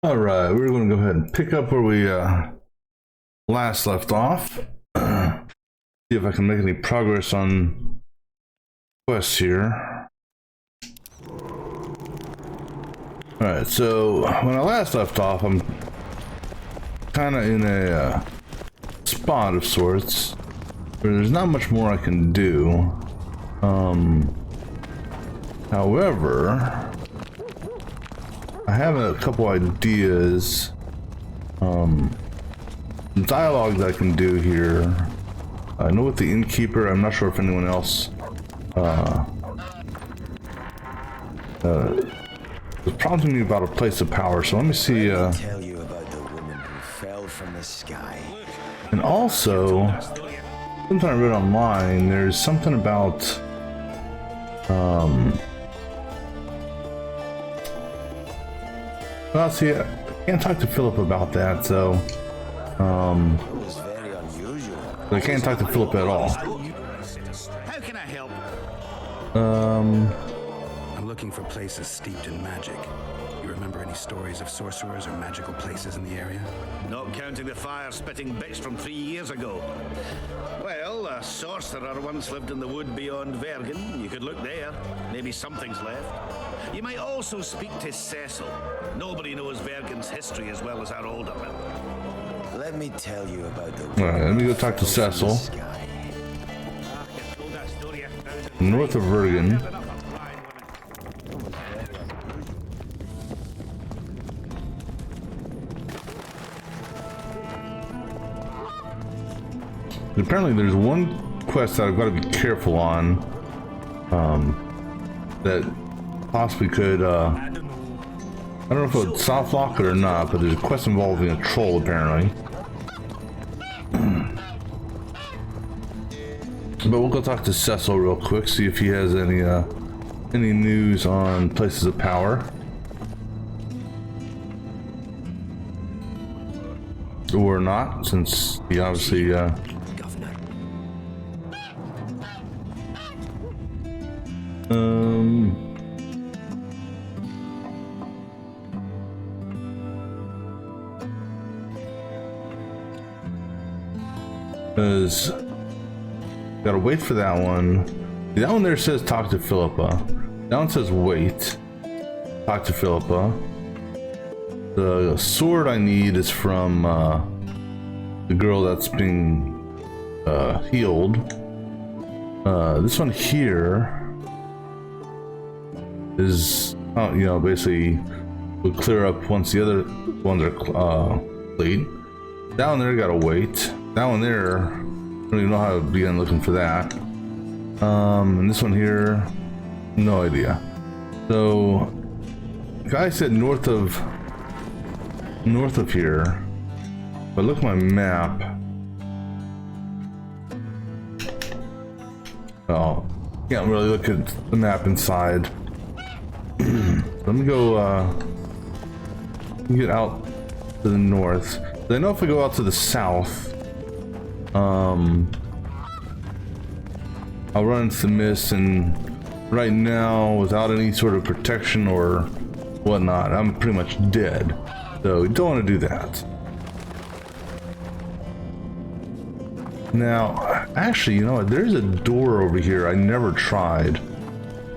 All right, we're going to go ahead and pick up where we last left off. See if I can make any progress on quests here. All right, so when I last left off, I'm kind of in a spot of sorts where there's not much more I can do. However, I have a couple ideas, some dialogue that I can do here. I know with the innkeeper, I'm not sure if anyone else was prompting me about a place of power, so let me see. Tell you about the woman who fell from the sky. And also, something I read online, there's something about well, see, I can't talk to Philip about that, so I can't talk to Philip at all. How can I help? looking for places steeped in magic. You remember any stories of sorcerers or magical places in the area? Not counting the fire-spitting bitch from 3 years ago. Well, a sorcerer once lived in the wood beyond Vergen. You could look there. Maybe something's left. You might also speak to Cecil. Nobody knows Vergen's history as well as our alderman. Let me tell you about the All right, let me go talk to Cecil. sky. North of Vergen. Apparently there's one quest that I've got to be careful on, that possibly could, I don't know if it would soft lock it or not, but there's a quest involving a troll apparently. But we'll go talk to Cecil real quick, see if he has any news on places of power. Or not, since he obviously, Governor. Because gotta wait for that one. That one there says talk to Philippa. That one says wait. Talk to Philippa. The sword I need is from the girl that's being healed. This one here is, you know, basically will clear up once the other ones are complete. That one there gotta wait. That one there, I don't even know how to begin looking for that. And this one here, no idea. So, the guy said north of here. If I look at my map, oh, can't really look at the map inside. Let me go get out to the north. I know if I go out to the south, I'll run into the mist, and right now, without any sort of protection or whatnot, I'm pretty much dead. So we don't want to do that. Now, actually, you know what? There's a door over here I never tried.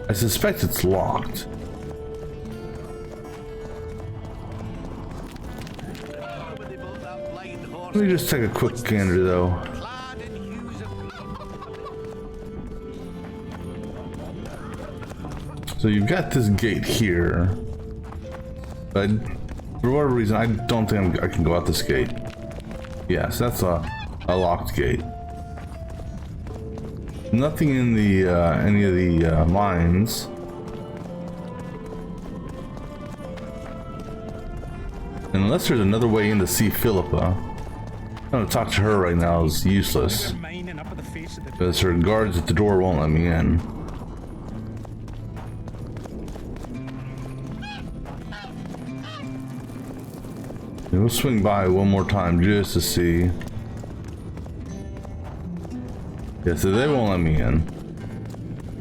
I suspect it's locked. Let me just take a quick gander, though. So you've got this gate here, but for whatever reason, I don't think I can go out this gate. Yes, that's a locked gate. Nothing in the any of the mines. Unless there's another way in to see Philippa. I'm gonna talk to her right now is useless, because her guards at the door won't let me in. We'll swing by one more time just to see. Yeah, so they won't let me in.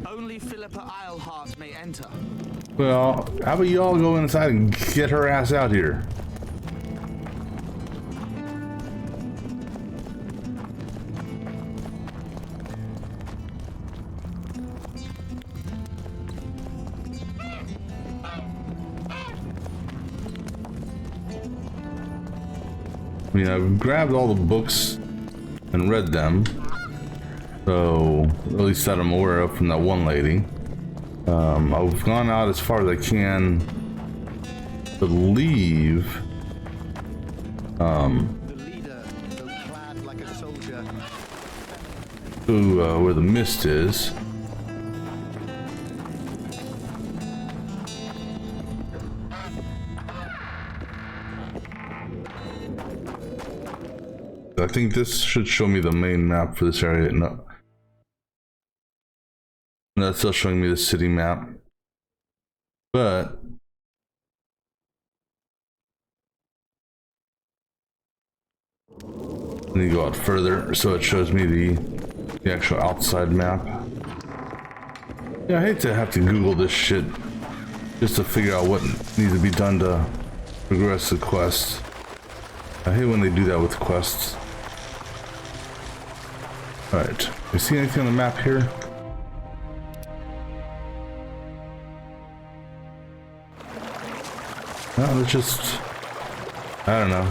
Only Philippa Eilhart may enter. Well, how about y'all go inside and get her ass out here? I mean, I've grabbed all the books and read them, so at least that I'm aware of from that one lady. I've gone out as far as I can to leave. The leader, though clad like a soldier. To where the mist is. I think this should show me the main map for this area. No, that's still showing me the city map. But let me go out further so it shows me the actual outside map. Yeah, I hate to have to Google this shit just to figure out what needs to be done to progress the quest. I hate when they do that with quests. Alright, you see anything on the map here? No, it's just... I don't know.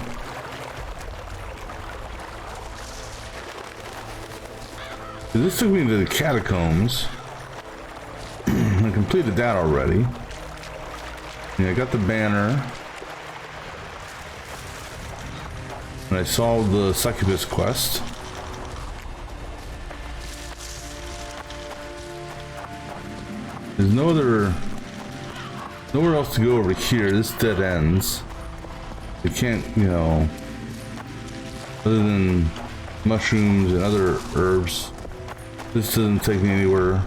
This took me to the catacombs. I completed that already. Yeah, I got the banner. And I solved the succubus quest. There's nowhere else to go over here. This dead ends. You can't, you know, other than mushrooms and other herbs, this doesn't take me anywhere.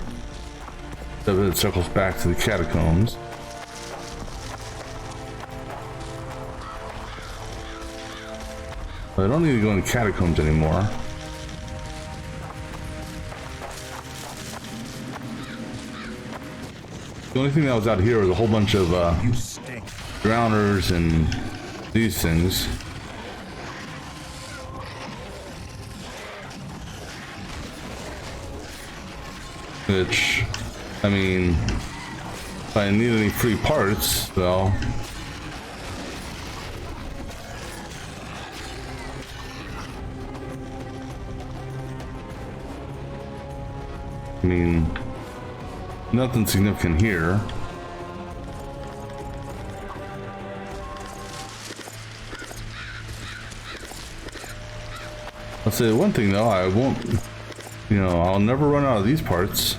It circles back to the catacombs. But I don't need to go in the catacombs anymore. The only thing that was out here was a whole bunch of drowners and these things. Which, I mean, if I need any free parts, well, I mean, nothing significant here. I'll say one thing though, I won't, you know, I'll never run out of these parts.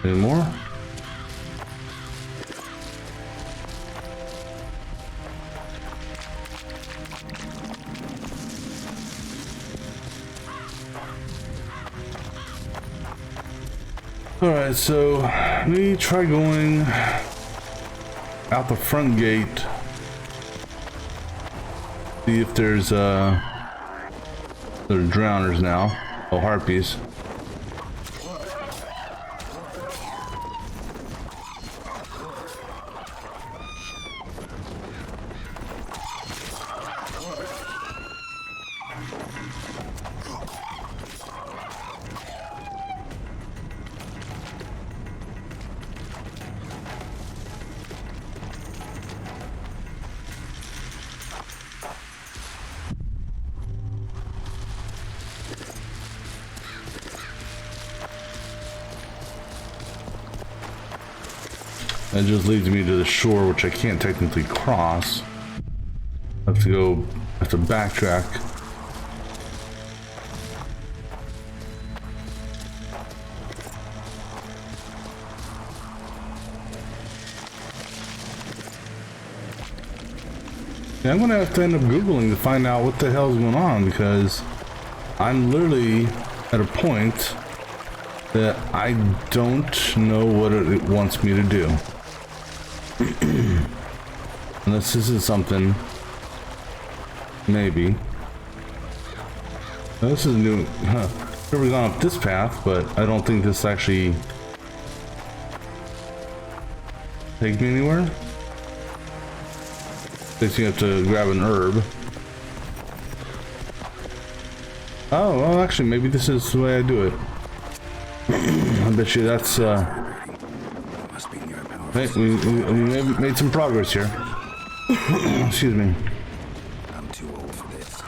Any more? Alright, so let me try going out the front gate. See if there's drowners now. Oh, harpies. That just leads me to the shore, which I can't technically cross. I have to backtrack. Yeah, I'm gonna have to end up Googling to find out what the hell's going on, because I'm literally at a point that I don't know what it wants me to do. Unless this is something, maybe. Now, this is new. Never gone up this path, but I don't think this actually take me anywhere. I think you have to grab an herb. Oh, well, actually, maybe this is the way I do it. I bet you that's hey, we made some progress here. Excuse me. I'm too old for this.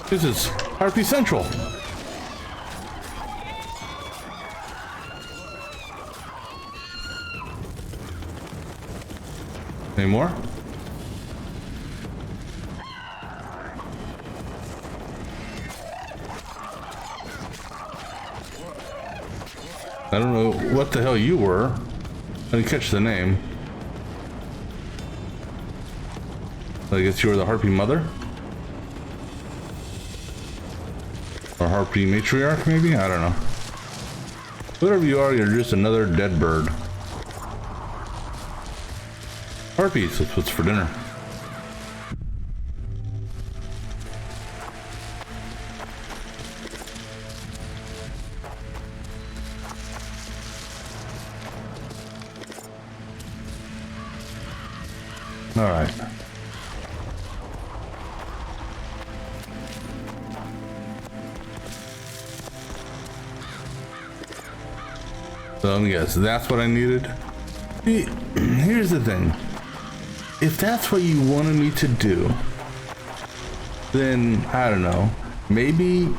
This is Harpy Central. Any more? I don't know what the hell you were. I didn't catch the name. I guess you were the Harpy Mother? Or Harpy Matriarch, maybe? I don't know. Whatever you are, you're just another dead bird. Harpies, that's what's for dinner. All right. So let me guess, that's what I needed? Here's the thing. If that's what you wanted me to do, then, I don't know, maybe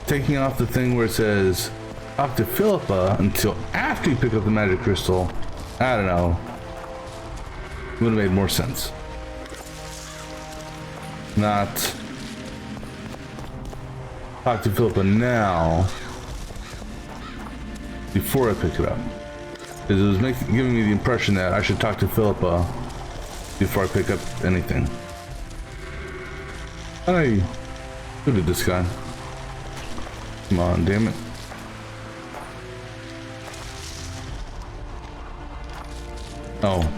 taking off the thing where it says talk to Philippa until after you pick up the magic crystal, I don't know, would have made more sense. Not talk to Philippa now before I pick it up. Because it was giving me the impression that I should talk to Philippa before I pick up anything. Hey, who did this guy? Come on, damn it. Oh.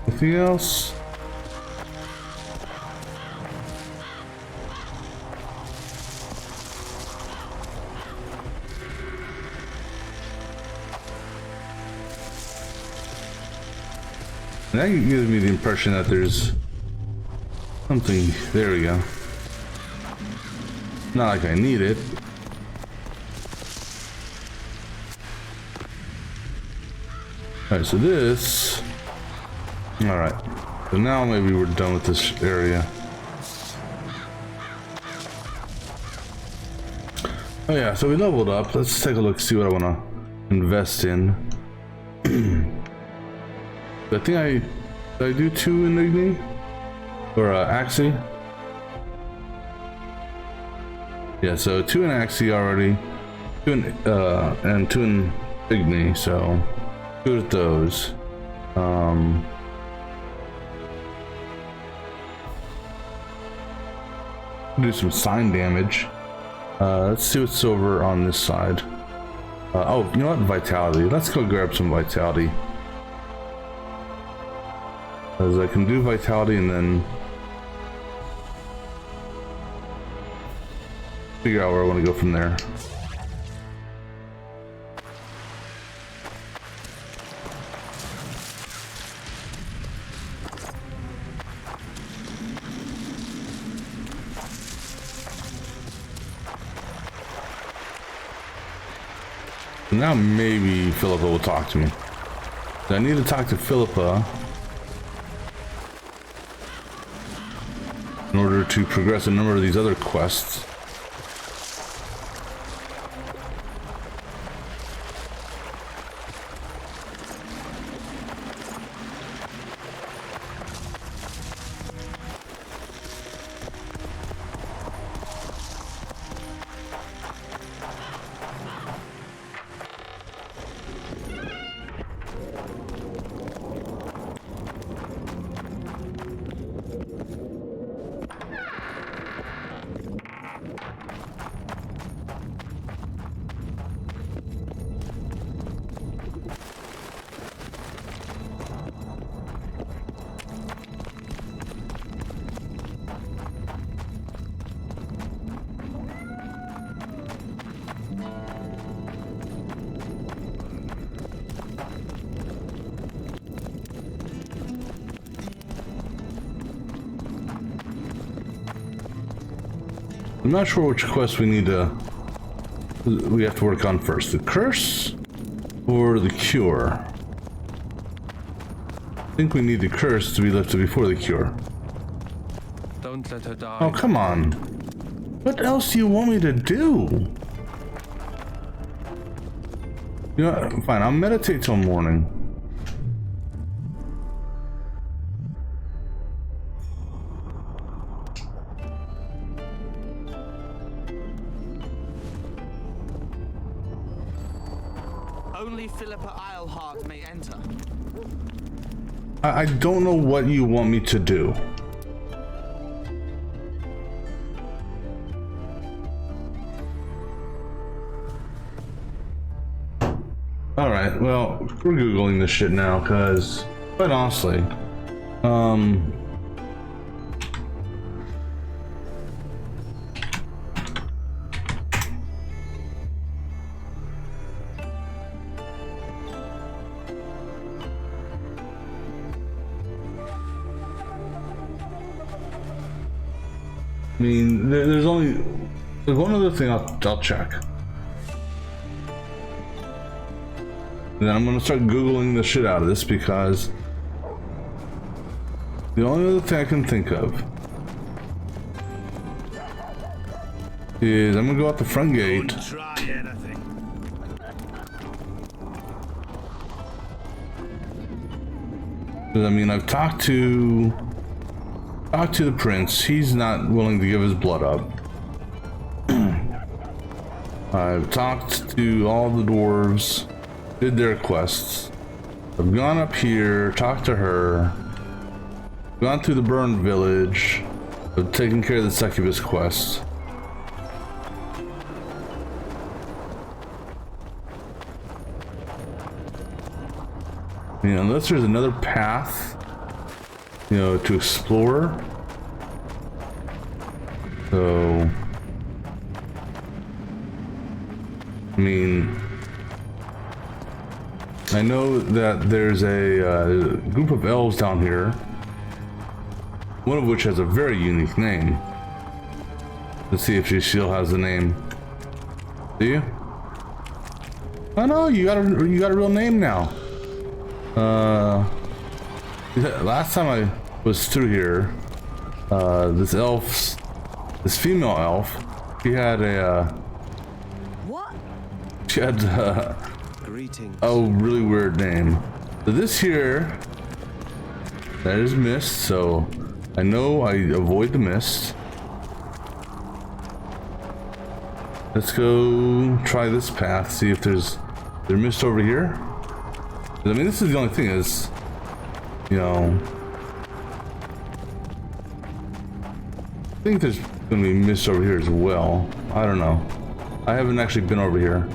Anything else? That gives me the impression that there's something. There we go. Not like I need it. Alright, so this. Alright. So now maybe we're done with this area. Oh yeah, so we leveled up. Let's take a look, see what I want to invest in. I think did I do 2 Enigni? Or Axii? Yeah, so 2 in Axii already. 2 in, and 2 in Enigni, so good at those. Do some sign damage. Let's see what's over on this side. Oh, you know what? Vitality. Let's go grab some vitality. Because I can do vitality and then figure out where I want to go from there. Now maybe Philippa will talk to me. I need to talk to Philippa in order to progress a number of these other quests. I'm not sure which quest we have to work on first. The curse or the cure? I think we need the curse to be lifted before the cure. Don't let her die. Oh, come on. What else do you want me to do? You know what? Fine, I'll meditate till morning. Only Philippa Eilhart may enter. I don't know what you want me to do. Alright, well, we're Googling this shit now, because, quite honestly, I mean, there's one other thing I'll check. Then I'm gonna start Googling the shit out of this because the only other thing I can think of is I'm gonna go out the front gate. Don't try anything. Because I mean, I've talked to the prince. He's not willing to give his blood up. I've talked to all the dwarves, did their quests. I've gone up here, talked to her, gone through the burned village, I've taken care of the succubus quest. You know, unless there's another path, you know, to explore. So, I mean, I know that there's a group of elves down here, one of which has a very unique name. Let's see if she still has the name. Do you? Oh no, you got a real name now. Last time I was through here, this female elf, she had Greetings. a really weird name. So this here, that is mist, so I know I avoid the mist. Let's go try this path, see if there's mist over here. I mean, this is the only thing is, you know, I think there's gonna be mist over here as well. I don't know. I haven't actually been over here.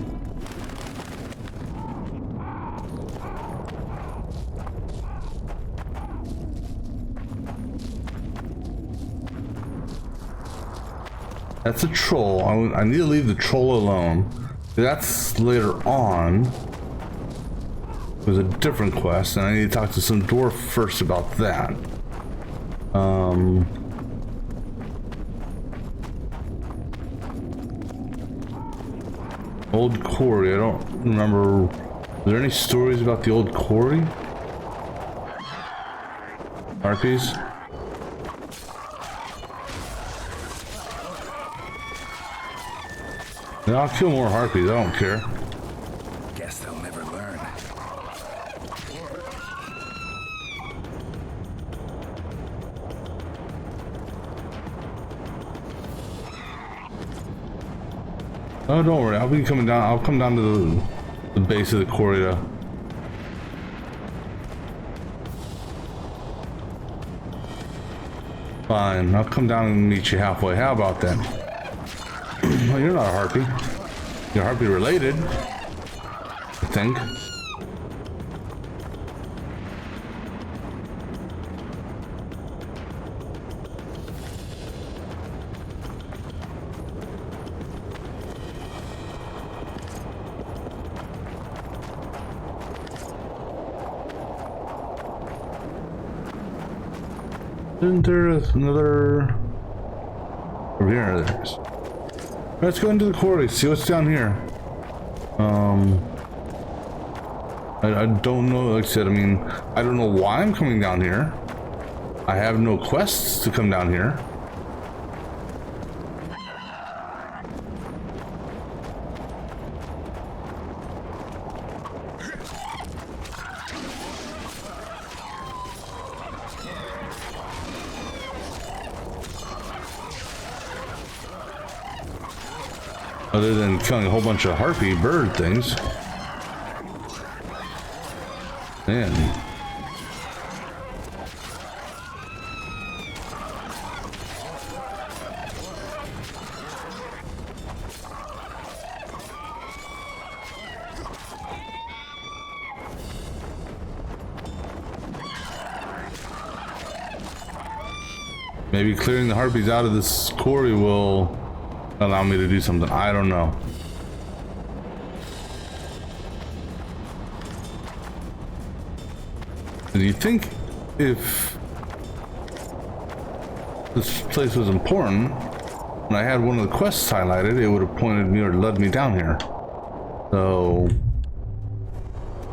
That's a troll. I need to leave the troll alone. That's later on. There's a different quest, and I need to talk to some dwarf first about that. Old quarry. I don't remember. Are there any stories about the old quarry? Harpies? Yeah, I'll kill more harpies. I don't care. Guess they'll never learn. Oh, don't worry. I'll be coming down. I'll come down to the base of the quarry to... Fine. I'll come down and meet you halfway. How about that? Well, you're not a harpy. You're harpy related, I think. Isn't there another... Over here, there is. Let's go into the quarry, see what's down here. I don't know, like I said, I mean, I don't know why I'm coming down here. I have no quests to come down here. Other than killing a whole bunch of harpy bird things. Man. Maybe clearing the harpies out of this quarry will allow me to do something. I don't know. Do you think if this place was important and I had one of the quests highlighted, it would have pointed me or led me down here? So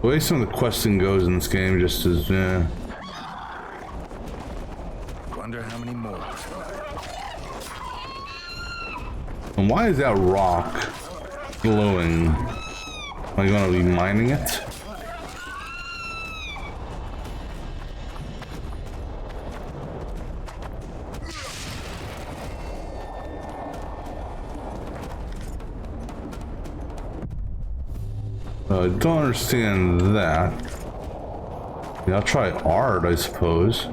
the way some of the questing goes in this game just is Wonder how many more. And why is that rock glowing? Am I gonna be mining it? I don't understand that. Yeah, I'll try art, I suppose.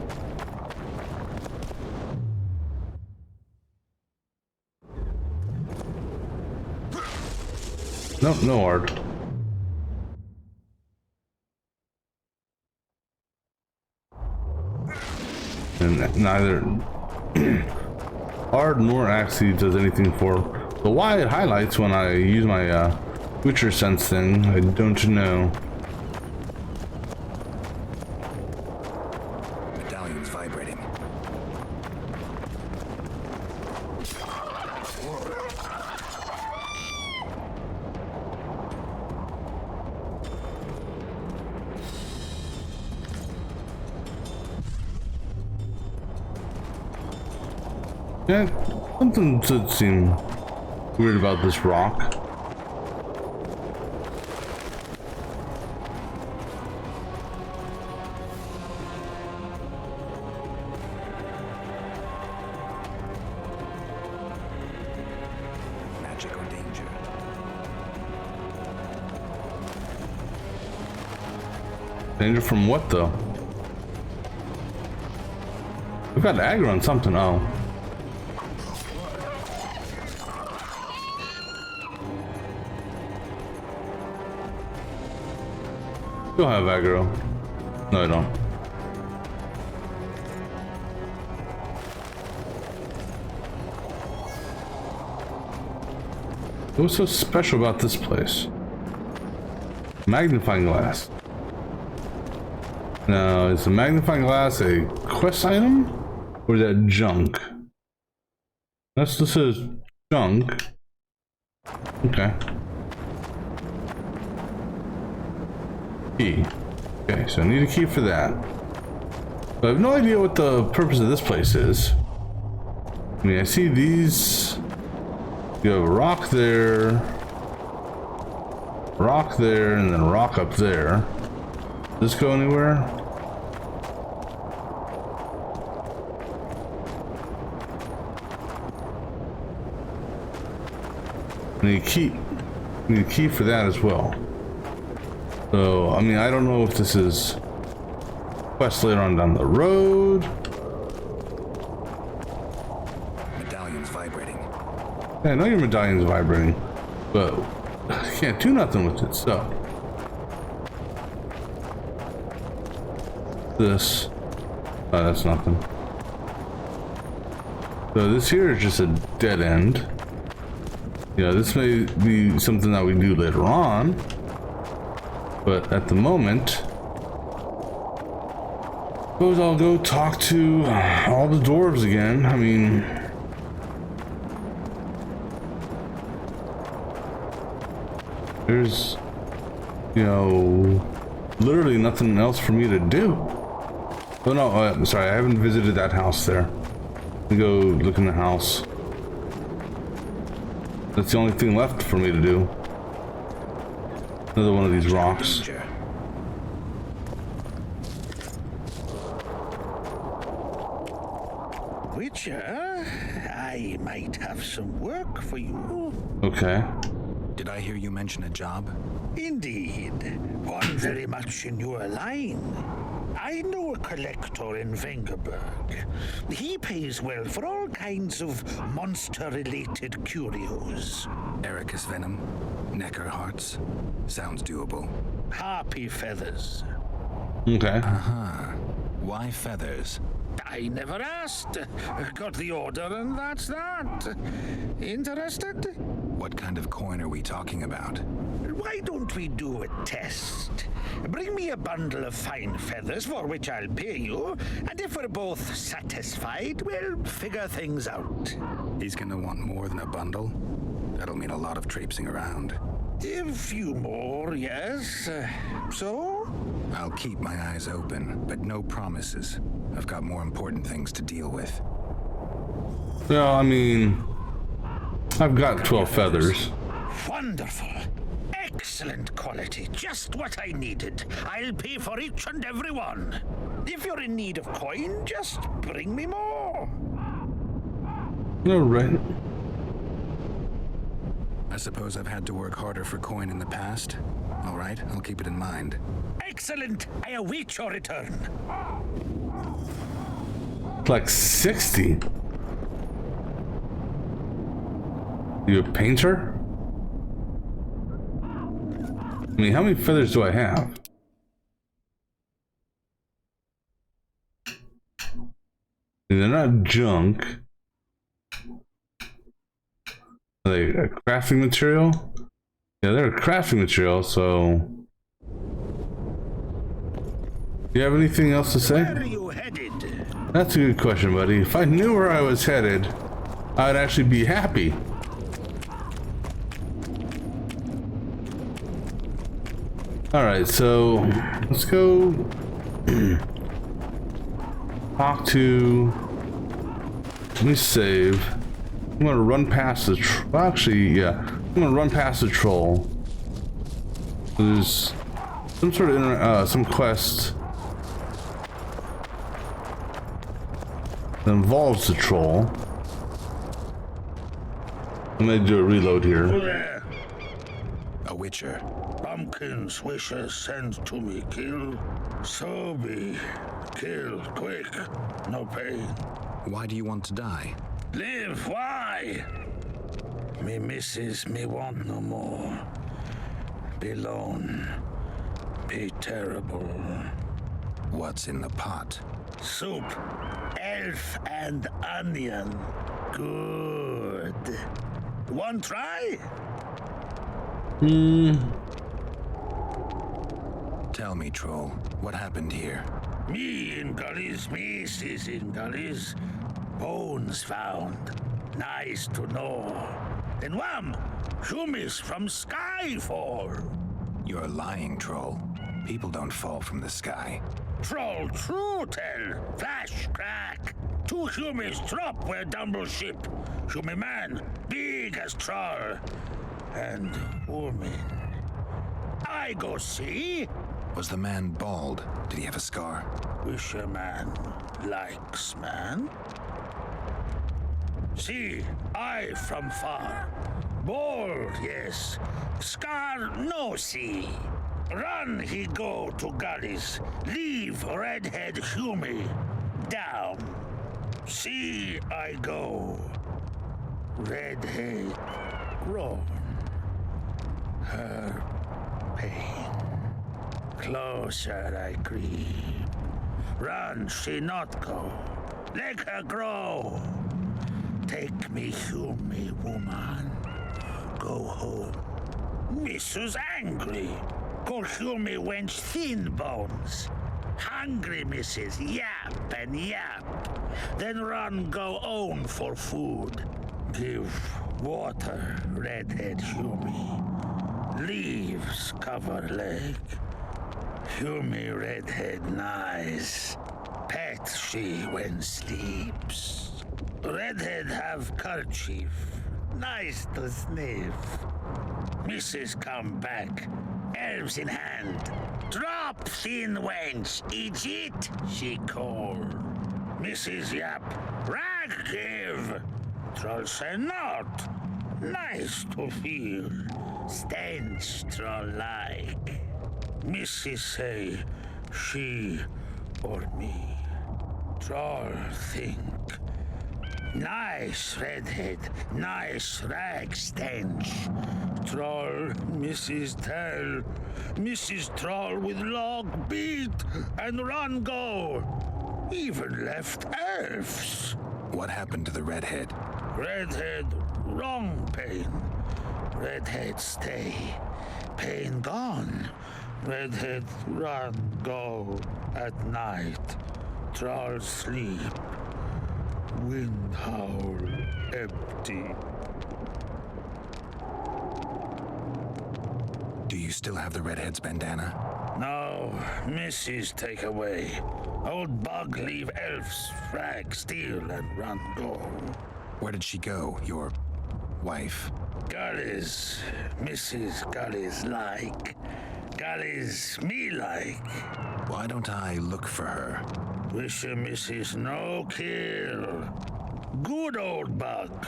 Nope, no art. And neither art nor actually does anything for the why it highlights when I use my Witcher sense thing. I don't know. Medallion's vibrating. Yeah, something did seem weird about this rock. Magic or danger? Danger from what though? We've got aggro on something. Oh. Still have aggro. No, I don't. What's so special about this place? Magnifying glass. Now, is the magnifying glass a quest item? Or is that junk? This is junk. Okay. Key. Okay, so I need a key for that. But I have no idea what the purpose of this place is. I mean, I see these. You have a rock there, and then a rock up there. Does this go anywhere? I need a key for that as well. So, I mean, I don't know if this is quest later on down the road. Medallion's vibrating. Yeah, I know your medallion's vibrating, but I can't do nothing with it, so. This. Oh, that's nothing. So this here is just a dead end. Yeah, this may be something that we do later on. But at the moment, suppose I'll go talk to all the dwarves again. I mean, there's, you know, literally nothing else for me to do. Oh no, sorry, I haven't visited that house there. Let me go look in the house. That's the only thing left for me to do. Another one of these rocks. Danger. Witcher, I might have some work for you. Okay. Did I hear you mention a job? Indeed, one very much in your line. I know a collector in Vengerberg. He pays well for all kinds of monster-related curios. Ericus venom, Necker hearts. Sounds doable. Harpy feathers. Okay. Why feathers? I never asked. Got the order and that's that. Interested? What kind of coin are we talking about? Why don't we do a test? Bring me a bundle of fine feathers for which I'll pay you, and if we're both satisfied, we'll figure things out. He's gonna want more than a bundle? That'll mean a lot of traipsing around. A few more, yes. So? I'll keep my eyes open, but no promises. I've got more important things to deal with. Well, I mean, I've got 12 feathers. Wonderful. Excellent quality. Just what I needed. I'll pay for each and every one. If you're in need of coin, just bring me more. All right. I suppose I've had to work harder for coin in the past. All right, I'll keep it in mind. Excellent. I await your return. Like 60. You a painter? I mean, how many feathers do I have? They're not junk. Are they a crafting material? Yeah, they're a crafting material, so... Do you have anything else to say? Where are you headed? That's a good question, buddy. If I knew where I was headed, I'd actually be happy. Alright, so let's go talk to... Let me save. I'm gonna run past the actually, yeah. I'm gonna run past the troll. There's some sort of some quest that involves the troll. I'm gonna do a reload here. There. A witcher. Pumpkin's wishes send to me kill. So be. Kill quick. No pain. Why do you want to die? Live, why? Me missus me want no more. Be lone. Be terrible. What's in the pot? Soup. Elf and onion. Good. One try? Tell me, troll, what happened here? Me in gullies, missus in gullies. Bones found. Nice to know. And wham! Humis from Skyfall. You're lying, troll. People don't fall from the sky. Troll true tell. Flash crack. 2 Humis drop where Dumble ship. Humi man, big as troll. And woman. I go see. Was the man bald? Did he have a scar? Wish a man likes man. See, I from far. Bald, yes. Scar, no see. Run he go to gullies. Leave redhead Humi. Down. See I go. Redhead grown. Her pain. Closer I creep. Run she not go. Let her grow. Take me Humi woman. Go home. Mrs. angry. Call Humi wench thin bones. Hungry Mrs. Yap and yap. Then run go own for food. Give water, redhead Humi. Leaves cover leg. Humi redhead nice. Pet she when sleeps. Redhead have kerchief. Nice to sniff. Mrs. come back. Elves in hand. Drop thin wench. Idiot, she called. Mrs. Yap. Rag give. Troll say not. Nice to feel. stench troll-like. Mrs. say she or me. Troll think. Nice redhead, nice rag stench. Troll, Mrs. Tell. Mrs. Troll with log beat and run go. Even left elves. What happened to the redhead? Redhead, wrong pain. Redhead stay. Pain gone. Redhead run go at night. Troll sleep. Wind howl empty. Do you still have the redhead's bandana? No, Mrs. take away. Old bug leave elves frag steal and run go. Where did she go, your wife? Gullies, Mrs. Gullies like. Gullies me like. Why don't I look for her? Wish a Mrs. No kill. Good old bug.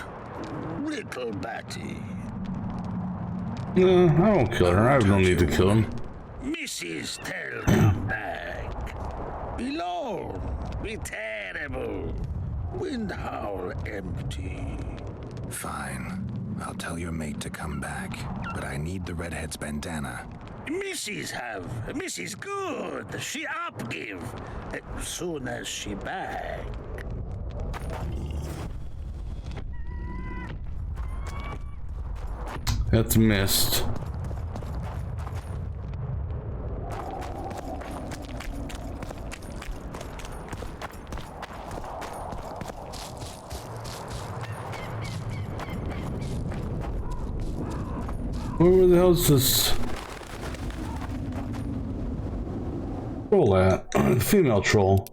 Little batty. No, I don't kill her. I have no need to kill him. Mrs. Tell come back. Below. Be terrible. Wind howl empty. Fine. I'll tell your mate to come back, but I need the redhead's bandana. Mrs. have. Mrs. good. She up give. Soon as she back. That's missed. Where the hell is this troll at? The female troll.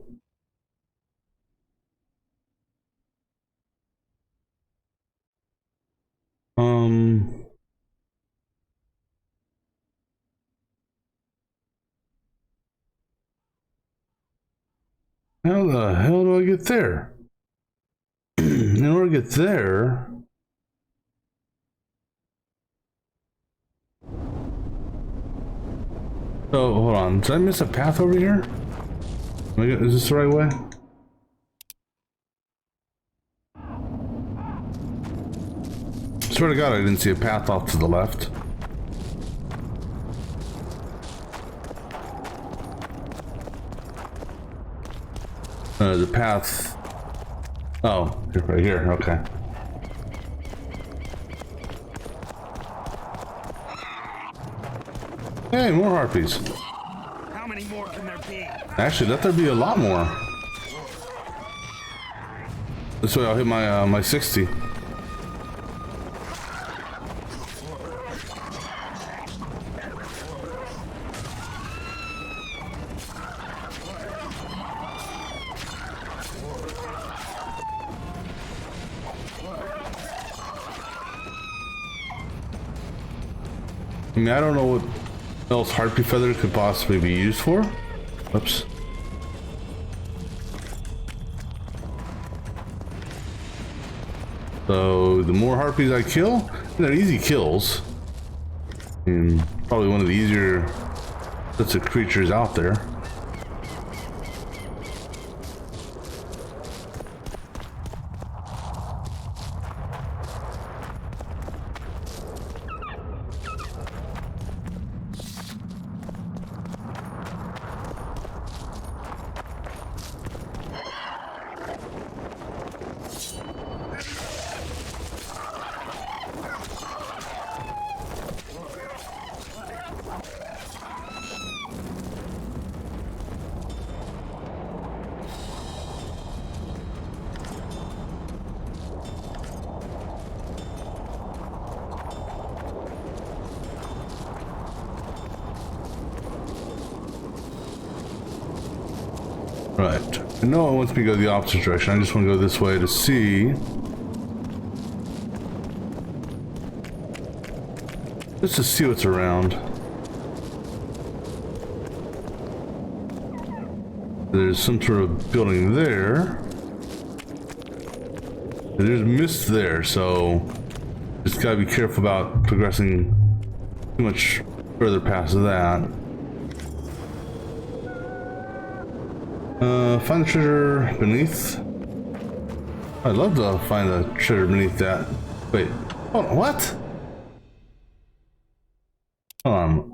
How the hell do I get there? In order to get there, oh, hold on. Did I miss a path over here? Is this the right way? Swear to God, I didn't see a path off to the left. The path. Oh, right here. Okay. Hey, more harpies. How many more can there be? Actually, let there be a lot more. This way I'll hit my my 60. I mean, I don't know what else harpy feather could possibly be used for. Oops. So the more harpies I kill, they're easy kills. And probably one of the easier sets of creatures out there. Right. No one wants me to go the opposite direction. I just want to go this way to see. Just to see what's around. There's some sort of building there. There's mist there, so just gotta be careful about progressing too much further past that. Find the treasure beneath. I'd love to find the treasure beneath that. Wait, hold on, what? Hold on.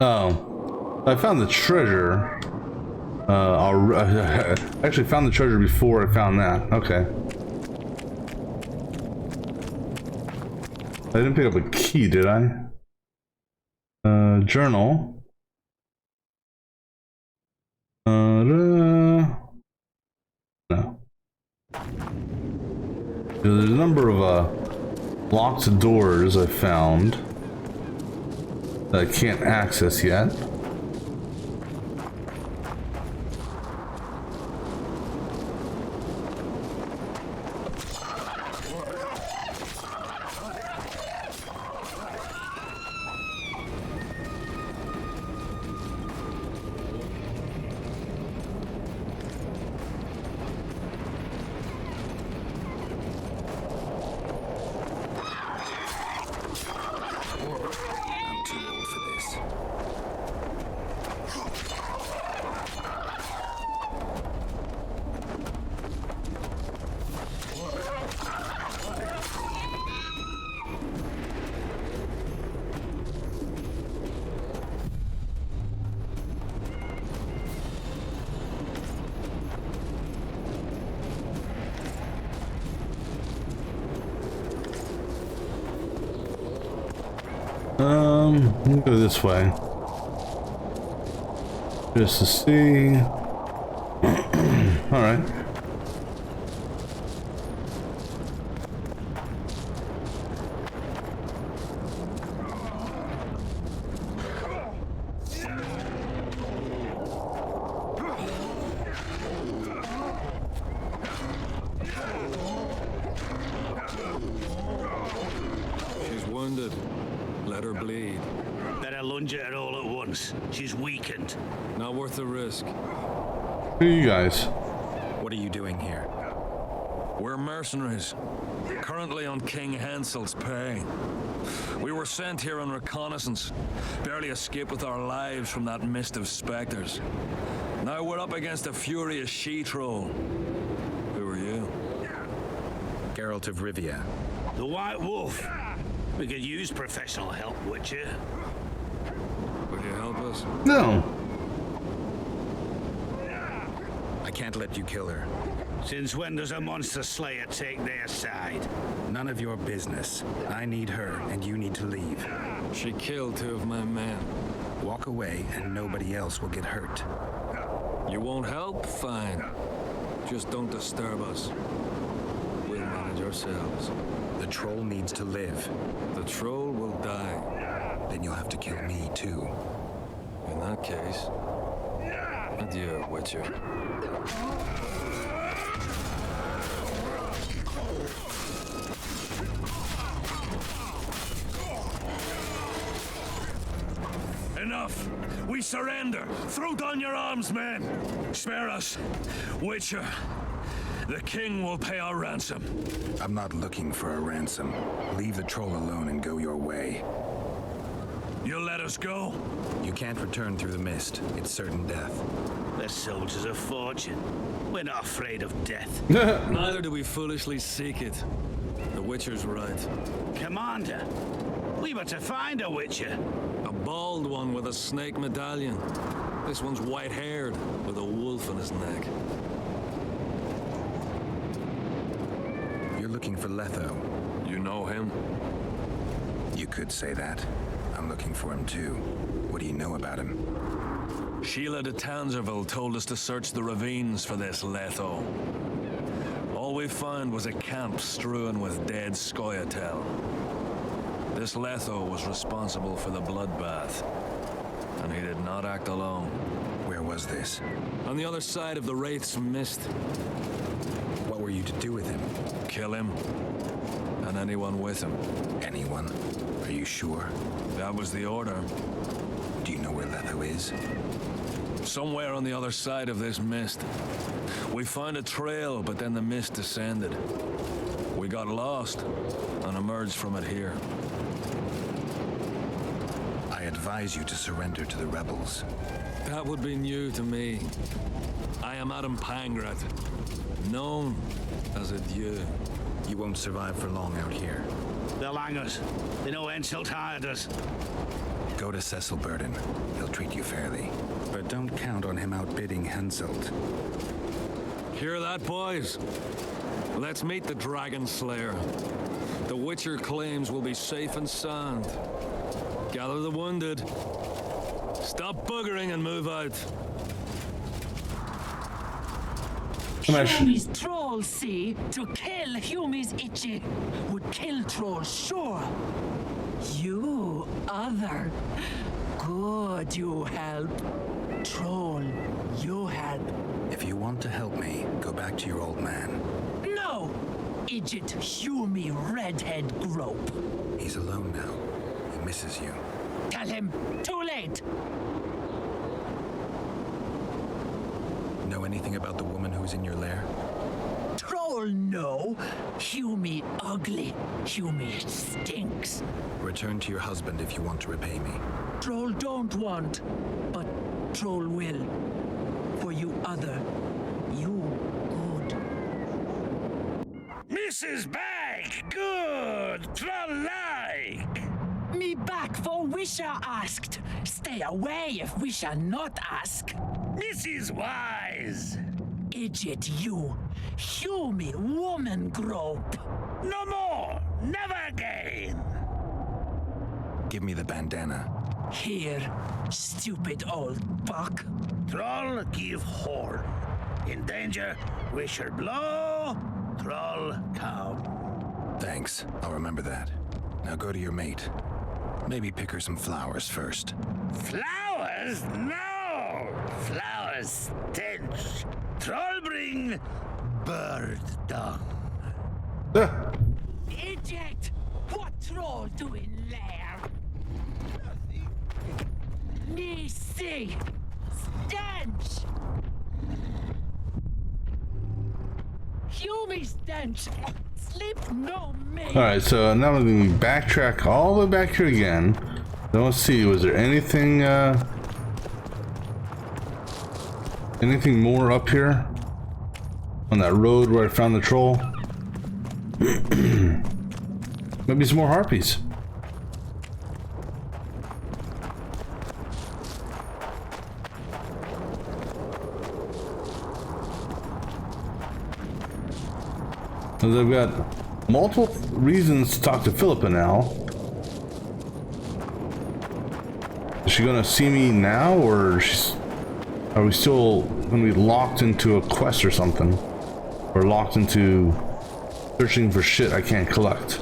Oh, I found the treasure. I actually found the treasure before I found that. Okay. I didn't pick up a key, did I? Journal. No. There's a number of locked doors I found that I can't access yet. Let me go this way. Just to see. Alright. She's wounded. Let her bleed. Better lunge at her all at once. She's weakened. Not worth the risk. Who are you guys? What are you doing here? We're mercenaries, currently on King Hansel's pay. We were sent here on reconnaissance, barely escaped with our lives from that mist of specters. Now we're up against a furious she-troll. Who are you? Geralt of Rivia. The White Wolf. We could use professional help, Witcher. Will you help us? No. I can't let you kill her. Since when does a monster slayer take their side? None of your business. I need her, and you need to leave. She killed 2 of my men. Walk away, and nobody else will get hurt. You won't help? Fine. Just don't disturb us. We'll manage ourselves. The troll needs to live. The troll will die. Then you'll have to kill me, too. In that case, adieu, Witcher. Enough! We surrender! Throw down your arms, men! Spare us! Witcher, the king will pay our ransom. I'm not looking for a ransom. Leave the troll alone and go your way. You'll let us go? You can't return through the mist. It's certain death. The soldiers of fortune. We're not afraid of death. Neither do we foolishly seek it. The Witcher's right. Commander, we were to find a Witcher. A bald one with a snake medallion. This one's white-haired, with a wolf in his neck. You're looking for Letho. You know him? You could say that. I'm looking for him, too. What do you know about him? Sheila de Tanzerville told us to search the ravines for this Letho. All we found was a camp strewn with dead Scoia'tael. This Letho was responsible for the bloodbath, and he did not act alone. Where was this? On the other side of the Wraith's mist. What were you to do with him? Kill him. And anyone with him. Anyone? Are you sure? That was the order. Do you know where Letho is? Somewhere on the other side of this mist. We found a trail, but then the mist descended. We got lost and emerged from it here. I advise you to surrender to the rebels. That would be new to me. I am Adam Pangrat, known as a Dieu. You won't survive for long out here. They'll hang us. They know Henselt hired us. Go to Cecil Burden. He'll treat you fairly. But don't count on him outbidding Henselt. Hear that, boys? Let's meet the Dragon Slayer. The Witcher claims we'll be safe and sound. Gather the wounded. Stop buggering and move out. Humi's trolls, see? To kill Humi's itchy would kill trolls, sure. You, other. Good, you help. Troll, you help. If you want to help me, go back to your old man. No! Idjit Humi redhead grope. He's alone now. He misses you. Tell him, too late. Know anything about the woman who's in your lair? Troll, no. Humi ugly. Humi stinks. Return to your husband if you want to repay me. Troll don't want, but Troll will. For you other, you good. Mrs. Bag, good, troll-like. Me back for Wisha asked. Stay away if Wisha not ask. Mrs. Wise. Idjit you. Humi woman grope. No more, never again. Give me the bandana. Here, stupid old buck. Troll give horn. In danger, wisher blow, troll come. Thanks. I'll remember that. Now go to your mate. Maybe pick her some flowers first. Flowers? No! Flowers stench. Troll bring bird dung. Idjit! What troll doing there? Me see! Stench! Humi stench! Sleep no me! Alright, so now we're going to backtrack all the way back here again. Then let's see, was there anything, anything more up here? On that road where I found the troll? Maybe some more harpies. Because I've got multiple reasons to talk to Philippa now. Is she gonna see me now, or are we still gonna be locked into a quest or something? Or locked into searching for shit I can't collect?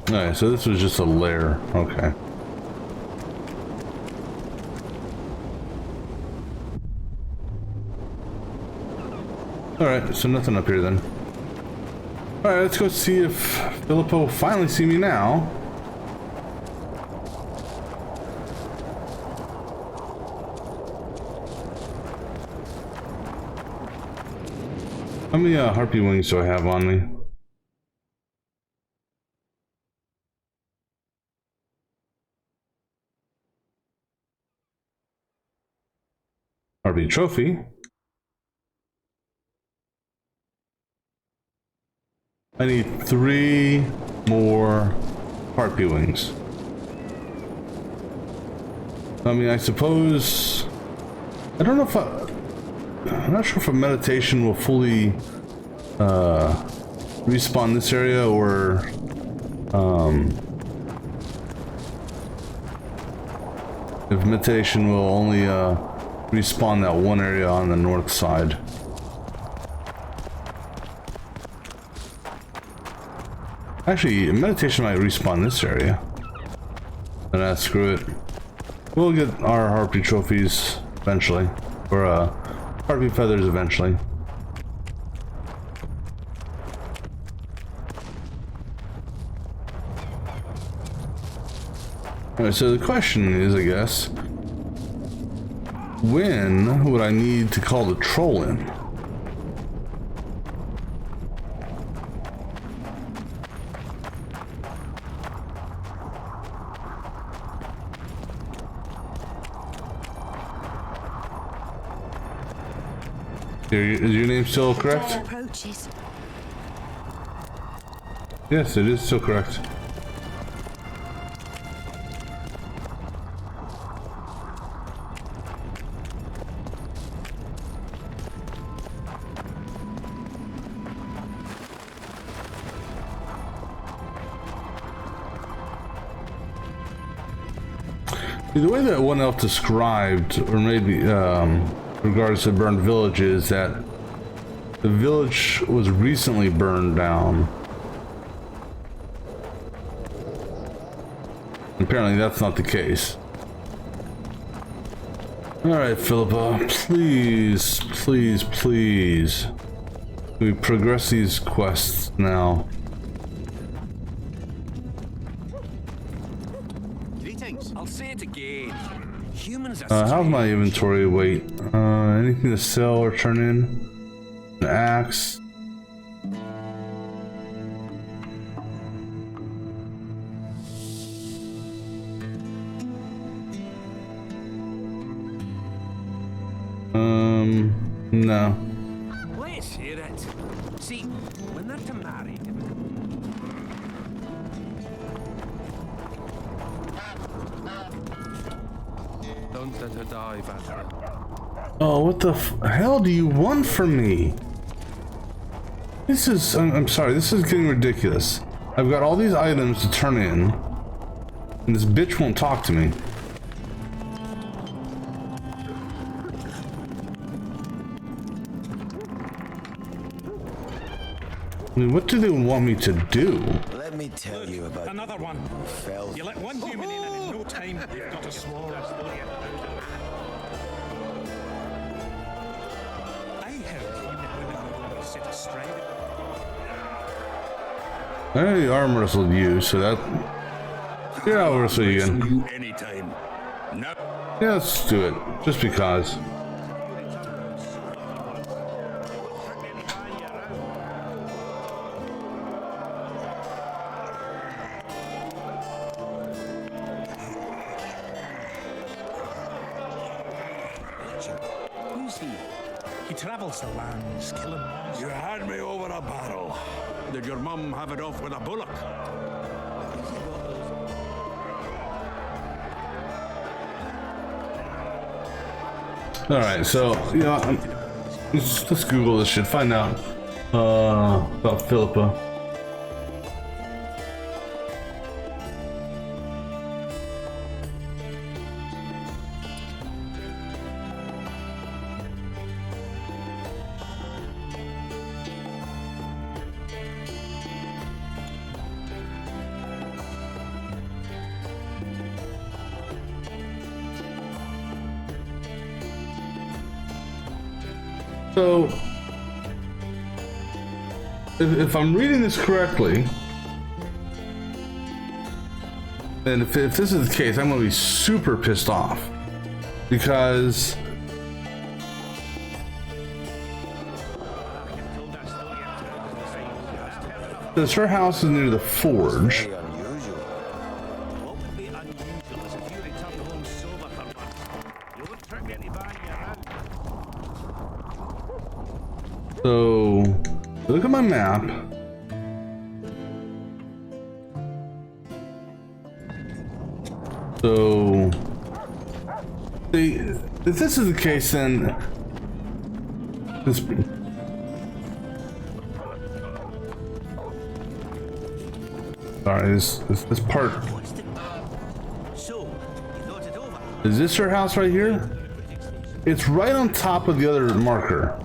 Alright, so this was just a lair. Okay. Alright, so nothing up here then. Alright, let's go see if Philippa will finally see me now. How many harpy wings do I have on me? Harpy trophy. I need 3 more harpy wings. I mean, I suppose... I don't know if I'm not sure if a meditation will fully respawn this area, or if meditation will only respawn that one area on the north side. Actually, meditation might respawn this area. And screw it. We'll get our harpy trophies eventually, or harpy feathers eventually. Alright, so the question is, I guess, when would I need to call the troll in? Is your name still correct? Approaches. Yes, it is still correct. The way that one elf described, or maybe regardless of burned village, is that the village was recently burned down. Apparently that's not the case. Alright, Philippa, please, please, please. We progress these quests now. Greetings. I'll say it again. Humans are How's my inventory weight? Anything to sell or turn in? An axe. No. Let's hear it. See, when they're to marry. Don't let her die, Valkyrie. Oh, what the hell do you want from me? This is, I'm sorry, this is getting ridiculous. I've got all these items to turn in, and this bitch won't talk to me. I mean, what do they want me to do? Let me tell you about Another one. fell. You let one human in and in no time you've got a swarm. I heard human women were set astride. I already arm wrestled you, so that... Yeah, I'll wrestle you again. Anytime. No. Yeah, let's do it. Just because. Who's he? He travels the lands, killing monsters. You had me over a barrel. Did your mum have it off with a bullock? Alright, so, yeah, let's Google this shit, find out about Philippa. So, if I'm reading this correctly, then if this is the case, I'm going to be super pissed off. Because her house is near the forge. Very unusual. What would be unusual is if you returned home sober for once. You wouldn't hurt me any bang around. So, look at my map. So, if this is the case, then this. Sorry, this part. So, you thought it over? Is this your house right here? It's right on top of the other marker.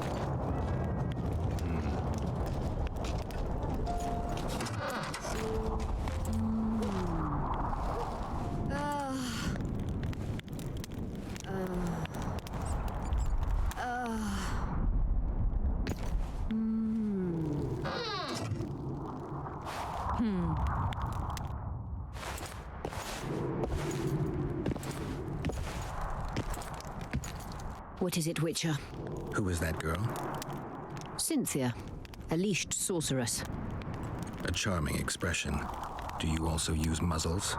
What is it, Witcher? Who is that girl? Cynthia, a leashed sorceress. A charming expression. Do you also use muzzles?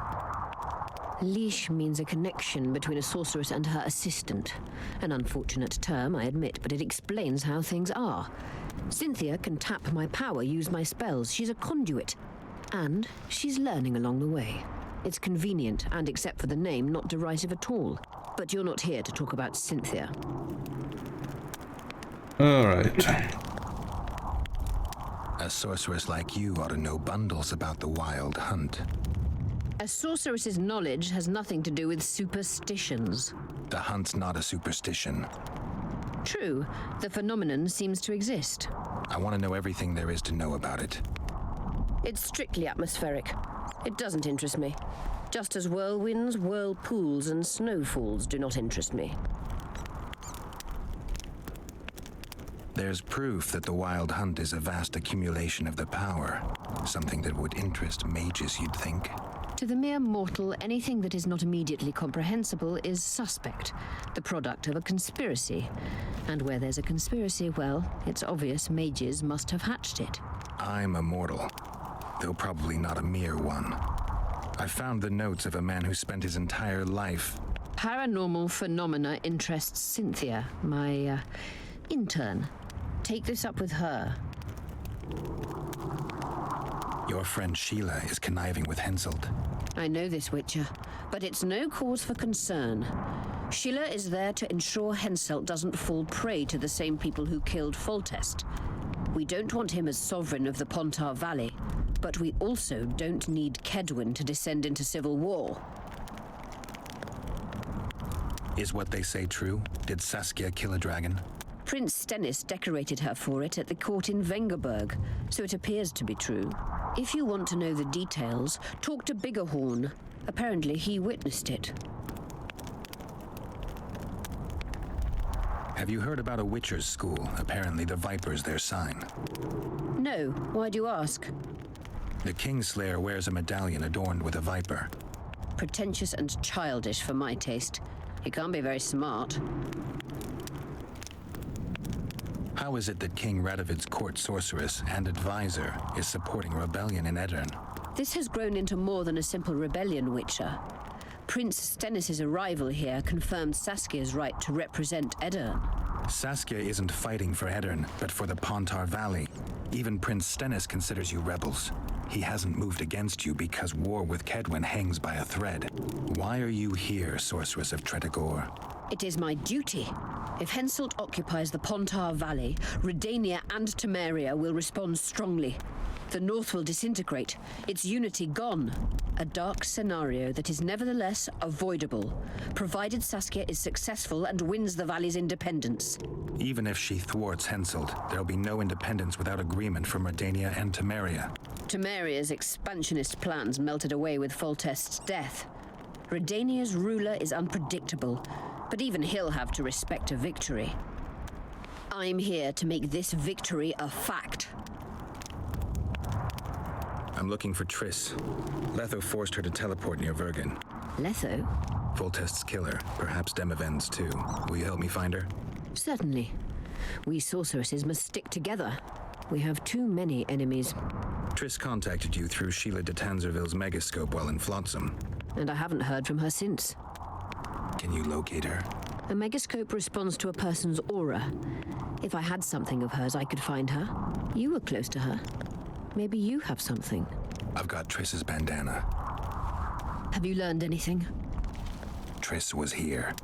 Leash means a connection between a sorceress and her assistant. An unfortunate term, I admit, but it explains how things are. Cynthia can tap my power, use my spells. She's a conduit. And she's learning along the way. It's convenient, and except for the name, not derisive at all. But you're not here to talk about Cynthia. All right. A sorceress like you ought to know bundles about the Wild Hunt. A sorceress's knowledge has nothing to do with superstitions. The hunt's not a superstition. True, the phenomenon seems to exist. I want to know everything there is to know about it. It's strictly atmospheric. It doesn't interest me. Just as whirlwinds, whirlpools, and snowfalls do not interest me. There's proof that the Wild Hunt is a vast accumulation of the power. Something that would interest mages, you'd think. To the mere mortal, anything that is not immediately comprehensible is suspect, the product of a conspiracy. And where there's a conspiracy, well, it's obvious mages must have hatched it. I'm a mortal, though probably not a mere one. I found the notes of a man who spent his entire life. Paranormal phenomena interests Cynthia, my intern. Take this up with her. Your friend Sheila is conniving with Henselt. I know this, Witcher, but it's no cause for concern. Sheila is there to ensure Henselt doesn't fall prey to the same people who killed Foltest. We don't want him as sovereign of the Pontar Valley, but we also don't need Kedwin to descend into civil war. Is what they say true? Did Saskia kill a dragon? Prince Stennis decorated her for it at the court in Vengerberg, so it appears to be true. If you want to know the details, talk to Biggerhorn. Apparently he witnessed it. Have you heard about a Witcher's school? Apparently the Viper's their sign. No, why do you ask? The Kingslayer wears a medallion adorned with a viper. Pretentious and childish for my taste. He can't be very smart. How is it that King Radovid's court sorceress and advisor is supporting rebellion in Edirn? This has grown into more than a simple rebellion, Witcher. Prince Stennis' arrival here confirmed Saskia's right to represent Edirn. Saskia isn't fighting for Edirn, but for the Pontar Valley. Even Prince Stennis considers you rebels. He hasn't moved against you because war with Kedwin hangs by a thread. Why are you here, Sorceress of Tretogor? It is my duty. If Henselt occupies the Pontar Valley, Redania and Temeria will respond strongly. The North will disintegrate, its unity gone. A dark scenario that is nevertheless avoidable, provided Saskia is successful and wins the Valley's independence. Even if she thwarts Henselt, there'll be no independence without agreement from Redania and Temeria. Temeria's expansionist plans melted away with Foltest's death. Redania's ruler is unpredictable, but even he'll have to respect a victory. I'm here to make this victory a fact. I'm looking for Triss. Letho forced her to teleport near Vergen. Letho? Foltest's killer, perhaps Demavend's too. Will you help me find her? Certainly. We sorceresses must stick together. We have too many enemies. Triss contacted you through Sheila de Tanzerville's megascope while in Flotsam. And I haven't heard from her since. Can you locate her? A megascope responds to a person's aura. If I had something of hers, I could find her. You were close to her. Maybe you have something. I've got Triss's bandana. Have you learned anything? Triss was here.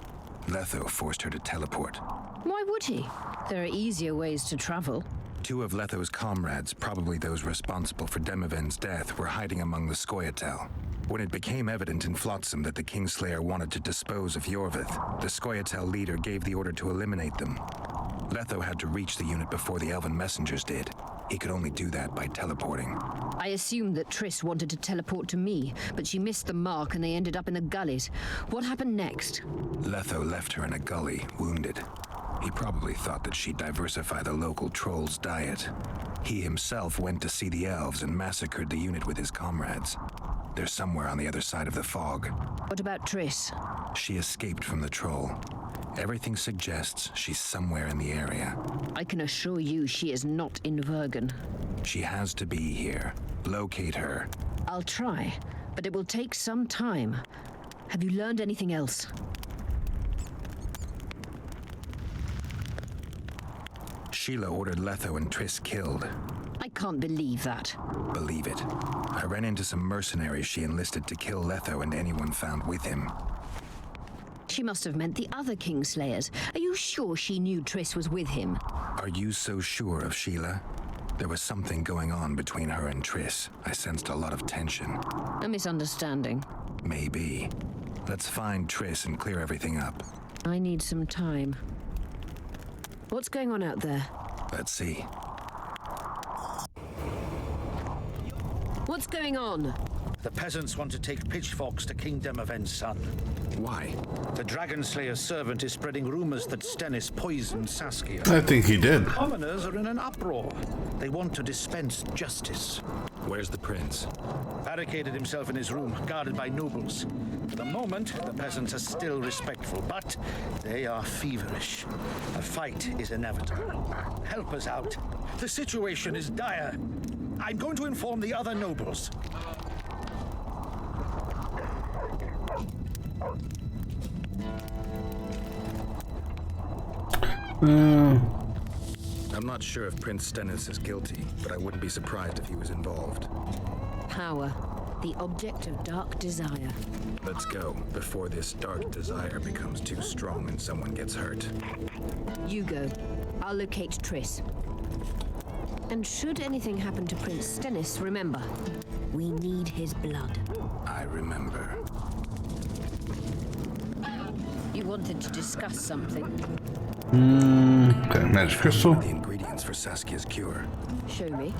Letho forced her to teleport. Why would he? There are easier ways to travel. 2 of Letho's comrades, probably those responsible for Demoven's death, were hiding among the Scoia'tael. When it became evident in Flotsam that the Kingslayer wanted to dispose of Yorvith, the Scoia'tael leader gave the order to eliminate them. Letho had to reach the unit before the Elven messengers did. He could only do that by teleporting. I assumed that Triss wanted to teleport to me, but she missed the mark and they ended up in the gullies. What happened next? Letho left her in a gully, wounded. He probably thought that she'd diversify the local trolls' diet. He himself went to see the elves and massacred the unit with his comrades. They're somewhere on the other side of the fog. What about Triss? She escaped from the troll. Everything suggests she's somewhere in the area. I can assure you she is not in Vergen. She has to be here. Locate her. I'll try, but it will take some time. Have you learned anything else? Sheila ordered Letho and Triss killed. I can't believe that. Believe it. I ran into some mercenaries she enlisted to kill Letho and anyone found with him. She must have meant the other Kingslayers. Are you sure she knew Triss was with him? Are you so sure of Sheila? There was something going on between her and Triss. I sensed a lot of tension. A misunderstanding. Maybe. Let's find Triss and clear everything up. I need some time. What's going on out there? Let's see. What's going on? The peasants want to take pitchforks to King Demoven's son. Why? The Dragonslayer's servant is spreading rumors that Stennis poisoned Saskia. I think he did. Commoners are in an uproar. They want to dispense justice. Where's the prince? Barricaded himself in his room, guarded by nobles. For the moment, the peasants are still respectful, but they are feverish. A fight is inevitable. Help us out. The situation is dire. I'm going to inform the other nobles. I'm not sure if Prince Stennis is guilty, but I wouldn't be surprised if he was involved. Power. The object of dark desire. Let's go, before this dark desire becomes too strong and someone gets hurt. You go. I'll locate Triss. And should anything happen to Prince Stennis, remember, we need his blood. I remember. You wanted to discuss something. Okay, magic crystal. The ingredients for Saskia's cure. Show me.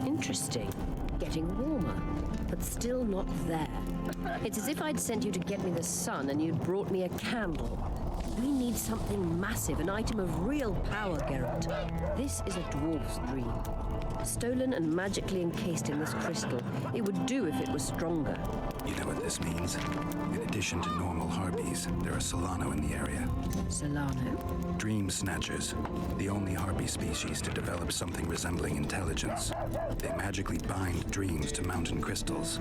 Interesting. Getting warmer, but still not there. It's as if I'd sent you to get me the sun and you'd brought me a candle. We need something massive, an item of real power, Geralt. This is a dwarf's dream. Stolen and magically encased in this crystal. It would do if it was stronger. You know what this means? In addition to normal harpies, there are Solano in the area. Solano? Dream Snatchers, the only harpy species to develop something resembling intelligence. They magically bind dreams to mountain crystals.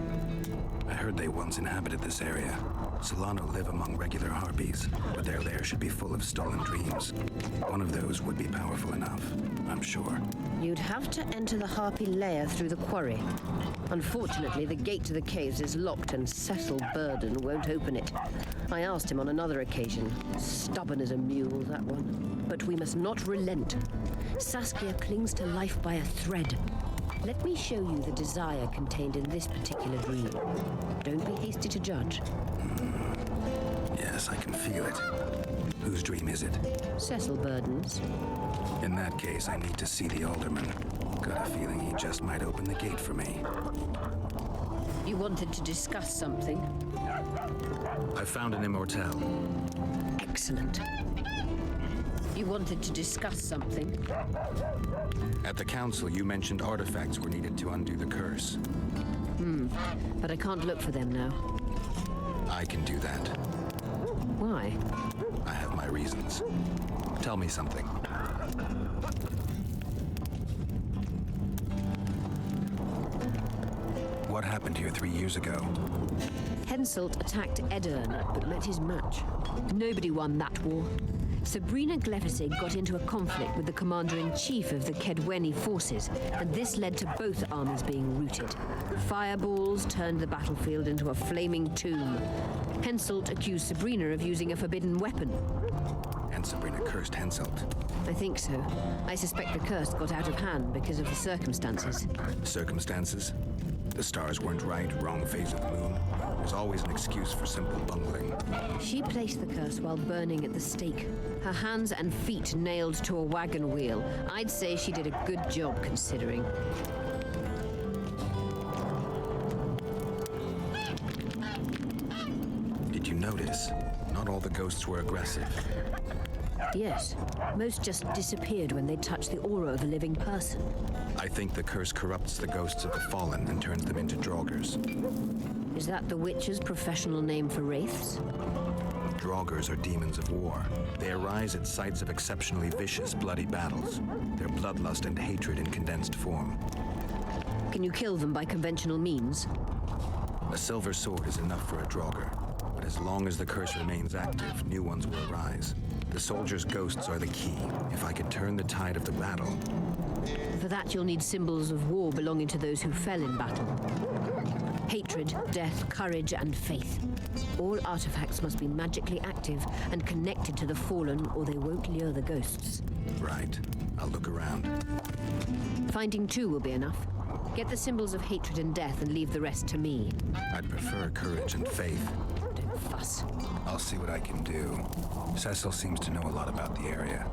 I heard they once inhabited this area. Solano live among regular harpies, but their lair should be full of stolen dreams. One of those would be powerful enough, I'm sure. You'd have to enter the harpy lair through the quarry. Unfortunately, the gate to the caves is locked and Cecil Burden won't open it. I asked him on another occasion. Stubborn as a mule, that one. But we must not relent. Saskia clings to life by a thread. Let me show you the desire contained in this particular dream. Don't be hasty to judge. Yes, I can feel it. Whose dream is it? Cecil Burden's. In that case, I need to see the alderman. Got a feeling he just might open the gate for me. You wanted to discuss something? I found an immortelle. Excellent. You wanted to discuss something? At the council, you mentioned artifacts were needed to undo the curse. But I can't look for them now. I can do that. Why? I have my reasons. Tell me something. What happened here 3 years ago? Henselt attacked Edirn, but met his match. Nobody won that war. Sabrina Glefisig got into a conflict with the commander-in-chief of the Kedweni forces, and this led to both armies being routed. Fireballs turned the battlefield into a flaming tomb. Henselt accused Sabrina of using a forbidden weapon. and Sabrina cursed Henselt. I think so. I suspect the curse got out of hand because of the circumstances. Circumstances? The stars weren't right, wrong phase of the moon. There's always an excuse for simple bungling. She placed the curse while burning at the stake. Her hands and feet nailed to a wagon wheel. I'd say she did a good job considering. Did you notice? Not all the ghosts were aggressive. Yes. Most just disappeared when they touched the aura of a living person. I think the curse corrupts the ghosts of the fallen and turns them into draugrs. Is that the Witcher's professional name for wraiths? Draugrs are demons of war. They arise at sites of exceptionally vicious, bloody battles. Their bloodlust and hatred in condensed form. Can you kill them by conventional means? A silver sword is enough for a draugr. But as long as the curse remains active, new ones will arise. The soldiers' ghosts are the key. If I could turn the tide of the battle... For that, you'll need symbols of war belonging to those who fell in battle. Hatred, death, courage, and faith. All artifacts must be magically active and connected to the fallen, or they won't lure the ghosts. Right. I'll look around. Finding two will be enough. Get the symbols of hatred and death and leave the rest to me. I'd prefer courage and faith. Don't fuss. I'll see what I can do. Cecil seems to know a lot about the area.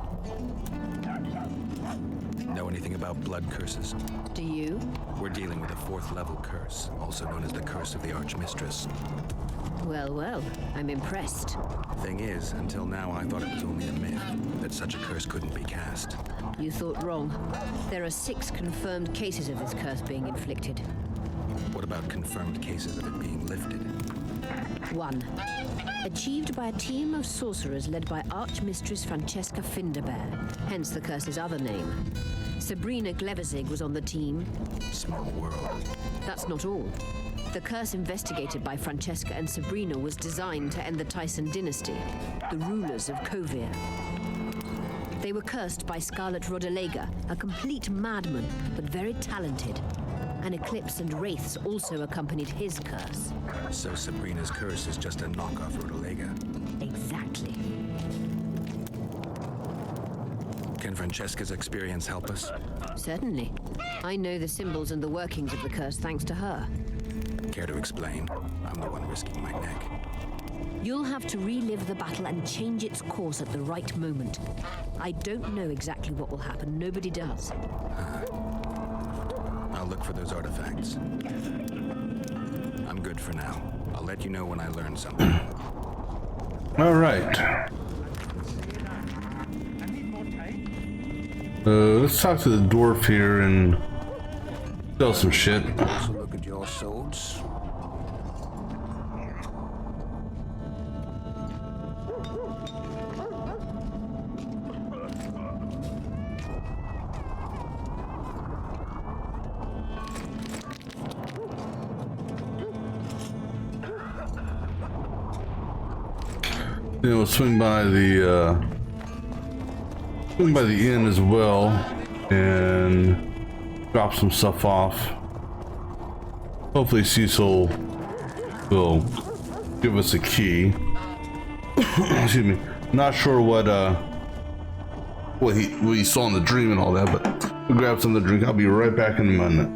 Know anything about blood curses? Do you? We're dealing with a 4th level curse, also known as the Curse of the Archmistress. Well, well, I'm impressed. Thing is, until now I thought it was only a myth, that such a curse couldn't be cast. You thought wrong. There are 6 confirmed cases of this curse being inflicted. What about confirmed cases of it being lifted? 1. Achieved by a team of sorcerers led by Archmistress Francesca Finderbear, hence the curse's other name. Sabrina Glevezig was on the team. Small world. That's not all. The curse investigated by Francesca and Sabrina was designed to end the Tyson dynasty, the rulers of Kovir. They were cursed by Scarlet Rodalega, a complete madman, but very talented. An eclipse and wraiths also accompanied his curse. So Sabrina's curse is just a knockoff Rodalega. Exactly. Can Francesca's experience help us? Certainly. I know the symbols and the workings of the curse thanks to her. Care to explain? I'm the one risking my neck. You'll have to relive the battle and change its course at the right moment. I don't know exactly what will happen. Nobody does. I'll look for those artifacts. I'm good for now. I'll let you know when I learn something. All right. Let's talk to the dwarf here and sell some shit. Also look at your swords. You know, swing by the inn as well and drop some stuff off. Hopefully Cecil will give us a key. Excuse me. Not sure what he saw in the dream and all that, but we'll grab some to drink. I'll be right back in a minute.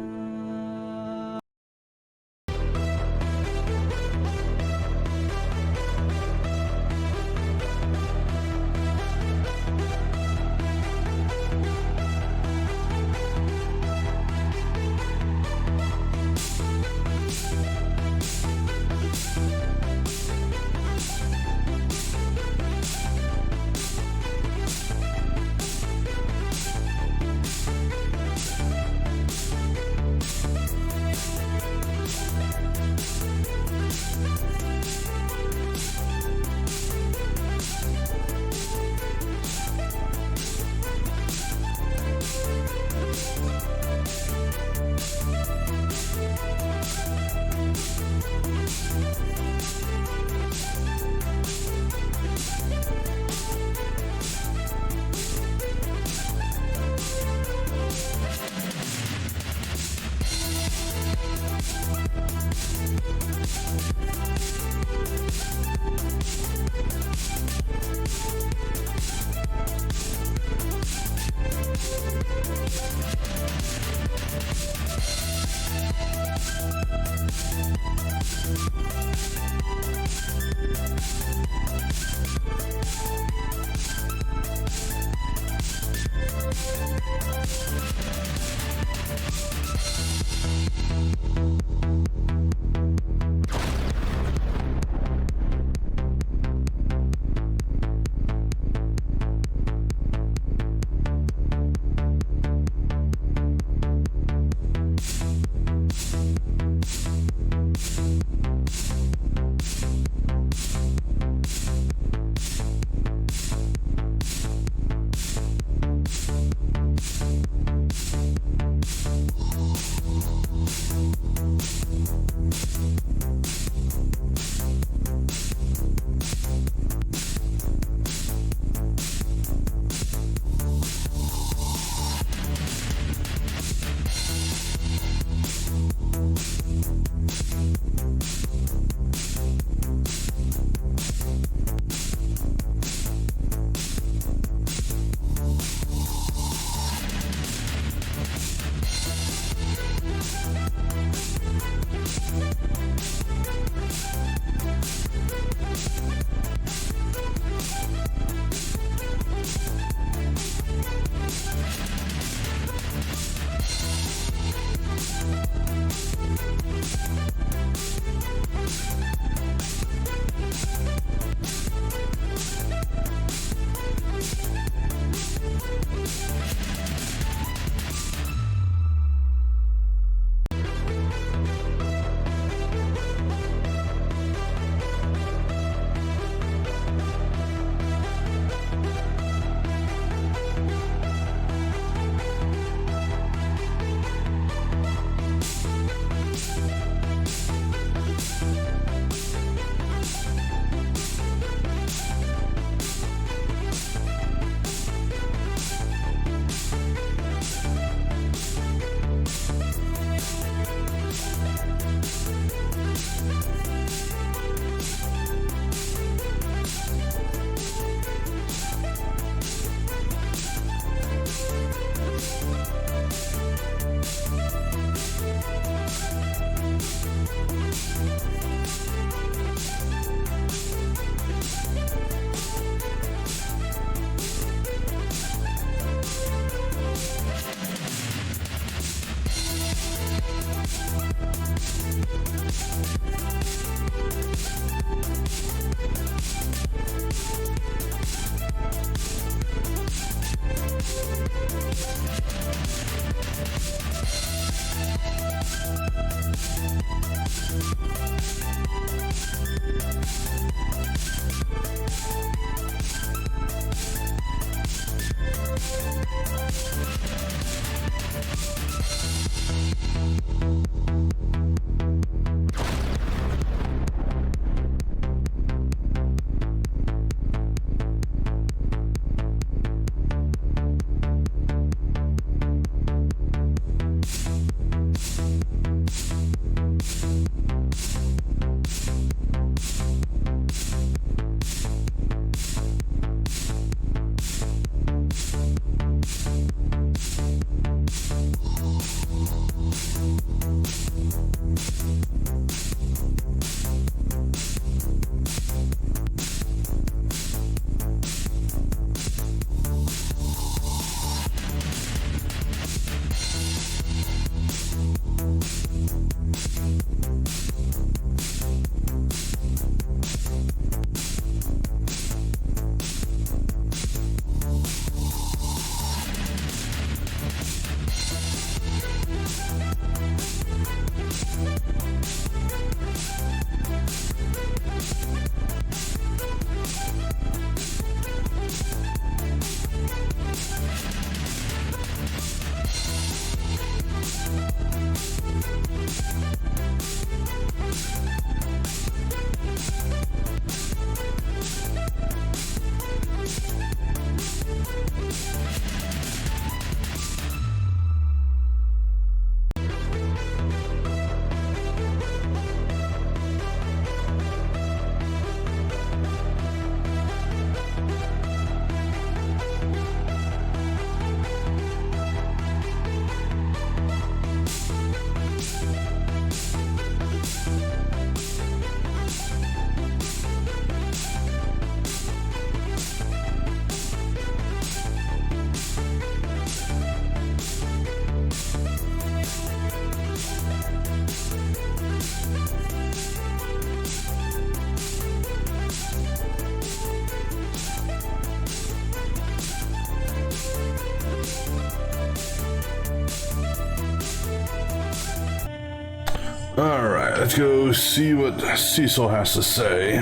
let's go see what Cecil has to say.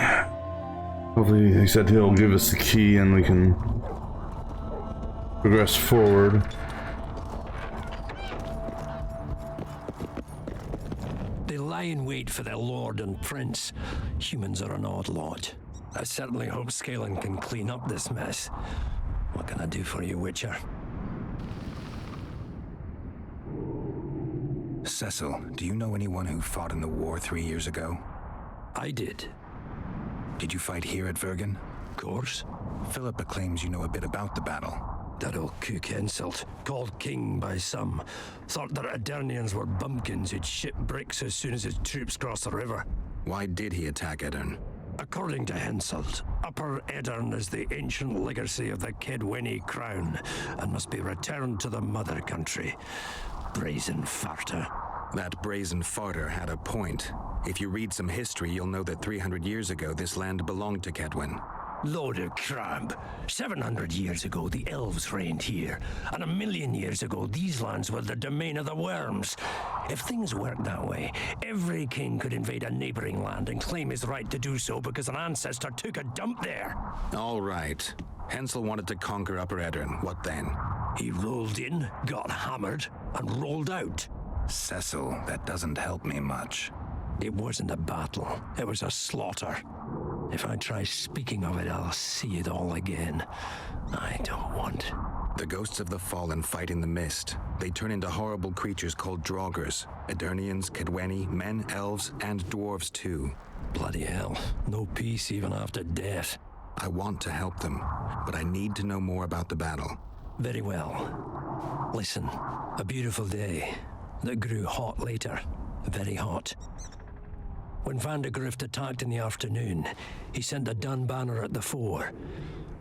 Hopefully, he said he'll give us the key and we can progress forward. They lie in wait for their lord and prince. Humans are an odd lot. I certainly hope Scanlan can clean up this mess. What can I do for you, Witcher? Cecil, do you know anyone who fought in the war 3 years ago? I did. Did you fight here at Vergen? Of course. Philippa claims you know a bit about the battle. That old kook Henselt, called king by some, thought that Aedirnians were bumpkins who'd ship bricks as soon as his troops crossed the river. Why did he attack Aedirn? According to Henselt, Upper Aedirn is the ancient legacy of the Kaedweni crown and must be returned to the mother country. Brazen farter. That brazen farter had a point. If you read some history, you'll know that 300 years ago this land belonged to Kaedwen. Load of crab. 700 years ago, the elves reigned here, and 1,000,000 years ago, these lands were the domain of the worms. If things worked that way, every king could invade a neighboring land and claim his right to do so because an ancestor took a dump there. All right. Hensel wanted to conquer Upper Aedirn. What then? He rolled in, got hammered, and rolled out. Cecil, that doesn't help me much. It wasn't a battle. It was a slaughter. If I try speaking of it, I'll see it all again. I don't want. The ghosts of the fallen fight in the mist. They turn into horrible creatures called Draugrs. Aedirnians, Kaedweni, men, elves, and dwarves too. Bloody hell. No peace even after death. I want to help them, but I need to know more about the battle. Very well. Listen, a beautiful day that grew hot later. Very hot. When Vandegrift attacked in the afternoon, he sent a dun banner at the fore.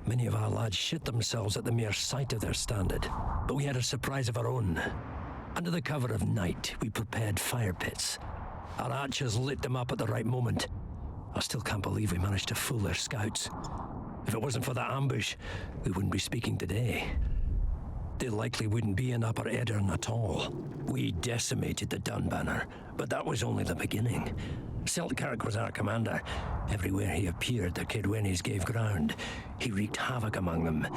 Many of our lads shit themselves at the mere sight of their standard, but we had a surprise of our own. Under the cover of night, we prepared fire pits. Our archers lit them up at the right moment. I still can't believe we managed to fool their scouts. If it wasn't for that ambush, we wouldn't be speaking today. They likely wouldn't be in Upper Aedirn at all. We decimated the Dun Banner, but that was only the beginning. Seltkirk was our commander. Everywhere he appeared, the Kaedwenis gave ground. He wreaked havoc among them.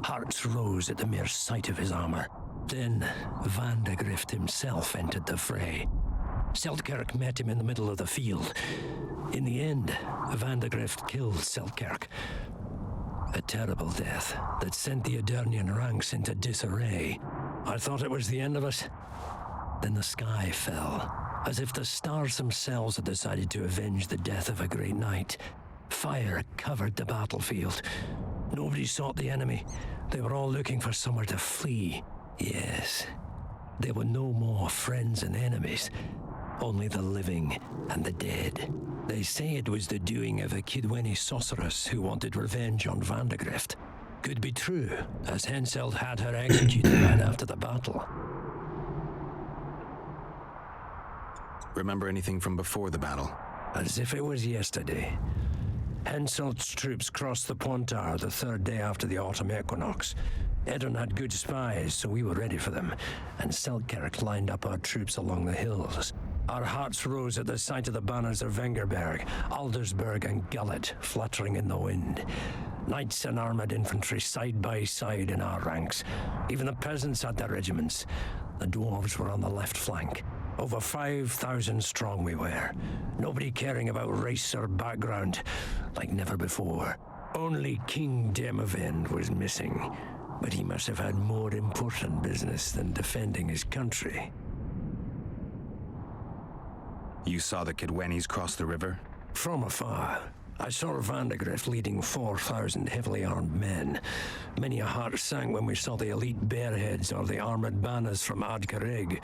Hearts rose at the mere sight of his armor. Then Vandegrift himself entered the fray. Seltkirk met him in the middle of the field. In the end, Vandegrift killed Seltkirk. A terrible death that sent the Aedirnian ranks into disarray. I thought it was the end of us. Then the sky fell, as if the stars themselves had decided to avenge the death of a great knight. Fire covered the battlefield. Nobody sought the enemy. They were all looking for somewhere to flee. Yes, there were no more friends and enemies, only the living and the dead. They say it was the doing of a Kaedweni sorceress who wanted revenge on Vandegrift. Could be true, as Henselt had her executed right after the battle. Remember anything from before the battle? As if it was yesterday. Henselt's troops crossed the Pontar the third day after the autumn equinox. Aedirn had good spies, so we were ready for them, and Seltkirk lined up our troops along the hills. Our hearts rose at the sight of the banners of Vengerberg, Aldersberg, and Gullet fluttering in the wind. Knights and armored infantry side by side in our ranks. Even the peasants had their regiments. The dwarves were on the left flank. Over 5,000 strong we were. Nobody caring about race or background, like never before. Only King Demavend was missing, but he must have had more important business than defending his country. You saw the Kaedwenis cross the river? From afar. I saw Vandegrift leading 4,000 heavily armed men. Many a heart sank when we saw the elite bearheads or the armored banners from Ardcarrig.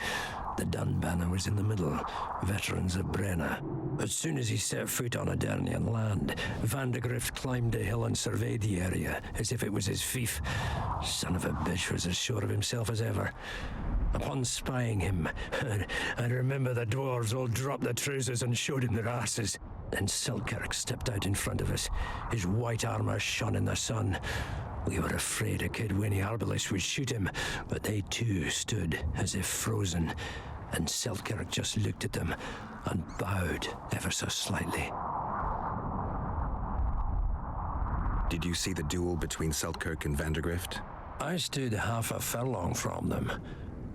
The Dun Banner was in the middle, veterans of Brenna. As soon as he set foot on Aedirnian land, Vandegrift climbed a hill and surveyed the area as if it was his fief. Son of a bitch was as sure of himself as ever. Upon spying him, I remember the dwarves all dropped their trousers and showed him their asses. Then Seltkirk stepped out in front of us. His white armor shone in the sun. We were afraid a Kaedweni arbalist would shoot him, but they too stood as if frozen. and Selkirk just looked at them and bowed ever so slightly. Did you see the duel between Selkirk and Vandergrift? I stood half a furlong from them.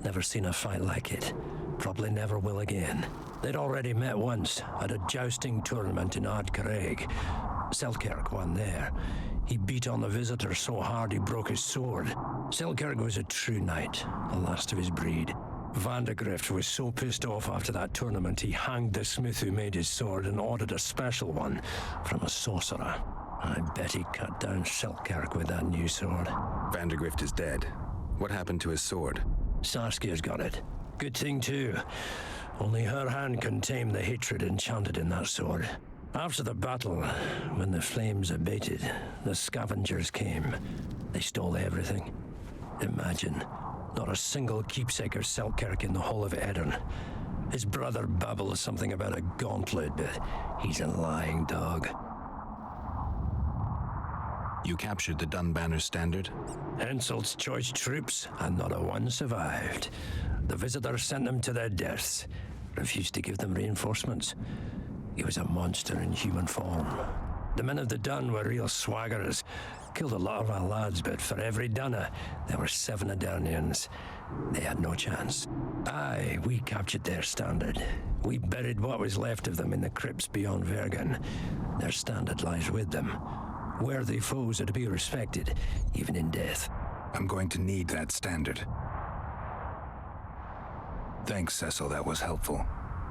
Never seen a fight like it. Probably never will again. They'd already met once at a jousting tournament in Ardcraig. Selkirk won there. He beat on the visitor so hard he broke his sword. Selkirk was a true knight, the last of his breed. Vandergrift was so pissed off after that tournament he hanged the smith who made his sword and ordered a special one from a sorcerer. I bet he cut down Selkirk with that new sword. Vandergrift is dead. What happened to his sword? Saskia's got it. Good thing too. Only her hand can tame the hatred enchanted in that sword. After the battle, when the flames abated, the scavengers came. They stole everything. Imagine, not a single keepsake of Selkirk in the whole of Edirn. His brother babbles something about a gauntlet, but he's a lying dog. You captured the Dunbanner standard? Henselt's choice troops, and not a one survived. The visitors sent them to their deaths, refused to give them reinforcements. He was a monster in human form. The men of the Dun were real swaggerers. Killed a lot of our lads, but for every Dunna, there were 7 Adarnians. They had no chance. Aye, we captured their standard. We buried what was left of them in the crypts beyond Vergen. Their standard lies with them. Worthy foes are to be respected, even in death. I'm going to need that standard. Thanks, Cecil, that was helpful.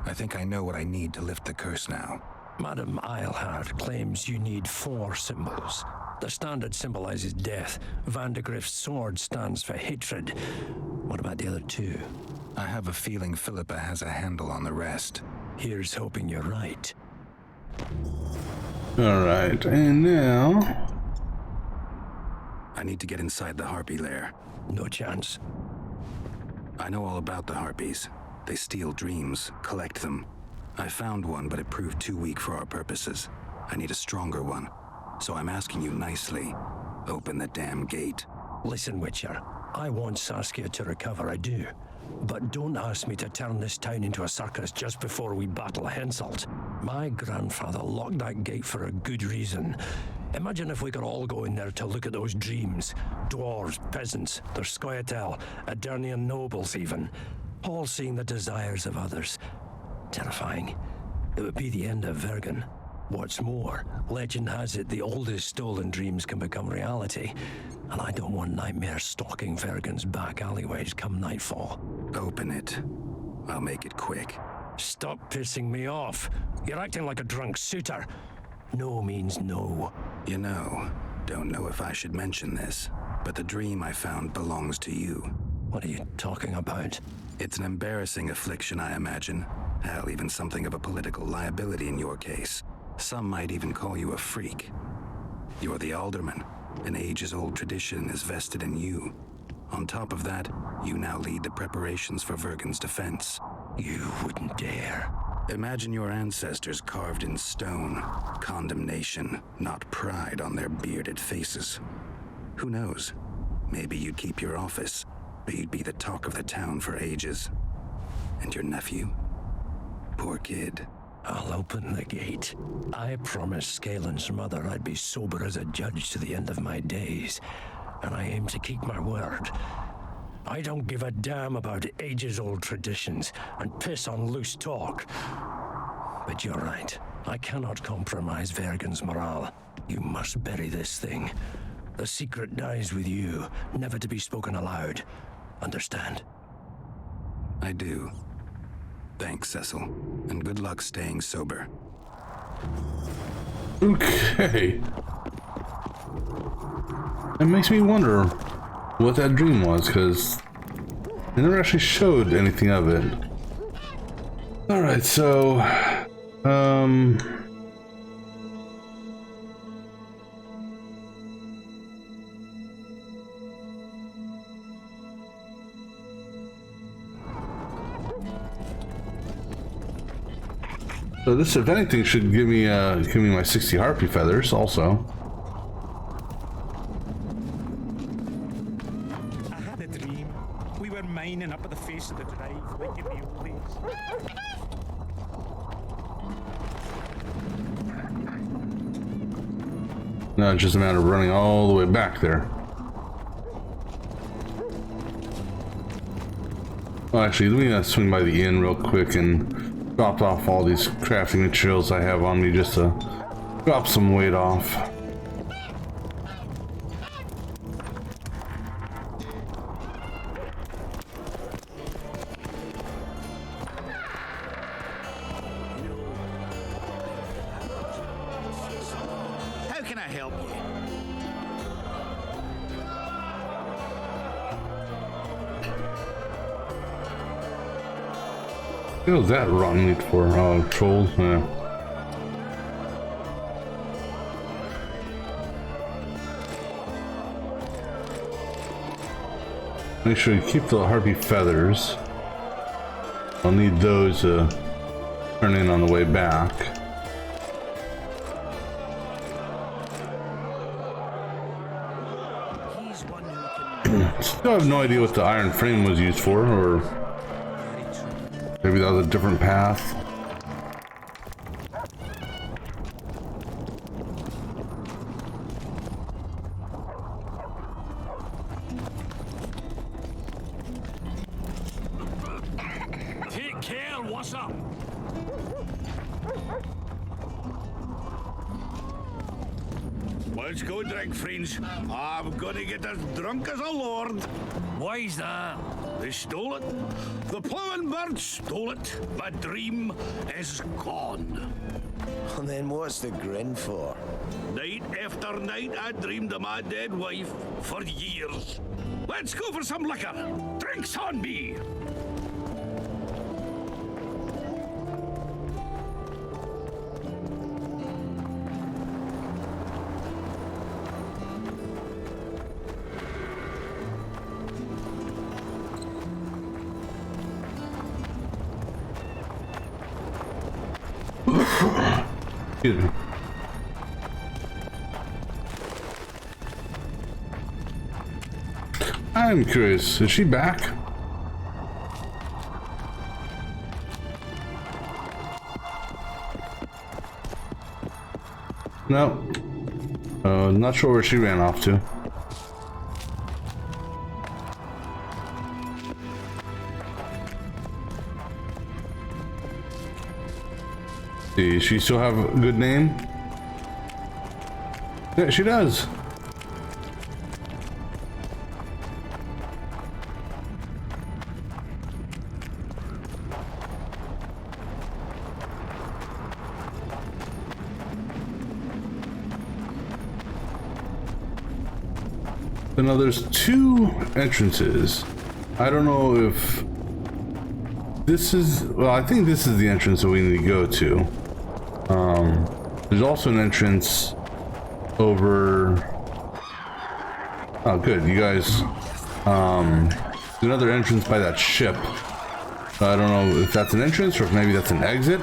I think I know what I need to lift the curse now. Madame Eilhart claims you need 4 symbols. The standard symbolizes death. Vandergrift's sword stands for hatred. What about the other 2? I have a feeling Philippa has a handle on the rest. Here's hoping you're right. Alright, and now... I need to get inside the Harpy lair. No chance. I know all about the Harpies. They steal dreams, collect them. I found one, but it proved too weak for our purposes. I need a stronger one. So I'm asking you nicely, open the damn gate. Listen, Witcher. I want Saskia to recover, I do. But don't ask me to turn this town into a circus just before we battle Henselt. My grandfather locked that gate for a good reason. Imagine if we could all go in there to look at those dreams. Dwarves, peasants, their Scoia'tael, Adarnian nobles even. All seeing the desires of others. Terrifying. It would be the end of Vergen. What's more, legend has it the oldest stolen dreams can become reality. And I don't want nightmares stalking Vergen's back alleyways come nightfall. Open it. I'll make it quick. Stop pissing me off. You're acting like a drunk suitor. No means no. You know, don't know if I should mention this, but the dream I found belongs to you. What are you talking about? It's an embarrassing affliction, I imagine. Hell, even something of a political liability in your case. Some might even call you a freak. You're the alderman. An ages-old tradition is vested in you. On top of that, you now lead the preparations for Vergen's defense. You wouldn't dare. Imagine your ancestors carved in stone. Condemnation, not pride on their bearded faces. Who knows? Maybe you'd keep your office, but you'd be the talk of the town for ages. And your nephew? Poor kid. I'll open the gate. I promised Scalen's mother I'd be sober as a judge to the end of my days, and I aim to keep my word. I don't give a damn about ages-old traditions and piss on loose talk. But you're right. I cannot compromise Vergen's morale. You must bury this thing. The secret dies with you, never to be spoken aloud. Understand? I do. Thanks, Cecil. And good luck staying sober. Okay. It makes me wonder what that dream was, because they never actually showed anything of it. Alright, so... So this, if anything, should give me my 60 harpy feathers also. I had a dream. We were mining up at the face of the drive, like in the old days. Now it's just a matter of running all the way back there. Well, actually, let me swing by the inn real quick and drop off all these crafting materials I have on me just to drop some weight off. How can I help you? What was that rotten meat for? Oh, trolls. Yeah. Make sure you keep the harpy feathers. I'll need those to turn in on the way back. Still have no idea what the iron frame was used for, or maybe that was a different path. Take care, what's up? Let's go drink, friends. I'm gonna get as drunk as a lord. Why's that? They stole it. The plowing bird stole it. My dream is gone. Well, then what's the grin for? Night after night, I dreamed of my dead wife for years. Let's go for some liquor. Drinks on me. Excuse me. I'm curious, is she back? No. Not sure where she ran off to. See, she still have a good name? Yeah, she does. So now there's two entrances. I don't know if this is, well, I think this is the entrance that we need to go to. There's also an entrance over, oh good, you guys, there's another entrance by that ship. I don't know if that's an entrance or if maybe that's an exit.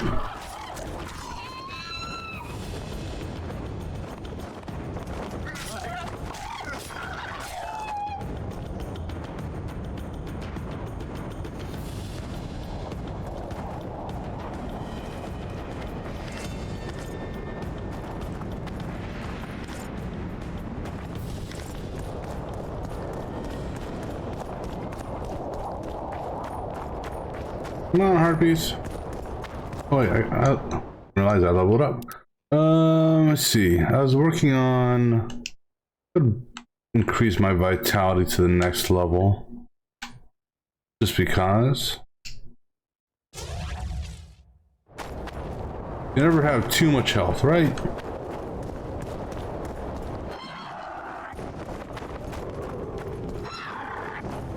Come on, harpies. Oh wait, I realized I leveled up. Let's see. I was working on increase my vitality to the next level. Just because. You never have too much health, right?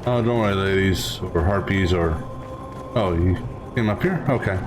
Oh, don't worry, ladies, or harpies, or... Oh, you came up here? Okay.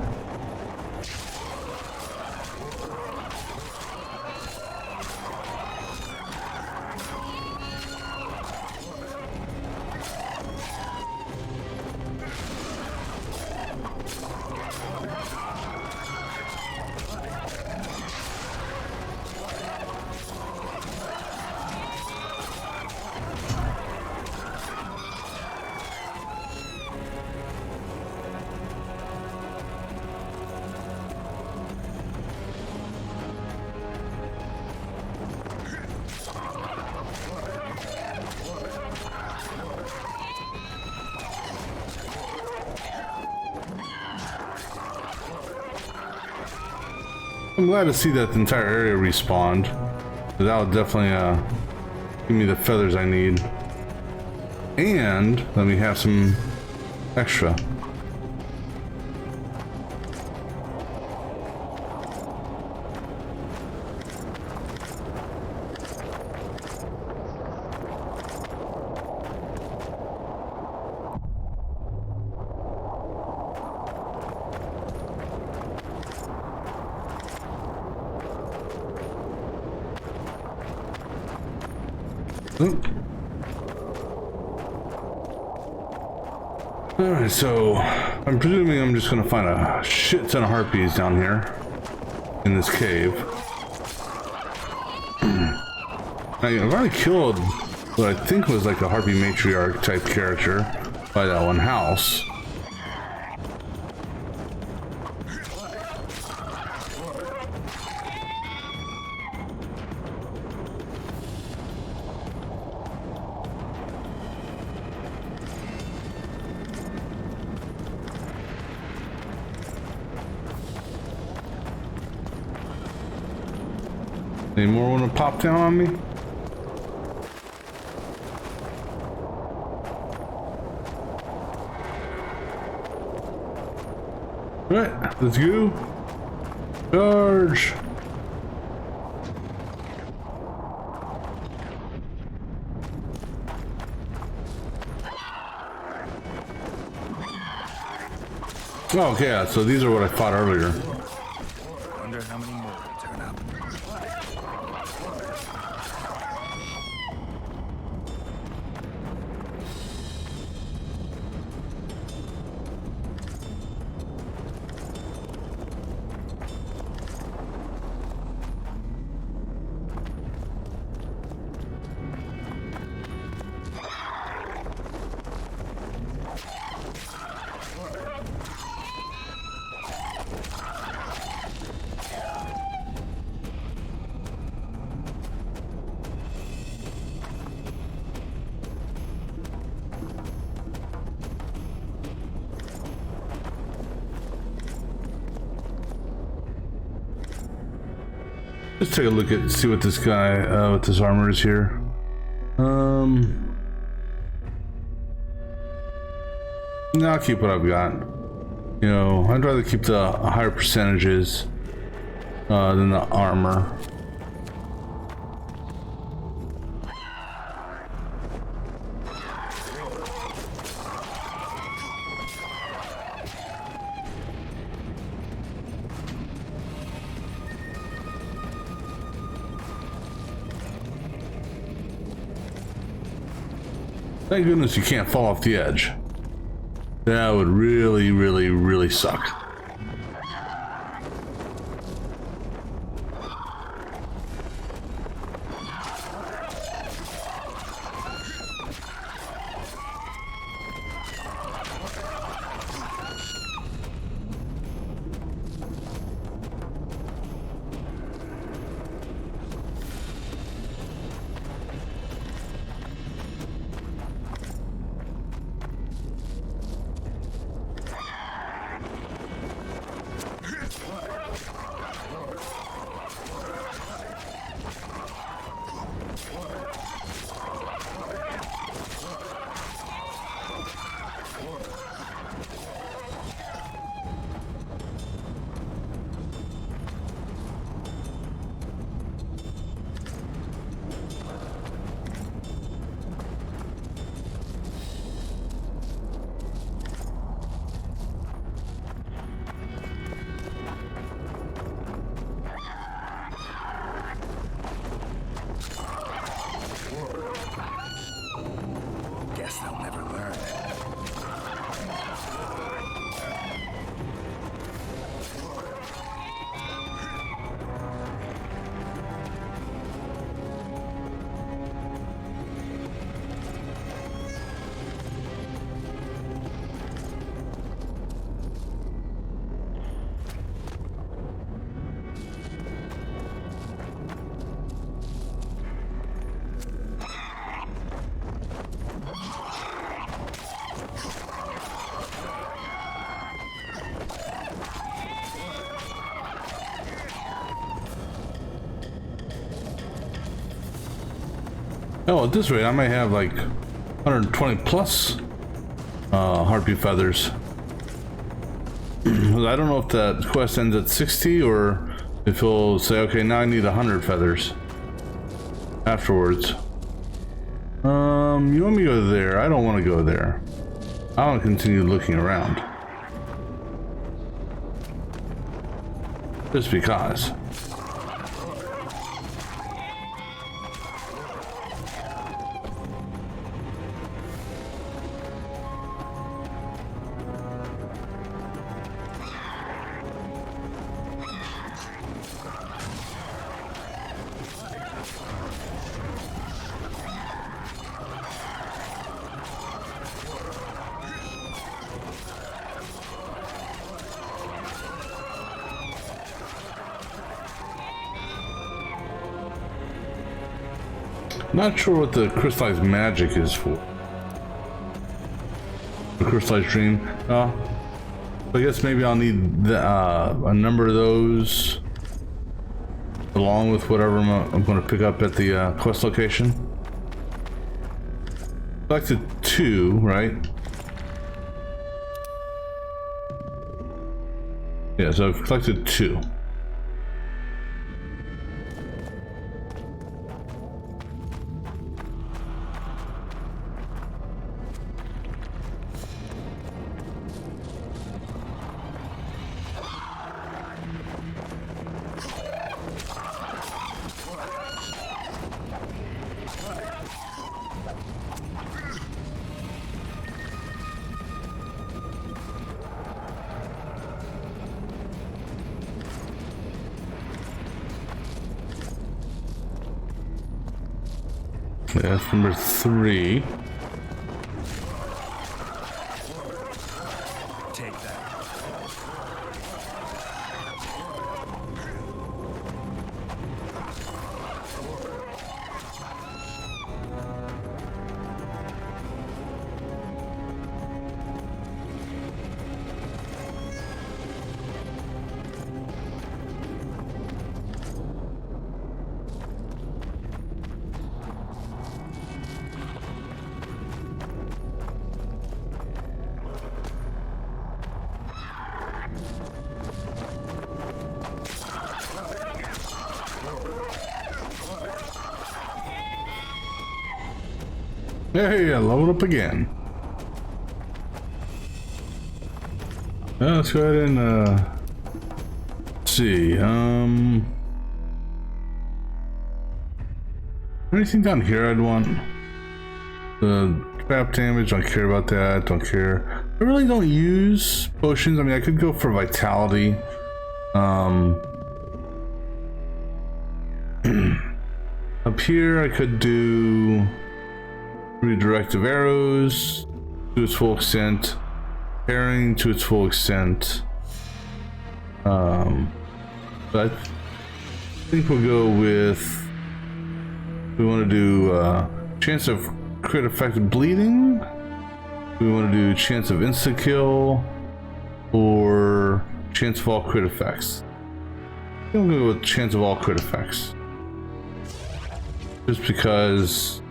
I'm glad to see that the entire area respawned. That would definitely give me the feathers I need. And let me have some extra. Alright, so I'm presuming I'm just gonna find a shit ton of harpies down here in this cave. I've already killed what I think was like a harpy matriarch type character by that one house. Any more want to pop down on me? Alright, let's go. Charge! Oh, okay, yeah, so these are what I fought earlier. Wonder how many more will turn up. Let's take a look at, see what this guy, what this armor is here. No, I'll keep what I've got. You know, I'd rather keep the higher percentages than the armor. Thank goodness you can't fall off the edge. That would really, really, really suck. Oh, at this rate, I might have like 120 plus heartbeat feathers. I don't know if that quest ends at 60 or if he'll say, okay, now I need 100 feathers afterwards. You want me to go there? I don't want to go there. I want to continue looking around. Just because. Not sure what the crystallized magic is for. The crystallized dream. I guess maybe I'll need the, a number of those along with whatever I'm going to pick up at the quest location. Collected 2, right? Yeah, so I've collected 2. That's number 3. Take that. Hey, I leveled up again. Let's go ahead and see. Anything down here I'd want? The trap damage, don't care about that, don't care. I really don't use potions. I mean, I could go for vitality. Up here I could do redirective arrows to its full extent, parrying to its full extent. But I think we'll go with, we want to do chance of crit effect bleeding, we want to do chance of insta kill, or chance of all crit effects. I think I'm going to go with chance of all crit effects. Just because.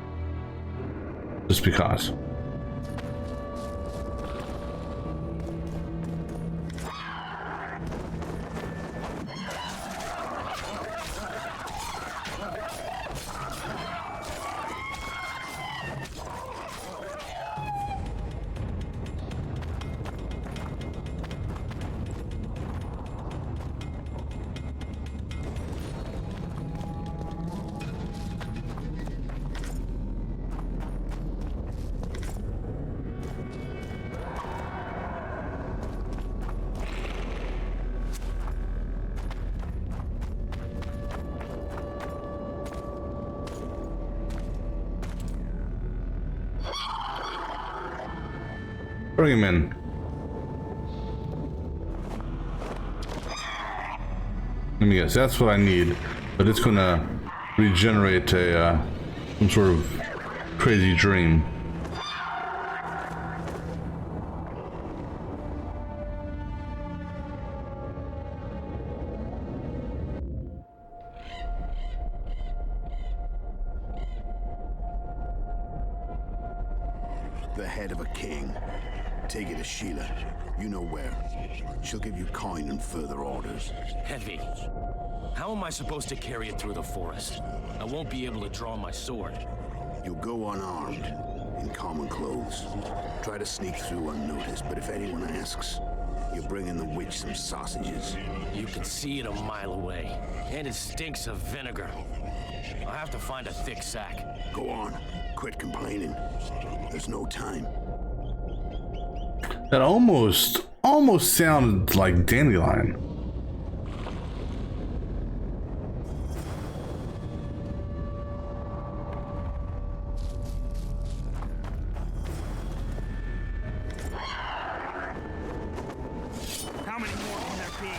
Bring him in. Let me guess, that's what I need, but it's gonna regenerate a some sort of crazy dream. The head of a king. Take it to Sheila. You know where. She'll give you coin and further orders. Heavy. How am I supposed to carry it through the forest? I won't be able to draw my sword. You'll go unarmed, in common clothes. Try to sneak through unnoticed, but if anyone asks, you bring in the witch some sausages. You can see it a mile away, and it stinks of vinegar. I'll have to find a thick sack. Go on. Quit complaining. There's no time. That almost sounded like Dandelion. How many more can there be?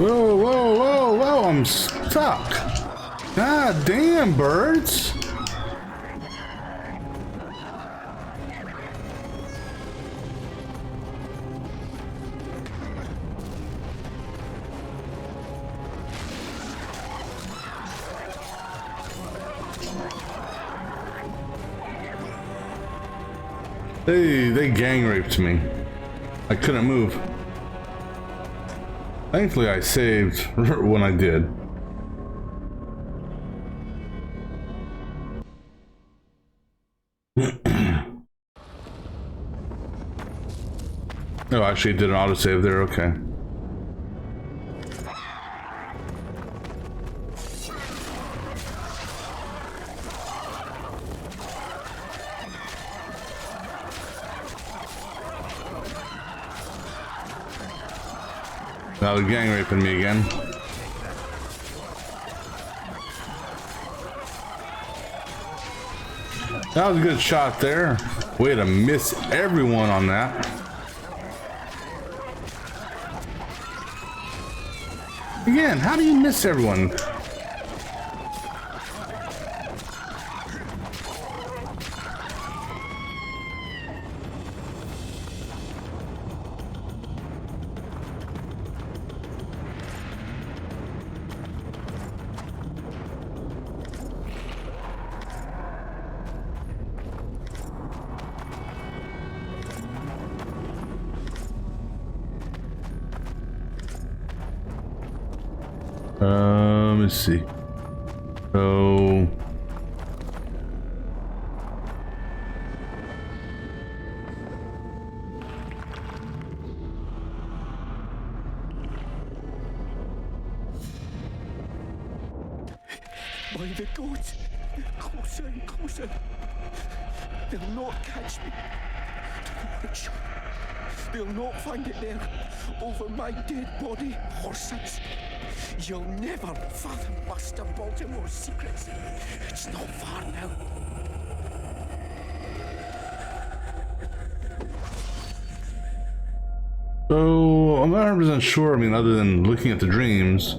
Whoa, whoa, whoa, whoa, I'm stuck. God damn, birds. They gang raped me. I couldn't move. Thankfully, I saved when I did. Oh, actually, it did an autosave there. Okay. Now they're gang raping me again. That was a good shot there. Way to miss everyone on that. Again, how do you miss everyone? Let's see. So By the gods, closer and closer. They'll not catch me. The witch. They'll not find it there, over my dead body, Horsens. You'll never fathom Master Baltimore's secrets. It's not far now. So I'm not 100% sure. I mean, other than looking at the dreams,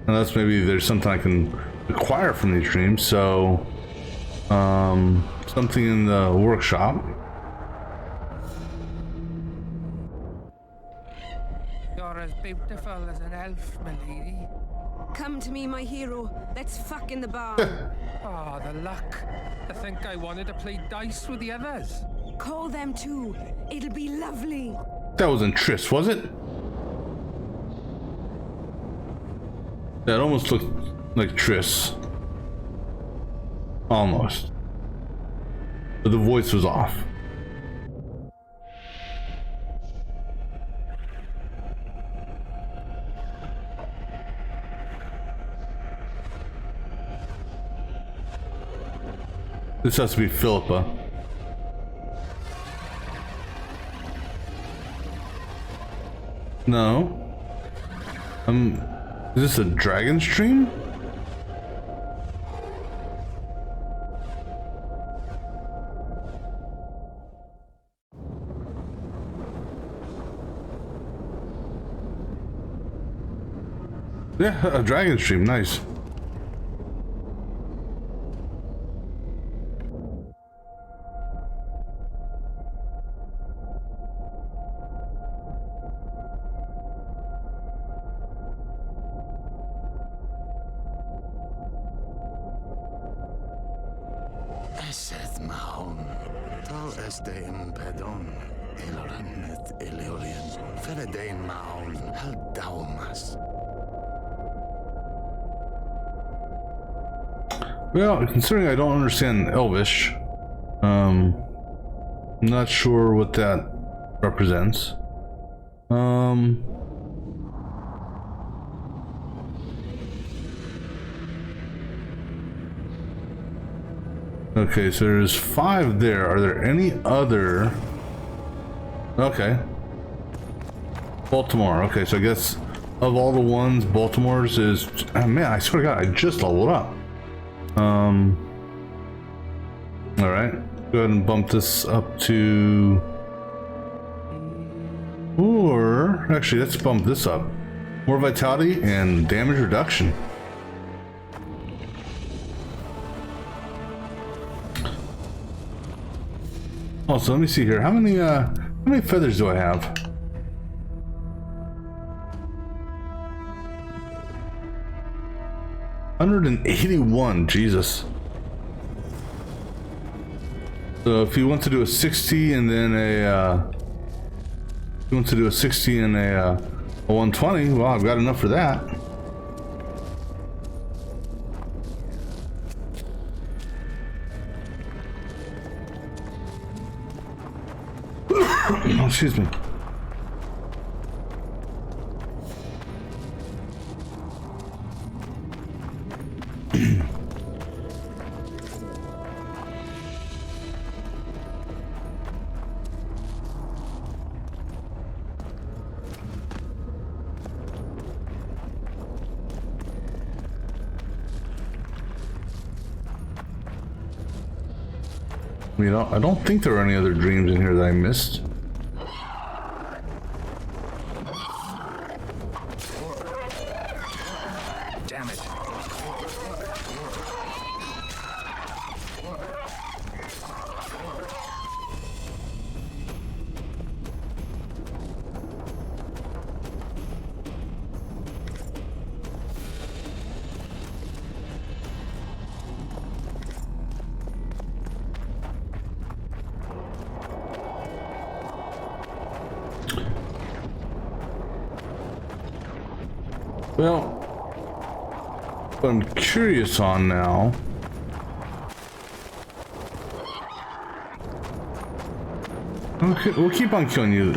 unless maybe there's something I can acquire from these dreams. So, something in the workshop. You're as beautiful as an elf, milady. Come to me, my hero. Let's fuck in the bar. Ah, the luck. To think I wanted to play dice with the others. Call them too. It'll be lovely. That wasn't Triss, was it? That almost looked like Triss. Almost. But the voice was off. This has to be Philippa. No. Is this a dragon stream? Yeah, a dragon stream, nice. Esteem Pedon, Eloranet Eleorian, Feredain Maun, Haldaumas. Well, considering I don't understand Elvish, I'm not sure what that represents. Okay, so there's 5 there. Are there any other? Okay. Baltimore. Okay, so I guess of all the ones, Baltimore's is... Oh, man, I swear to God, I just leveled up. Alright. Go ahead and bump this up to... Or... Actually, let's bump this up. More vitality and damage reduction. Oh, so let me see here. How many feathers do I have? $181. Jesus. So if you want to do a 60 and then a, if you want to do a 60 and a 120, well, I've got enough for that. Oh, excuse me. You know, I don't think there are any other dreams in here that I missed. Damn it. Well, what I'm curious on now. Okay, we'll keep on killing you.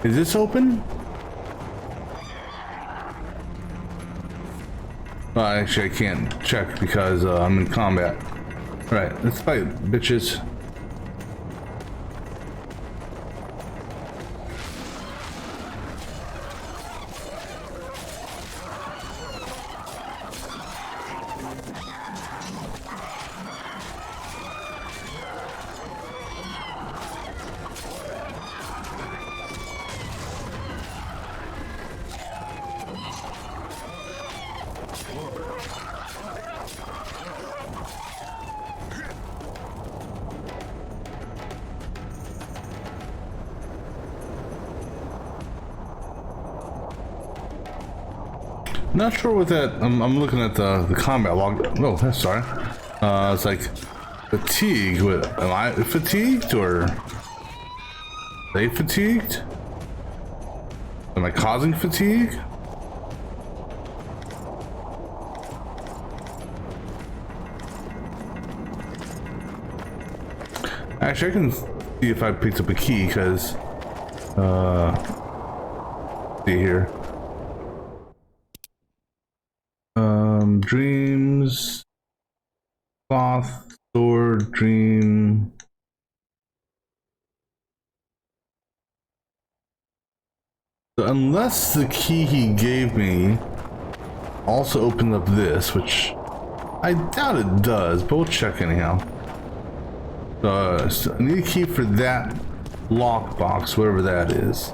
Is this open? Actually, I can't check because I'm in combat. All right, let's fight, bitches. Not sure what that. I'm looking at the combat log. Oh, sorry. It's like fatigue. What, am I fatigued or are they fatigued? Am I causing fatigue? Actually, I can see if I picked up a key because. See here. Dreams, cloth, sword, dream. So unless the key he gave me also opened up this, which I doubt it does, but we'll check anyhow. So I need a key for that lockbox, whatever that is.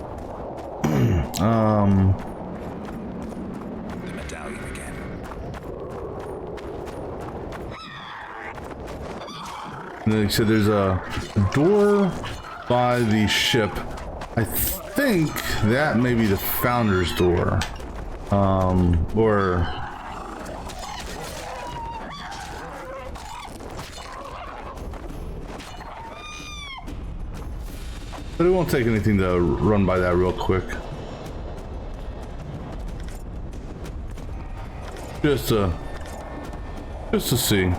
And then he said there's a door by the ship. I think that may be the founder's door. Or... But it won't take anything to run by that real quick. Just to see.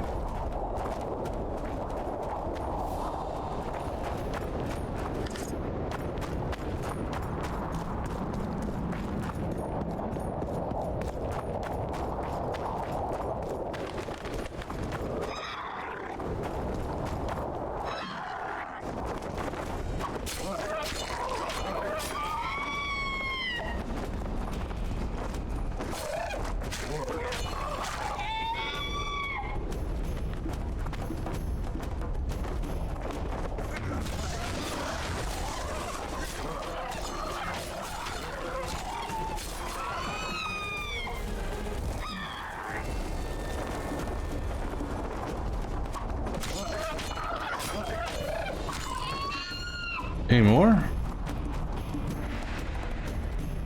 Any more?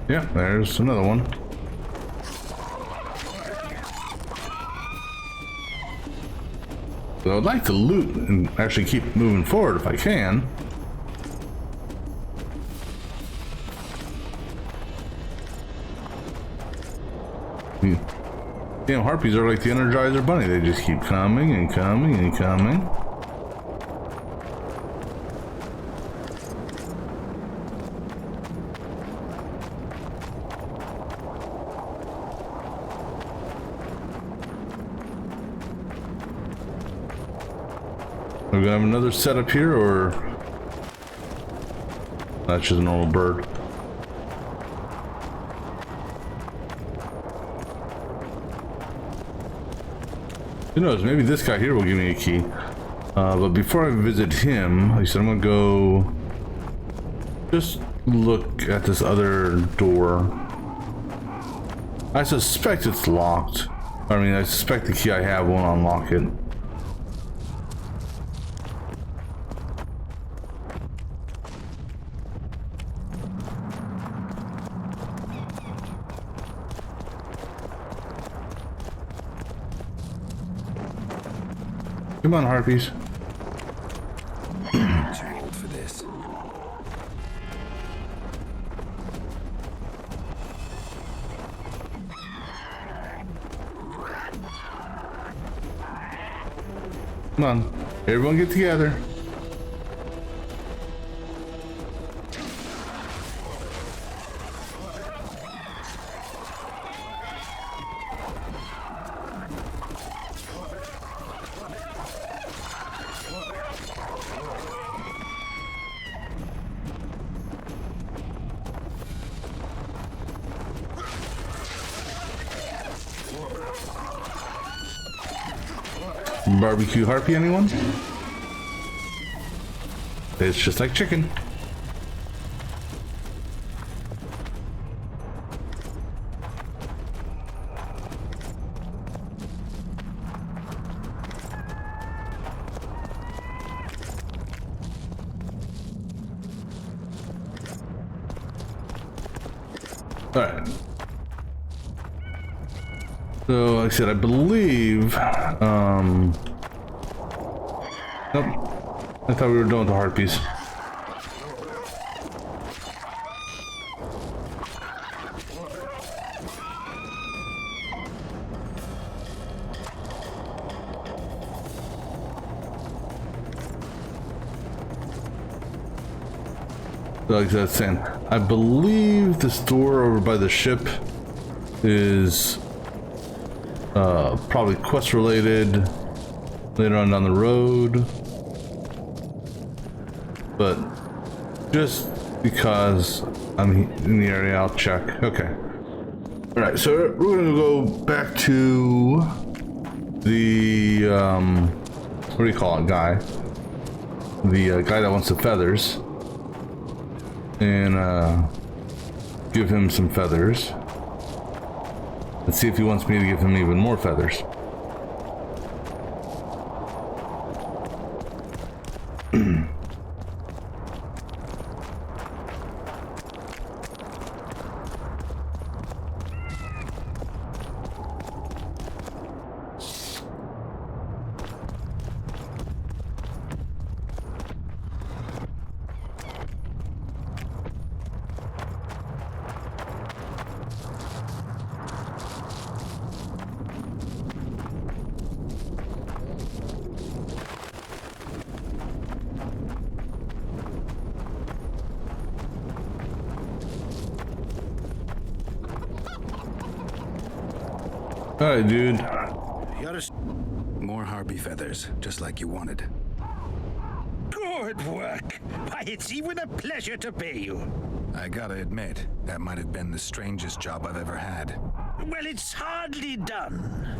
Yeah, there's another one. So I'd like to loot and actually keep moving forward if I can. Damn, harpies are like the Energizer Bunny. They just keep coming and coming and coming. We're gonna have another setup here, or that's just a normal bird. Who knows? Maybe this guy here will give me a key. But before I visit him, like I said, I'm gonna go just look at this other door. I suspect it's locked. I mean, I suspect the key I have won't unlock it. Come on, harpies. Too old for this. Come on, everyone get together. Barbecue harpy, anyone? It's just like chicken. All right. So, like I said, I believe, nope. I thought we were done with the harpies. So, like I was saying, I believe this door over by the ship is probably quest related later on down the road, but just because I'm in the area, I'll check. Okay. All right, so we're gonna go back to the what do you call it, guy? The guy that wants the feathers, and give him some feathers. Let's see if he wants me to give him even more feathers. Alright, dude. More harpy feathers, just like you wanted. Good work. Why, it's even a pleasure to pay you. I gotta admit, that might have been the strangest job I've ever had. Well, it's hardly done.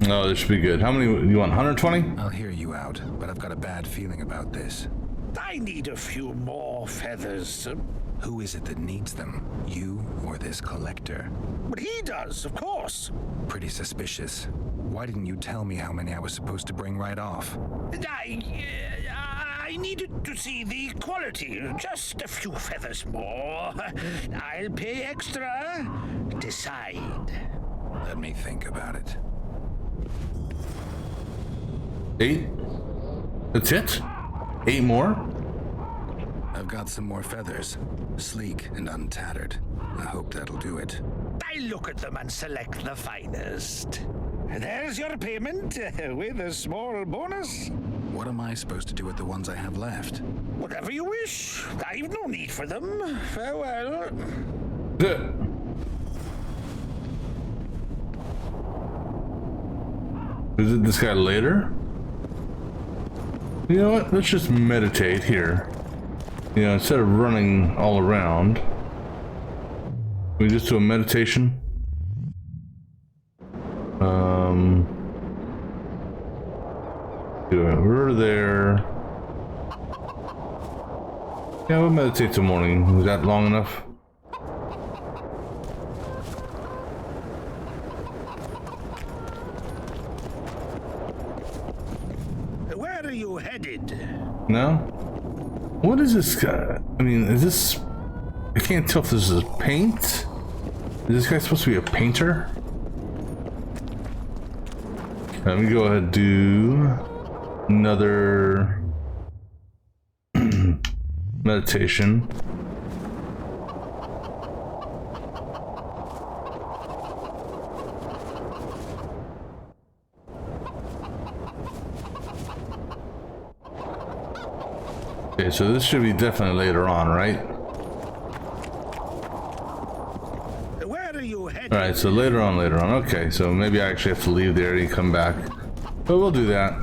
Oh, this should be good. How many? You want 120? I'll hear you out, but I've got a bad feeling about this. I need a few more feathers. Who is it that needs them? You or this collector? But he does, of course. Pretty suspicious. Why didn't you tell me how many I was supposed to bring right off? I needed to see the quality. Just a few feathers more. I'll pay extra. Decide. Let me think about it. 8? That's it? 8 more? I've got some more feathers. Sleek and untattered. I hope that'll do it. I look at them and select the finest. There's your payment, with a small bonus. What am I supposed to do with the ones I have left? Whatever you wish. I've no need for them. Farewell. Visit this guy later? You know what? Let's just meditate here. You know, instead of running all around, we just do a meditation. Do it. We're there. Yeah, we'll meditate till morning. Is that long enough? Where are you headed? No? What is this guy? I mean, is this... I can't tell if this is paint. Is this guy supposed to be a painter? Let me go ahead and do another meditation. Okay, so this should be definitely later on, right? Where are you headed? Alright, so later on. Okay, so maybe I actually have to leave the area and come back. But we'll do that.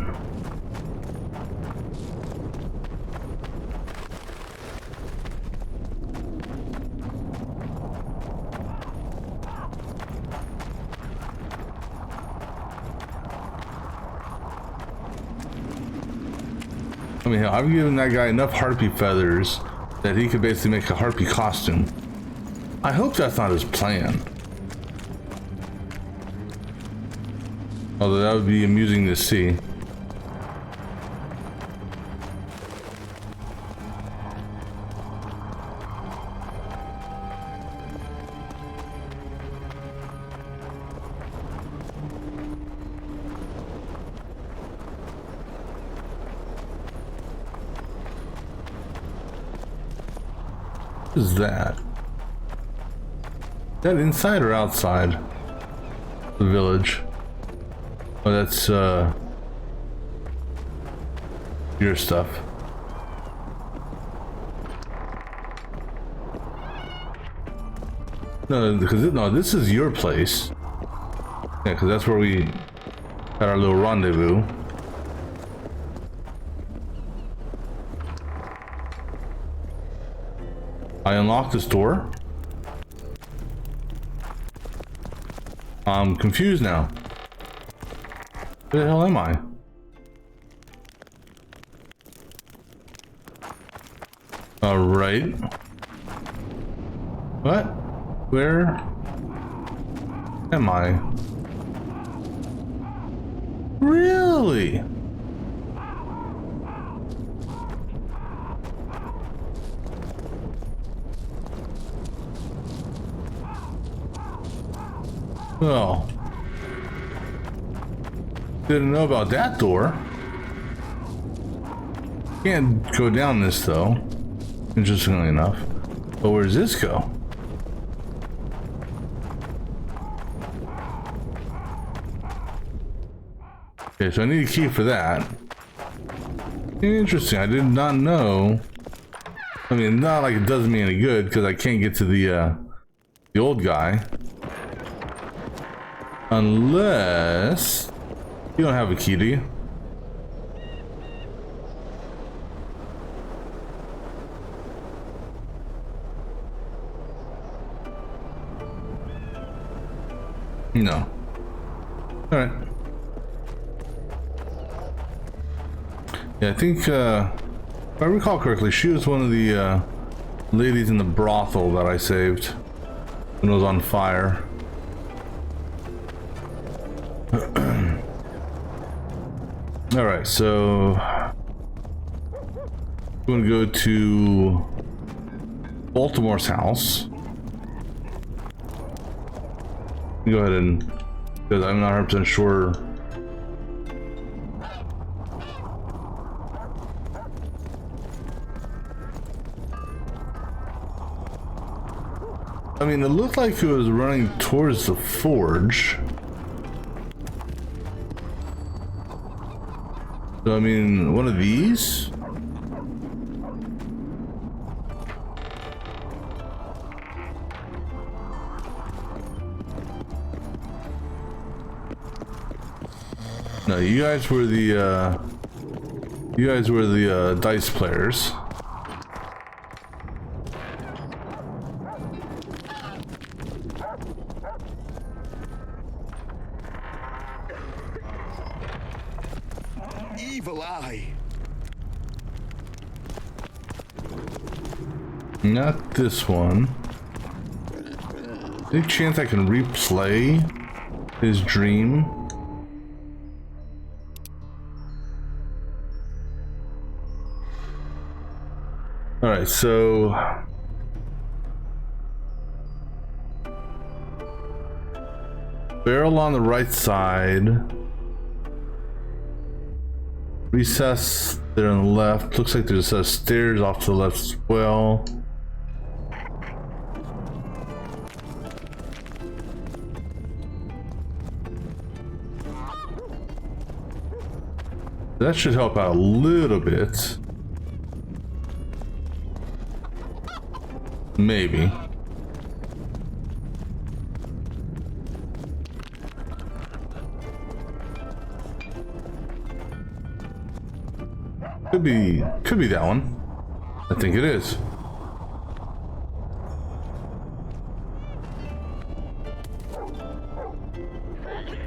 I mean, I've given that guy enough harpy feathers that he could basically make a harpy costume. I hope that's not his plan. Although that would be amusing to see. What is that? Is that inside or outside the village? Oh, that's your stuff. No, because this is your place. Yeah, because that's where we had our little rendezvous. I unlocked this door. I'm confused now. Where the hell am I? All right. What? Where am I? Really? Well, didn't know about that door. Can't go down this though, interestingly enough. But where does this go? Okay, so I need a key for that. Interesting, I did not know. I mean, not like it does me any good because I can't get to the old guy. Unless you don't have a key, do you? No. All right. Yeah, I think if I recall correctly, she was one of the ladies in the brothel that I saved when it was on fire. All right, so I'm going to go to Baltimore's house. Go ahead and, because I'm not 100% sure. I mean, it looked like it was running towards the forge. So, I mean, one of these? No, you guys were the dice players. Evil eye. Not this one. Any chance I can replay his dream? Alright, so barrel on the right side, recess there on the left. Looks like there's stairs off to the left as well. That should help out a little bit. Maybe. Could be that one. I think it is.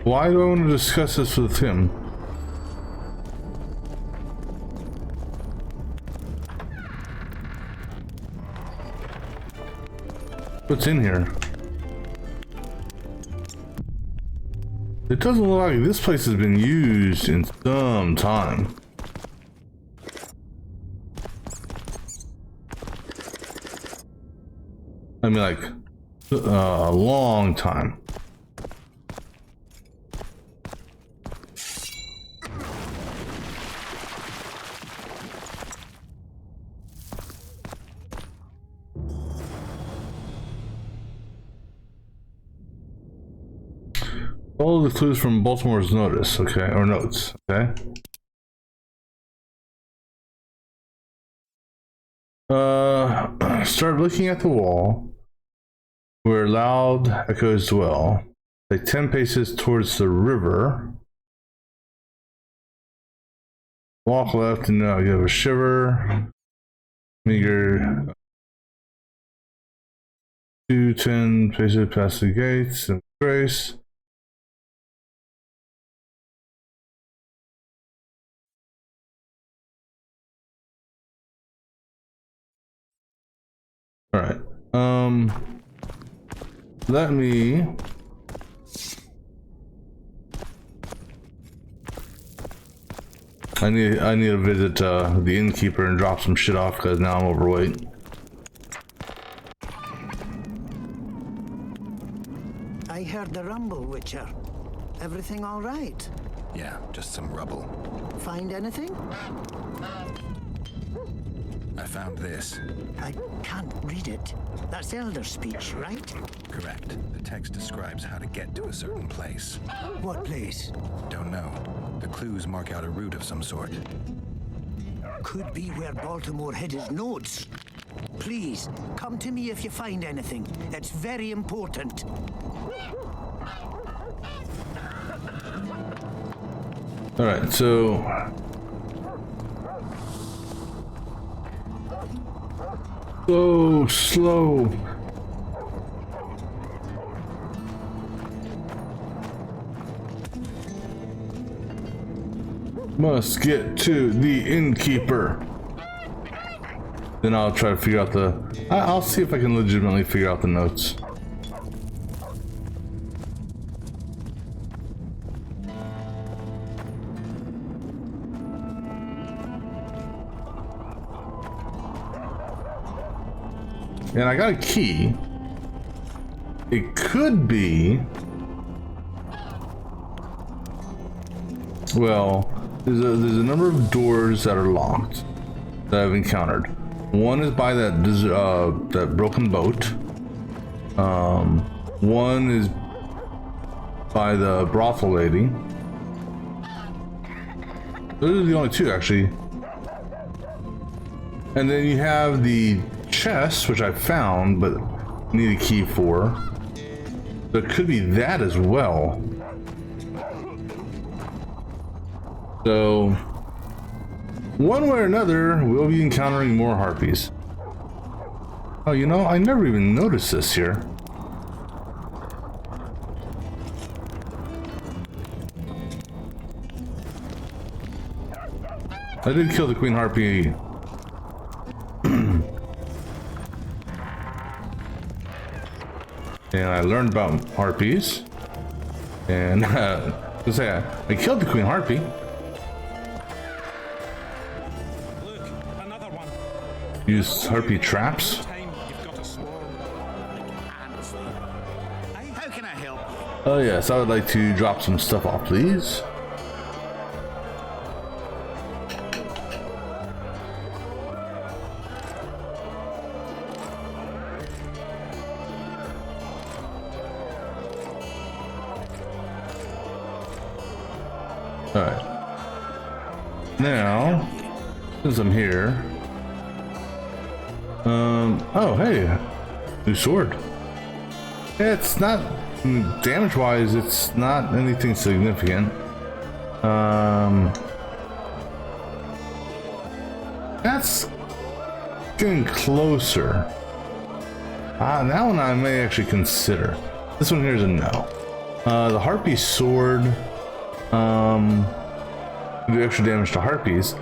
Why do I want to discuss this with him? What's in here? It doesn't look like this place has been used in some time. I mean, like, a long time. Follow the clues from Baltimore's notice, okay, or notes, okay. Start looking at the wall where loud echoes dwell. Take 10 paces towards the river. Walk left and now give a shiver. Meager 10 paces past the gates and grace. All right. Let me I need to visit the innkeeper and drop some shit off because now I'm overweight. I heard the rumble, Witcher. Everything all right? Yeah, just some rubble. Find anything? I found this. I can't read it. That's Elder speech, right? Correct. The text describes how to get to a certain place. What place? Don't know. The clues mark out a route of some sort. Could be where Baltimore hid his notes. Please, come to me if you find anything. It's very important. All right, so slow. Must get to the innkeeper. Then I'll try to figure out the... I'll see if I can legitimately figure out the notes. And I got a key. It could be... Well, there's a number of doors that are locked that I've encountered. One is by that broken boat. One is by the brothel lady. Those are the only two, actually. And then you have the chest, which I found, but need a key for. So it could be that as well. So, one way or another, we'll be encountering more harpies. Oh, you know, I never even noticed this here. I did kill the queen harpy. And I learned about harpies. And I killed the queen harpy. Use harpy traps. How can I help? Oh yes, I would like to drop some stuff off, please. All right. Now, since I'm here. Oh, hey, new sword. Yeah, it's not damage-wise. It's not anything significant. That's getting closer. That one I may actually consider. This one here is a no. The harpy sword. Do extra damage to harpies.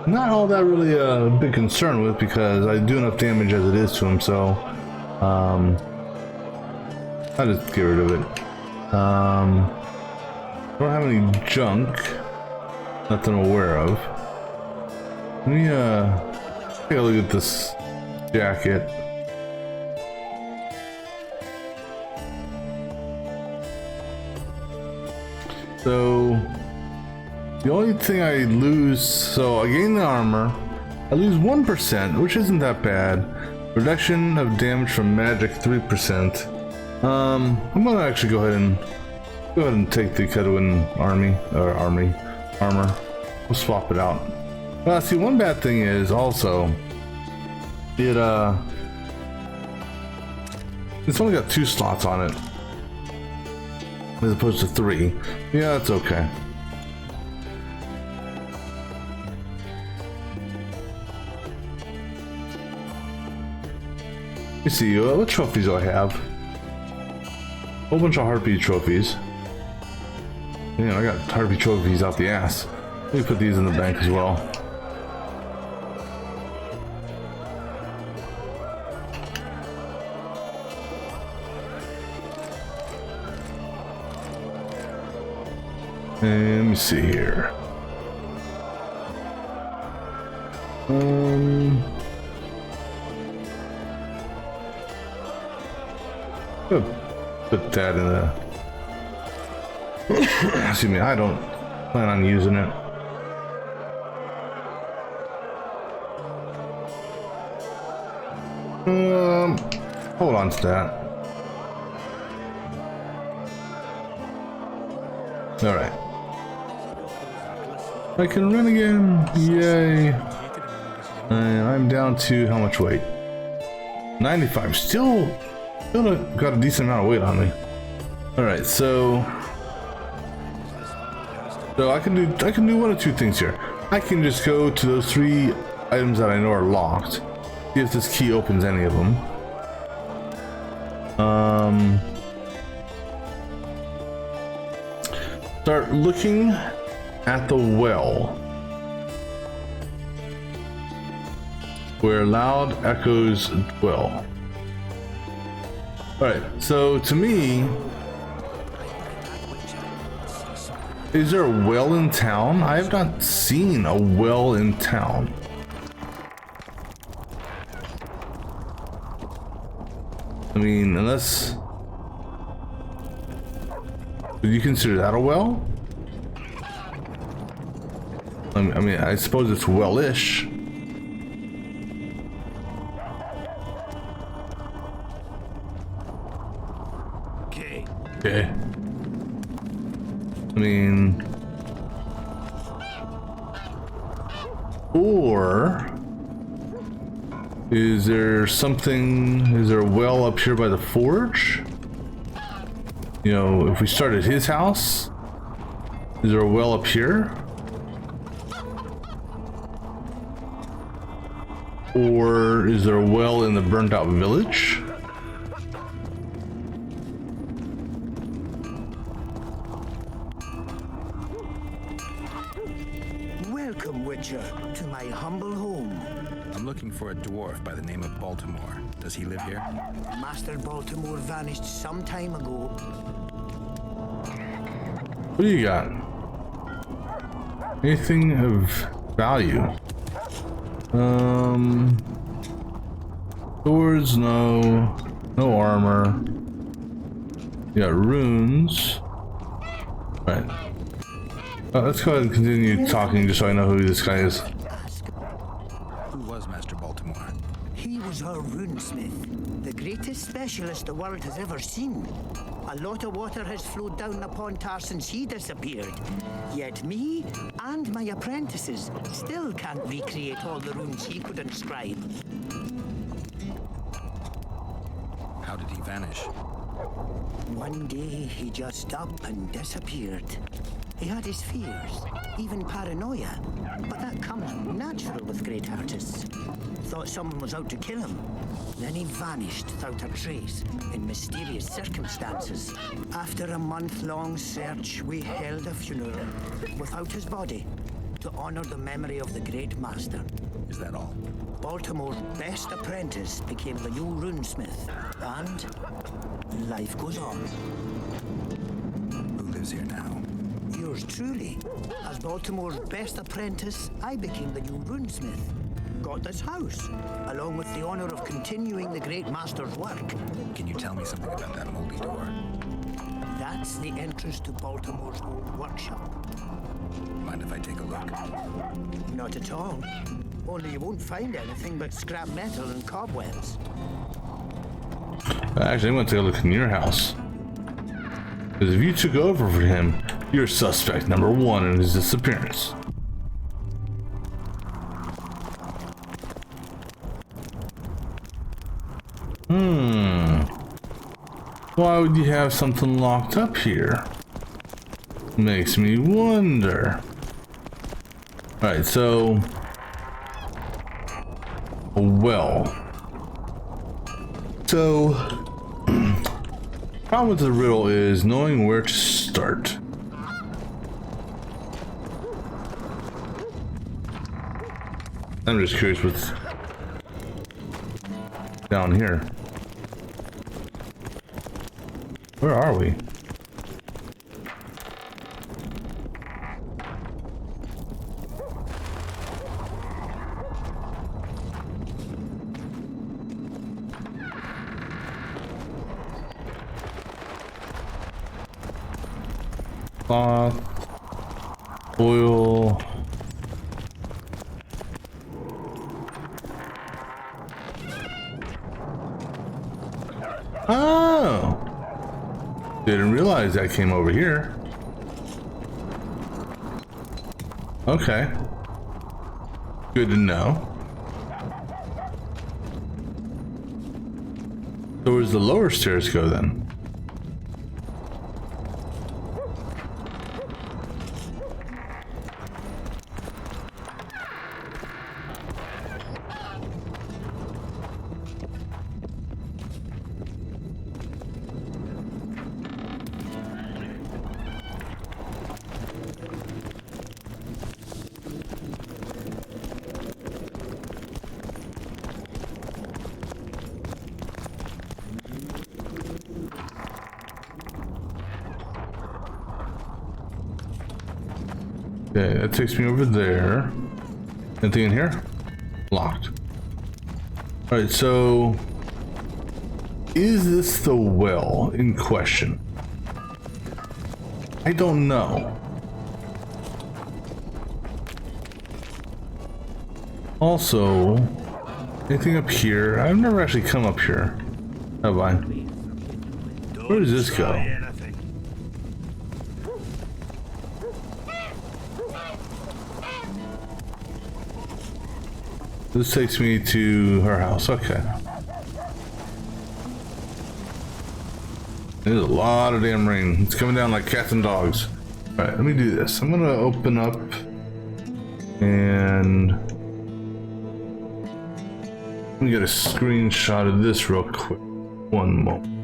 Not all that really a big concern with, because I do enough damage as it is to him, so I'll just get rid of it. I don't have any junk that I'm aware of. Let me take a look at this jacket. So the only thing I lose, so I gain the armor, I lose 1%, which isn't that bad. Reduction of damage from magic 3%. I'm gonna actually go ahead and take the Kedwin armor. We'll swap it out. Well, see, one bad thing is also it's only got 2 slots on it as opposed to 3. Yeah, that's okay. Let me see, what trophies do I have? Whole bunch of harpy trophies. Yeah, I got harpy trophies out the ass. Let me put these in the bank as well. And let me see here. Put that in the... Excuse me, I don't plan on using it. Hold on to that. Alright. I can run again. Yay. And I'm down to how much weight? 95. Still got a decent amount of weight on me. Alright, so So I can do one of two things here. I can just go to those 3 items that I know are locked. See if this key opens any of them. Start looking at the well. Where loud echoes dwell. Alright, so to me, is there a well in town? I have not seen a well in town. I mean, unless... Would you consider that a well? I mean, I suppose it's well-ish. Okay. I mean... Or... Is there something... Is there a well up here by the forge? You know, if we start at his house... Is there a well up here? Or is there a well in the burnt out village? Welcome, Witcher, to my humble home. I'm looking for a dwarf by the name of Baltimore. Does he live here? Master Baltimore vanished some time ago. What do you got? Anything of value? Swords, no. No armor. You got runes. Right. Let's go ahead and continue talking just so I know who this guy is. Who was Master Baltimore? He was our runesmith, the greatest specialist the world has ever seen. A lot of water has flowed down upon Tar since he disappeared. Yet me and my apprentices still can't recreate all the runes he could inscribe. How did he vanish? One day he just up and disappeared. He had his fears, even paranoia, but that comes natural with great artists. Thought someone was out to kill him. Then he vanished without a trace, in mysterious circumstances. After a month-long search, we held a funeral without his body to honor the memory of the great master. Is that all? Baltimore's best apprentice became the new runesmith, and life goes on. Who lives here now? Yours truly. As Baltimore's best apprentice, I became the new runesmith. Got this house, along with the honor of continuing the great master's work. Can you tell me something about that moldy door? That's the entrance to Baltimore's old workshop. Mind if I take a look? Not at all. Only you won't find anything but scrap metal and cobwebs. Actually, I'm gonna take a look in your house. Because if you took over for him, you're suspect number 1 in his disappearance. Why would you have something locked up here? Makes me wonder. Alright, so... a well. So... problem with the riddle is knowing where to start. I'm just curious what's down here. Where are we? Cloth, oil. Oh! Didn't realize that came over here. Okay. Good to know. So where's the lower stairs go then? Okay, that takes me over there. Anything in here? Locked. Alright, so is this the well in question? I don't know. Also, anything up here? I've never actually come up here. Have I? Where does this go? This takes me to her house. Okay. There's a lot of damn rain. It's coming down like cats and dogs. All right, let me do this. I'm gonna open up and let me get a screenshot of this real quick. One moment.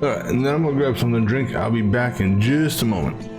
Alright, and then I'm gonna grab something to drink. I'll be back in just a moment.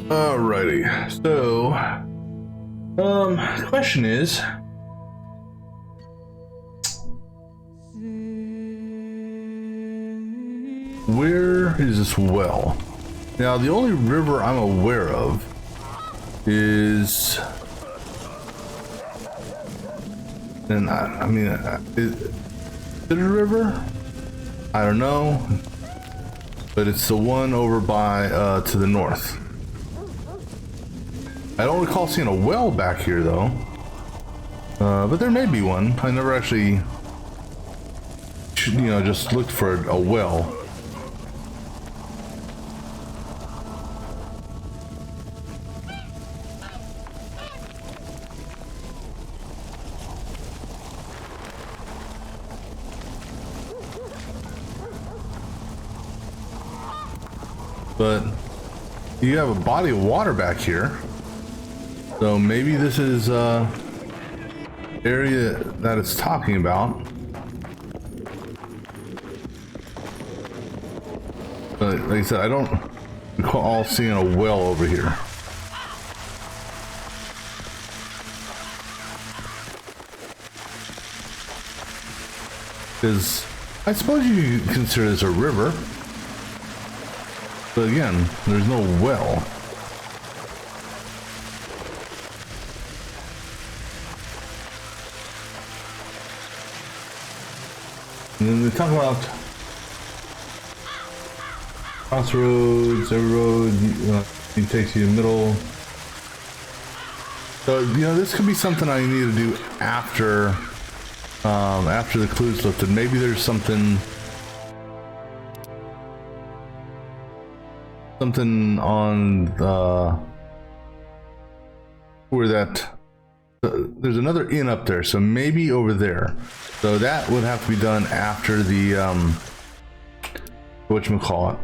Alrighty, so question is, where is this well? Now the only river I'm aware of is, and I mean, is it a river? I don't know, but it's the one over by to the north. I don't recall seeing a well back here though, but there may be one. I never actually, just looked for a well. But you have a body of water back here. So maybe this is area that it's talking about. But like I said, I don't recall seeing a well over here. Because I suppose you could consider this a river. But again, there's no well. And then they talk about crossroads, every road it takes you to the middle. So this could be something I need to do after after the clues lifted. Maybe there's something on where that there's another inn up there, so maybe over there. So that would have to be done after the whatchamacallit,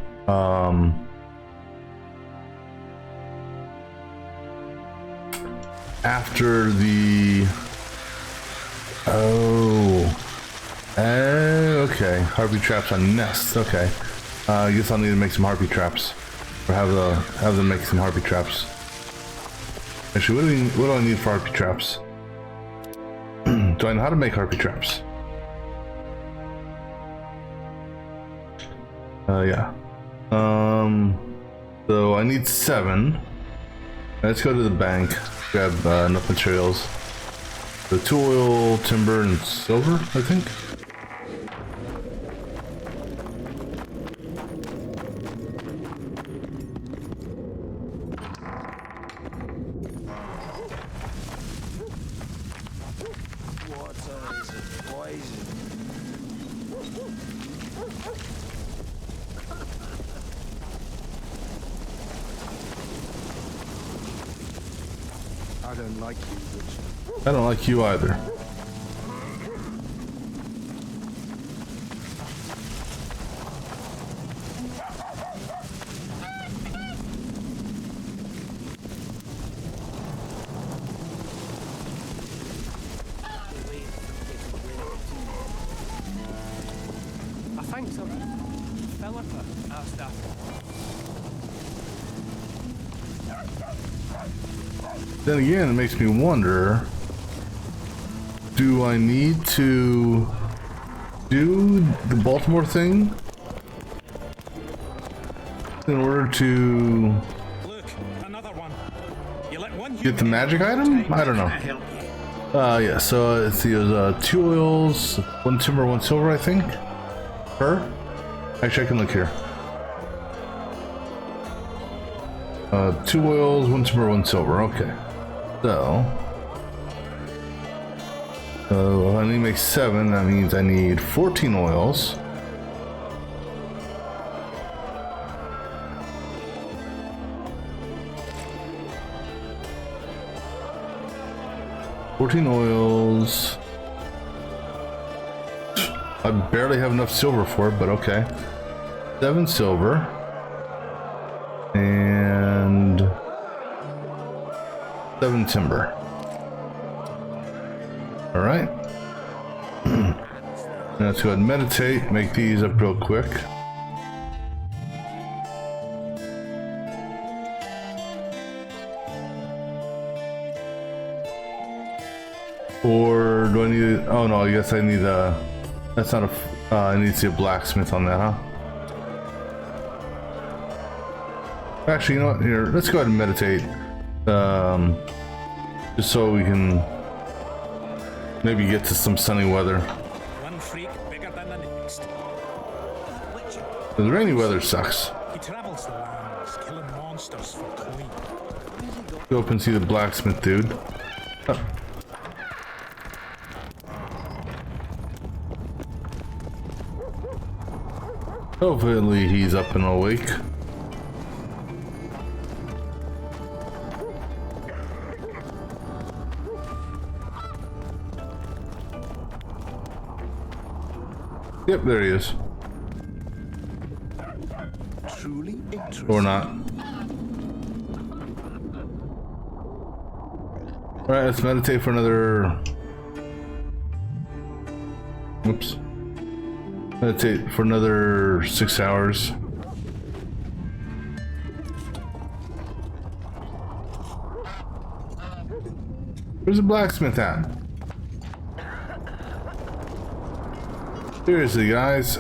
after the okay, harpy traps on nests. Okay, I guess I'll need to make some harpy traps. Or have them make some harpy traps. Actually, what do I need for harpy traps? Do I know how to make harpy traps? Yeah. So I need 7. Let's go to the bank, grab enough materials. So 2 oil, timber, and silver, I think. I don't like you, Richard. I don't like you either. I think so. Philippa asked after. Then again, it makes me wonder, do I need to do the Baltimore thing in order to get the magic item? I don't know. Yeah, so it's the 2 oils, 1 timber, 1 silver, I think. Actually, I can look here. 2 oils, 1 timber, 1 silver. Okay. So I need to make 7. That means I need 14 oils. I barely have enough silver for it, but okay. 7 silver. And 7 timber. All right. Now let's go ahead and meditate. Make these up real quick. Or do I need? Oh no, I guess I need a. That's not a. I need to see a blacksmith on that, huh? Actually, you know what? Here, let's go ahead and meditate. Just so we can maybe get to some sunny weather. One freak bigger than the next. The rainy weather sucks. He travels the lands, killing monsters for coin. Go up and see the blacksmith dude. Oh. Hopefully he's up and awake. Yep, there he is. Truly interesting. Or not. Alright, let's meditate for another... Oops. Meditate for another 6 hours. Where's the blacksmith at? Seriously, guys.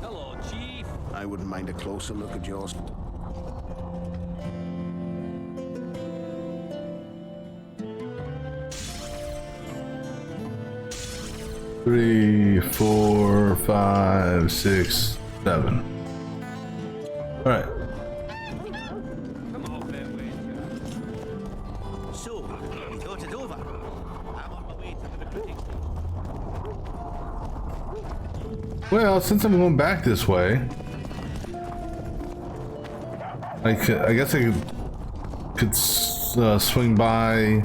Hello, Chief. I wouldn't mind a closer look at yours. Three, 4, 5, 6, 7. All right. So, you thought it over? I'm on my way to the recruiting. Well, since I'm going back this way, I guess I could swing by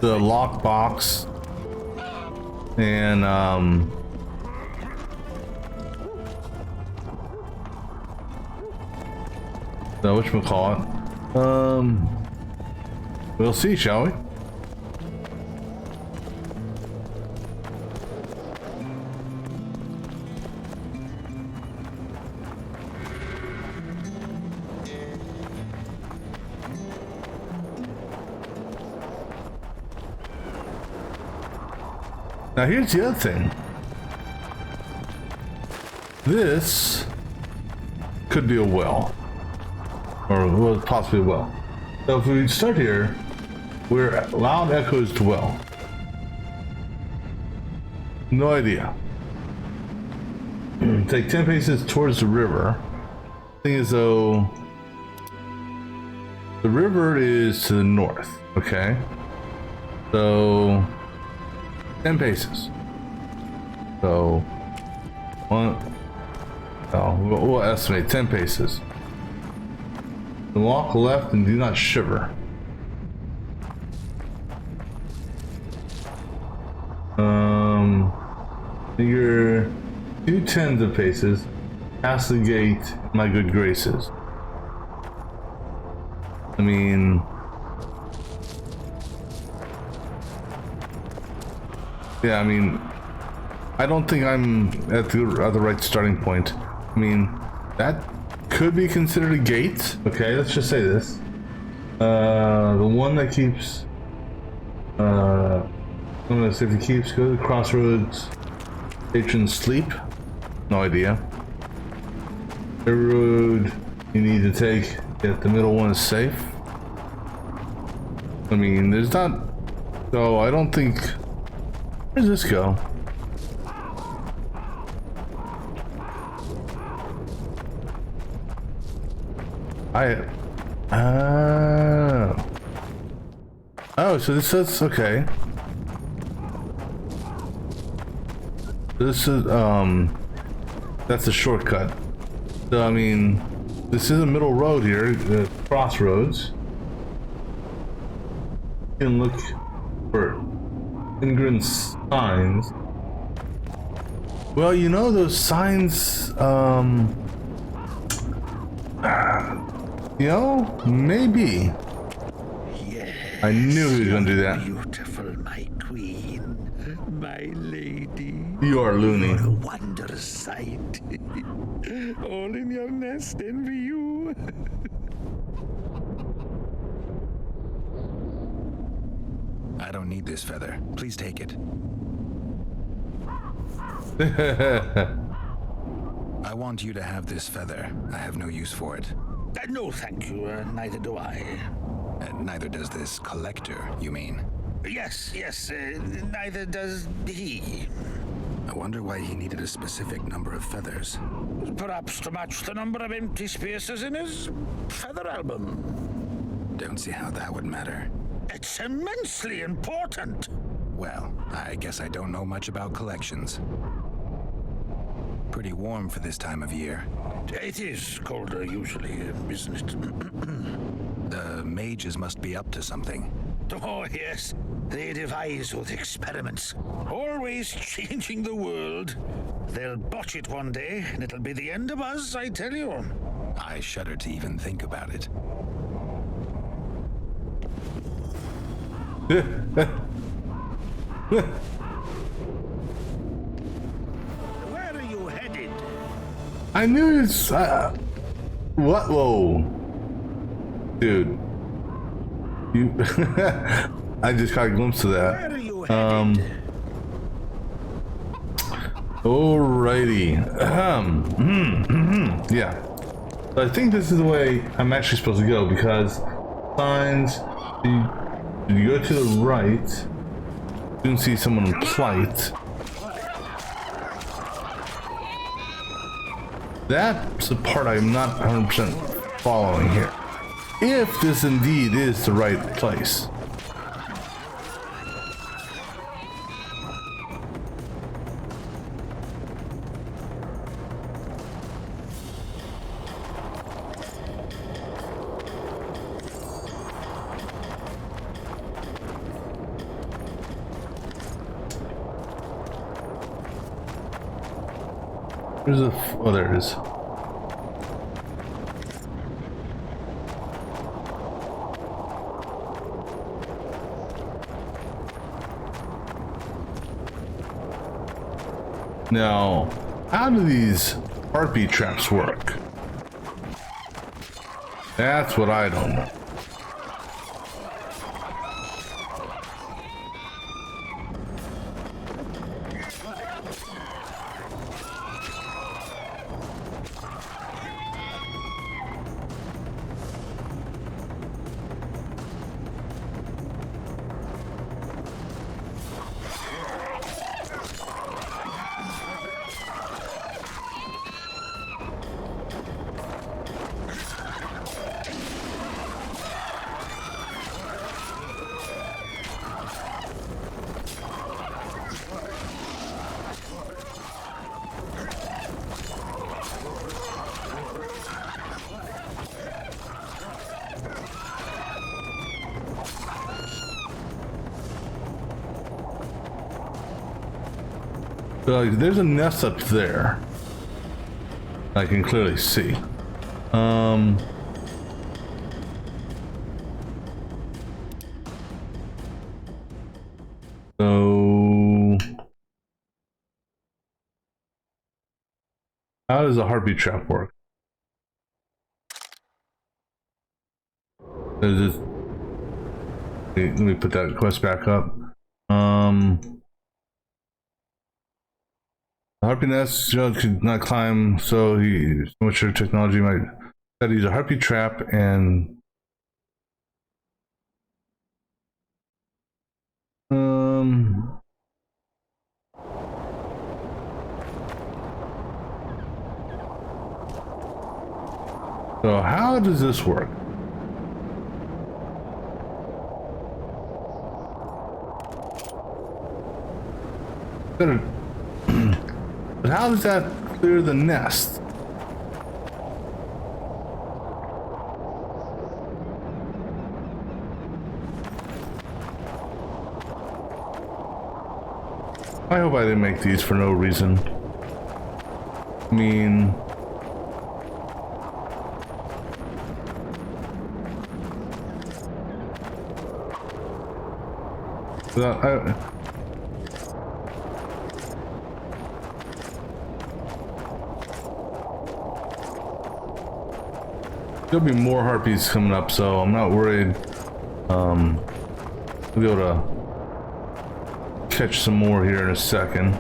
the lockbox and whatchamacallit. We'll see, shall we? Now here's the other thing. This could be a well. Or well, possibly a well. So if we start here, we're loud echoes to well. No idea. Take 10 paces towards the river. Thing is though, the river is to the north, okay? So 10 paces. So, we'll estimate 10 paces. Then walk left and do not shiver. Figure 2 tens of paces past the gate, my good graces. I mean, yeah, I mean, I don't think I'm at the right starting point. I mean, that could be considered a gate. Okay, let's just say this. The one that keeps, I'm gonna say if it keeps, go to the crossroads, patrons sleep. No idea. Every road you need to take, yet the middle one is safe. I mean, there's not, so I don't think. Where does this go? Oh, so this says, okay. This is, that's a shortcut. So, I mean, this is a middle road here, the crossroads. You can look for Ingrid signs. Well, you know those signs, you know, maybe. I knew he was gonna do that. Beautiful, my queen, my lady. You are loony. You're a wondrous sight. All in your nest envy you. don't need this feather. Please take it. I want you to have this feather. I have no use for it. No, thank you. Neither do I. Neither does this collector, you mean? Yes, neither does he. I wonder why he needed a specific number of feathers. Perhaps to match the number of empty spaces in his feather album. Don't see how that would matter. It's immensely important. Well, I guess I don't know much about collections. Pretty warm for this time of year. It is colder usually, isn't it? The mages must be up to something. Oh, yes. They devise with experiments. Always changing the world. They'll botch it one day, and it'll be the end of us, I tell you. I shudder to even think about it. Where are you headed? I knew it's what? Whoa, dude! You, I just caught a glimpse of that. Where are you headed? Alrighty. Yeah. So I think this is the way I'm actually supposed to go because signs. You go to the right. Soon see someone in plight. That's the part I'm not 100% following here. If this indeed is the right place. There's a... oh, there it is. Now, how do these harpy traps work? That's what I don't know. So, like, there's a nest up there. I can clearly see. So how does a harpy trap work? Is this... let me put that quest back up. The harpy nest could not climb, so he mature technology might use a harpy trap and so how does this work? But how does that clear the nest? I hope I didn't make these for no reason. I mean... There'll be more harpies coming up, so I'm not worried. We'll be able to catch some more here in a second.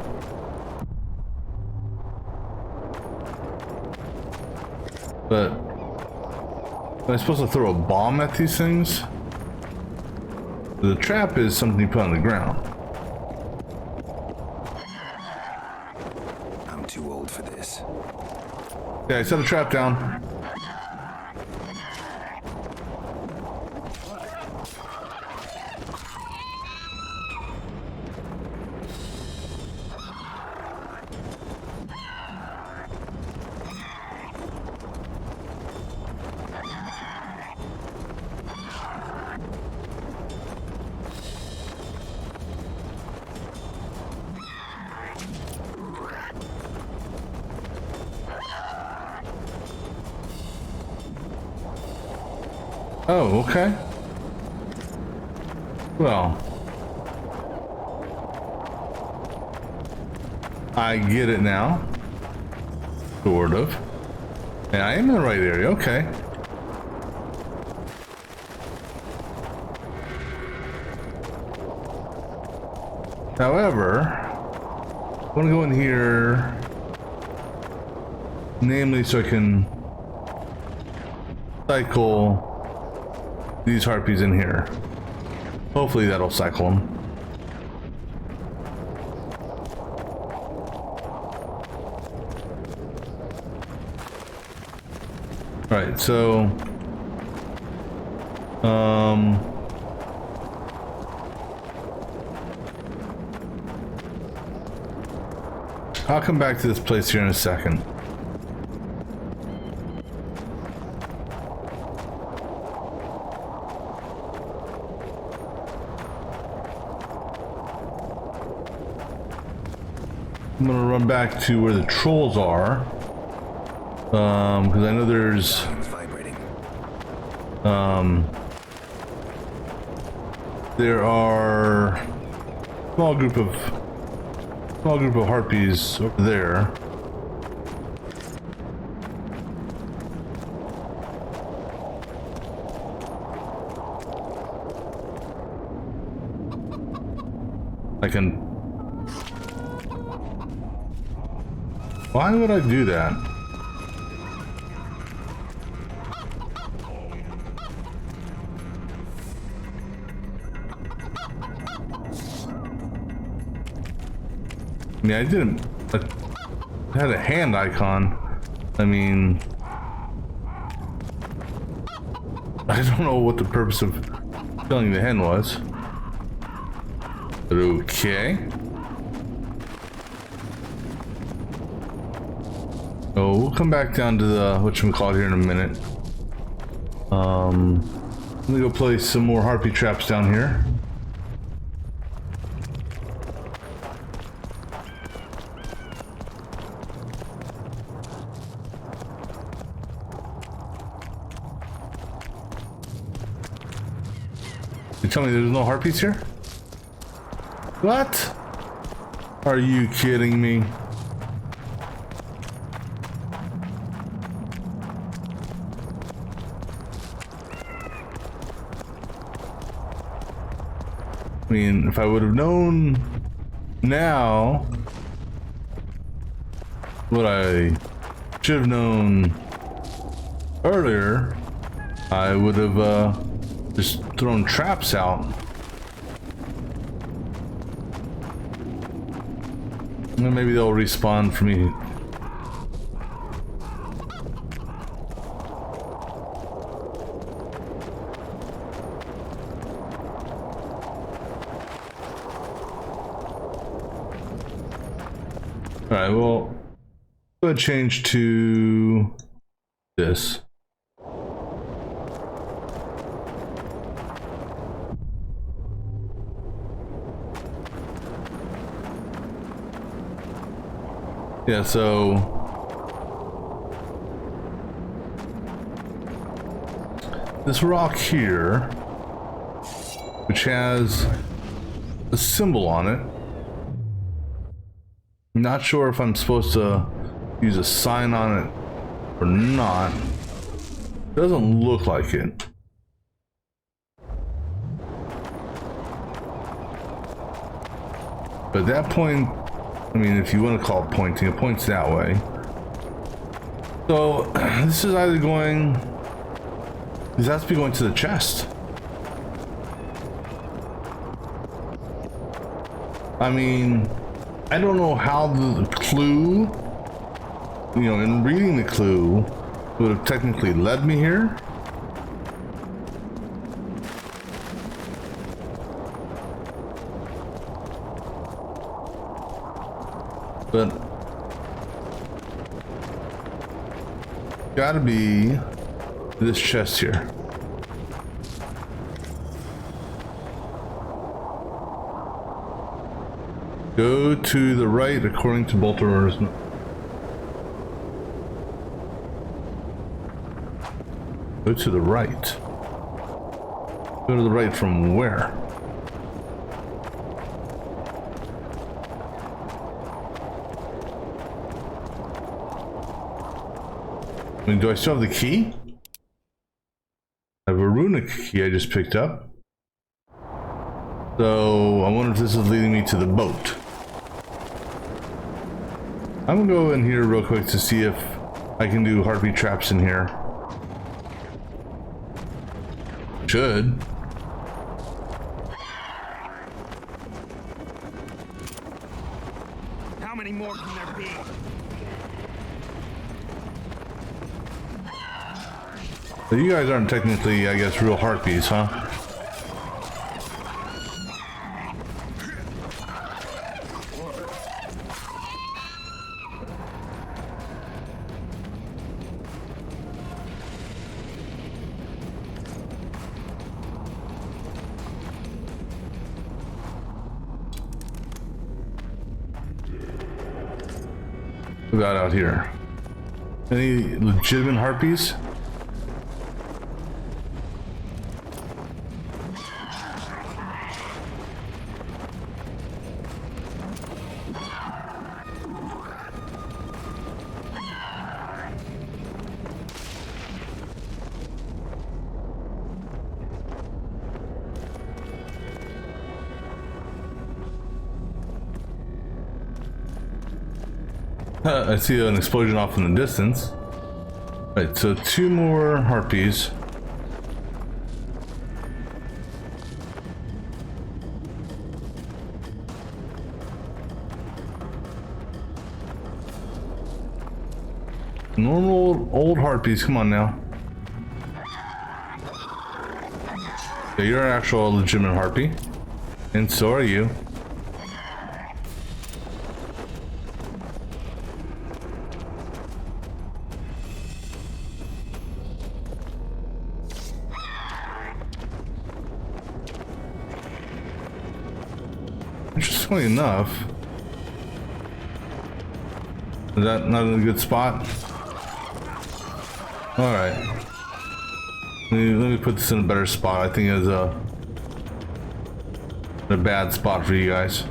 But am I supposed to throw a bomb at these things? The trap is something you put on the ground. I'm too old for this. Yeah, I set a trap down. Oh, okay. Well, I get it now. Sort of. And I am in the right area, okay. However, I want to go in here, namely so I can cycle these harpies in here. Hopefully that'll cycle them. Alright, so I'll come back to this place here in a second. I'm gonna run back to where the trolls are, because I know there's there are a small group of harpies over there. I can. Why would I do that? I mean, I didn't. I had a hand icon. I mean, I don't know what the purpose of killing the hen was. But okay. Oh, we'll come back down to the whatchamacallit here in a minute. Let me go place some more harpy traps down here. You tell me there's no harpies here? What? Are you kidding me? I mean, if I would have known now what I should have known earlier, I would have just thrown traps out. And then maybe they'll respawn for me. Alright, well, go ahead and change to this. Yeah, so this rock here, which has a symbol on it. I'm not sure if I'm supposed to use a sign on it or not. Doesn't look like it. But at that point, I mean, if you want to call it pointing, it points that way. So this is either going, this has to be going to the chest. I mean, I don't know how the clue, you know, in reading the clue would have technically led me here. But gotta be this chest here. Go to the right according to Bolter's. Go to the right. Go to the right from where? I mean, do I still have the key? I have a runic key I just picked up. So I wonder if this is leading me to the boat. I'm gonna go in here real quick to see if I can do harpy traps in here. Should. How many more can there be? So you guys aren't technically, I guess, real harpies, huh? What about out here? Any legitimate harpies? I see an explosion off in the distance. Right, so 2 more harpies. Normal old harpies, come on now. Okay, you're an actual legitimate harpy. And so are you. Interestingly enough, is that not a good spot? All right, let me put this in a better spot. I think it's a bad spot for you guys,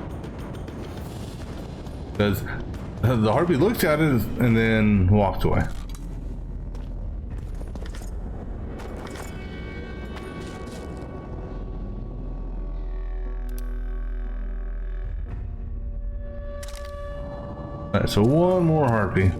because the harpy looked at it and then walked away. Alright, so 1 more harpy.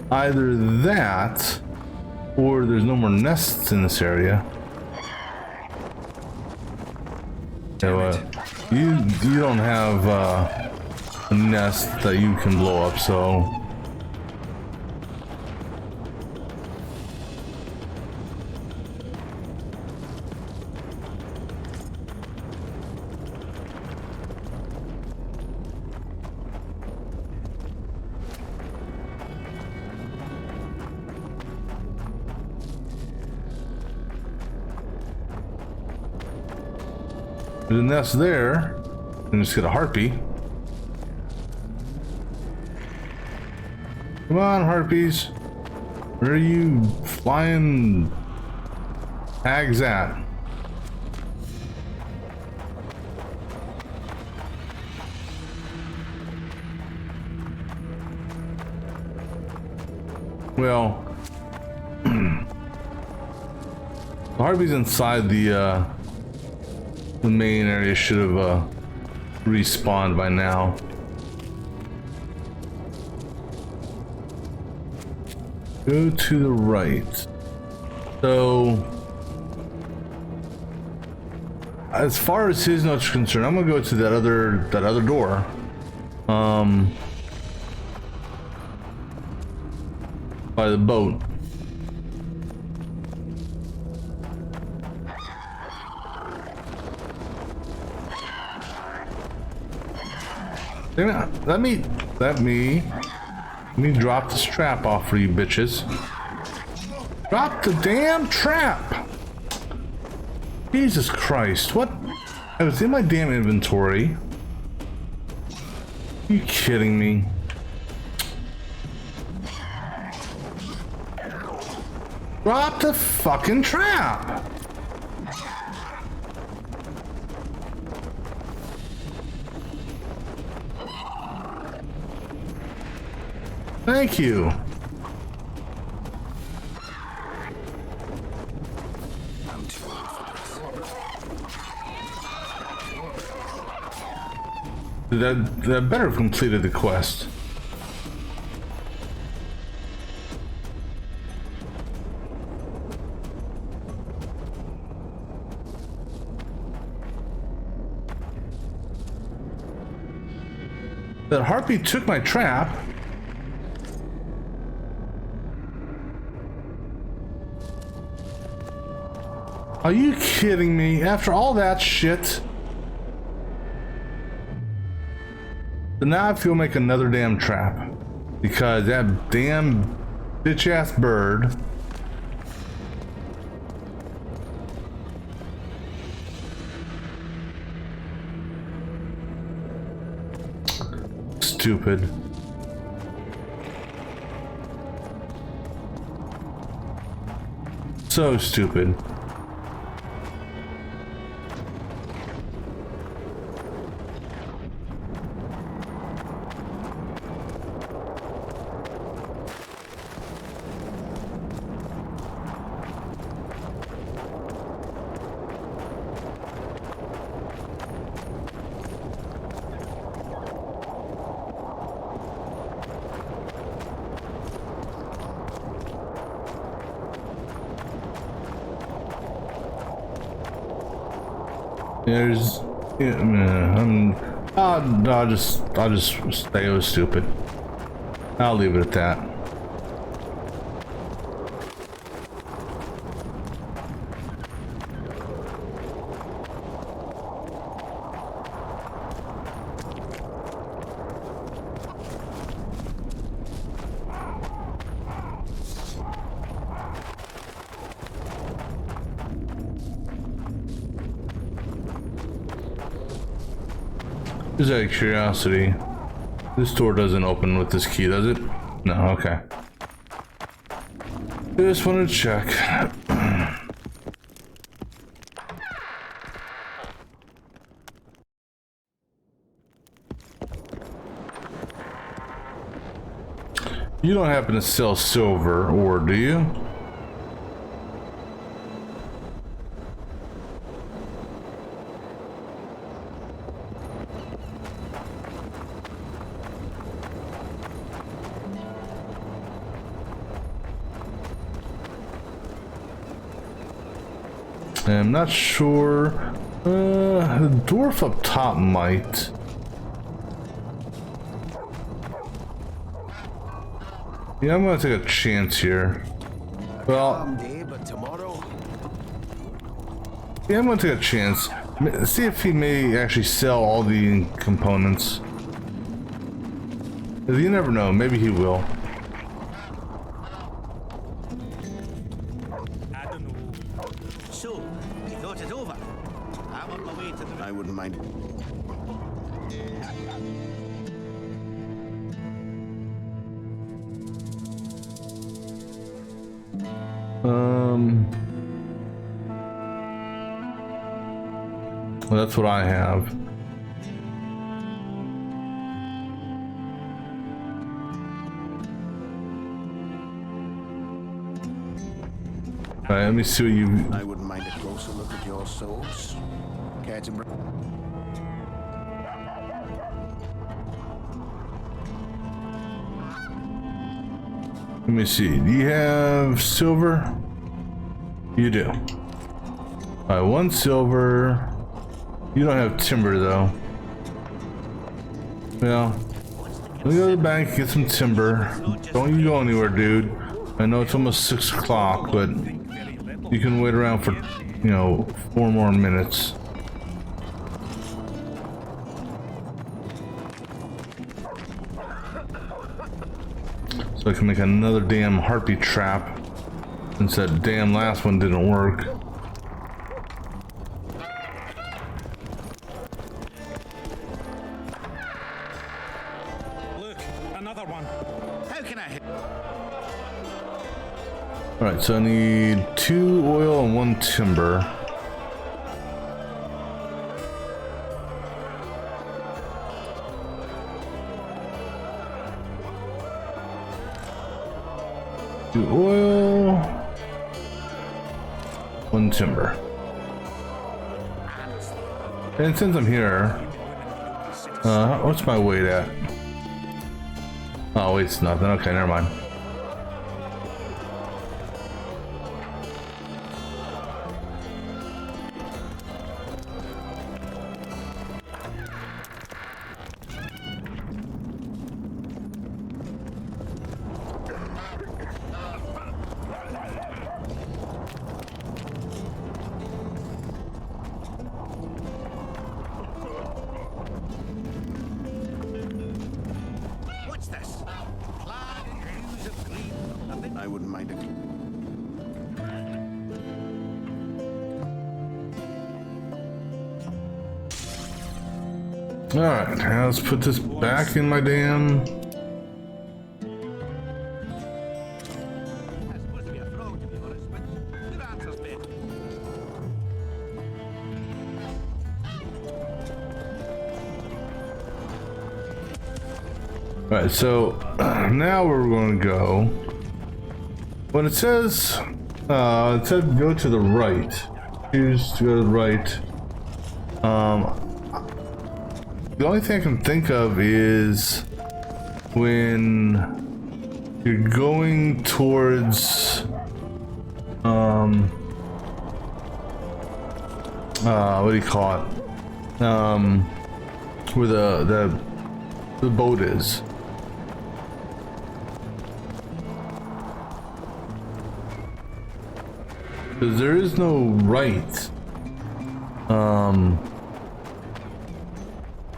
Either that, or there's no more nests in this area. So, you don't have a nest that you can blow up, so there's a nest there, and just get a harpy. Come on, harpies. Where are you flying hags at? Well, Harvey's inside the main area. Should have respawned by now. Go to the right. So, as far as his notes are concerned, I'm gonna go to that other door. By the boat. Let me drop this trap off for you bitches. Drop the damn trap! Jesus Christ, what? I was in my damn inventory. Are you kidding me? Drop the fucking trap! Thank you. That better have completed the quest. That harpy took my trap. Are you kidding me? After all that shit? So now I have to go make another damn trap. Because that damn bitch ass bird. Stupid. So stupid. There's, I'll just say it was stupid. I'll leave it at that. Just out of curiosity, this door doesn't open with this key, does it? No, okay. Just wanted to check. You don't happen to sell silver ore, do you? I'm not sure. The dwarf up top might. Yeah, I'm gonna take a chance here. Well, yeah, I'm gonna take a chance. See if he may actually sell all the components. You never know. Maybe he will. I wouldn't mind. Well, that's what I have. Alright, let me see what you... I wouldn't mind a closer look at your souls. Care to bring... Let me see. Do you have silver? You do. Alright, 1 silver. You don't have timber though. Well, let me go to the bank, get some timber. Don't you go anywhere, dude. I know it's almost 6 o'clock, but you can wait around for, you know, 4 more minutes. So I can make another damn harpy trap, since that damn last one didn't work. Look, another one. How can I help? Alright, so I need 2 oil and 1 timber. Oil, 1 timber. And since I'm here, what's my weight at? Oh, wait, it's nothing. Okay, never mind. I wouldn't mind it. Alright, now let's put this back in my damn... Alright, so now where we're going to go, when it says go to the right, choose to go to the right, the only thing I can think of is when you're going towards what do you call it, where the boat is. Because there is no right.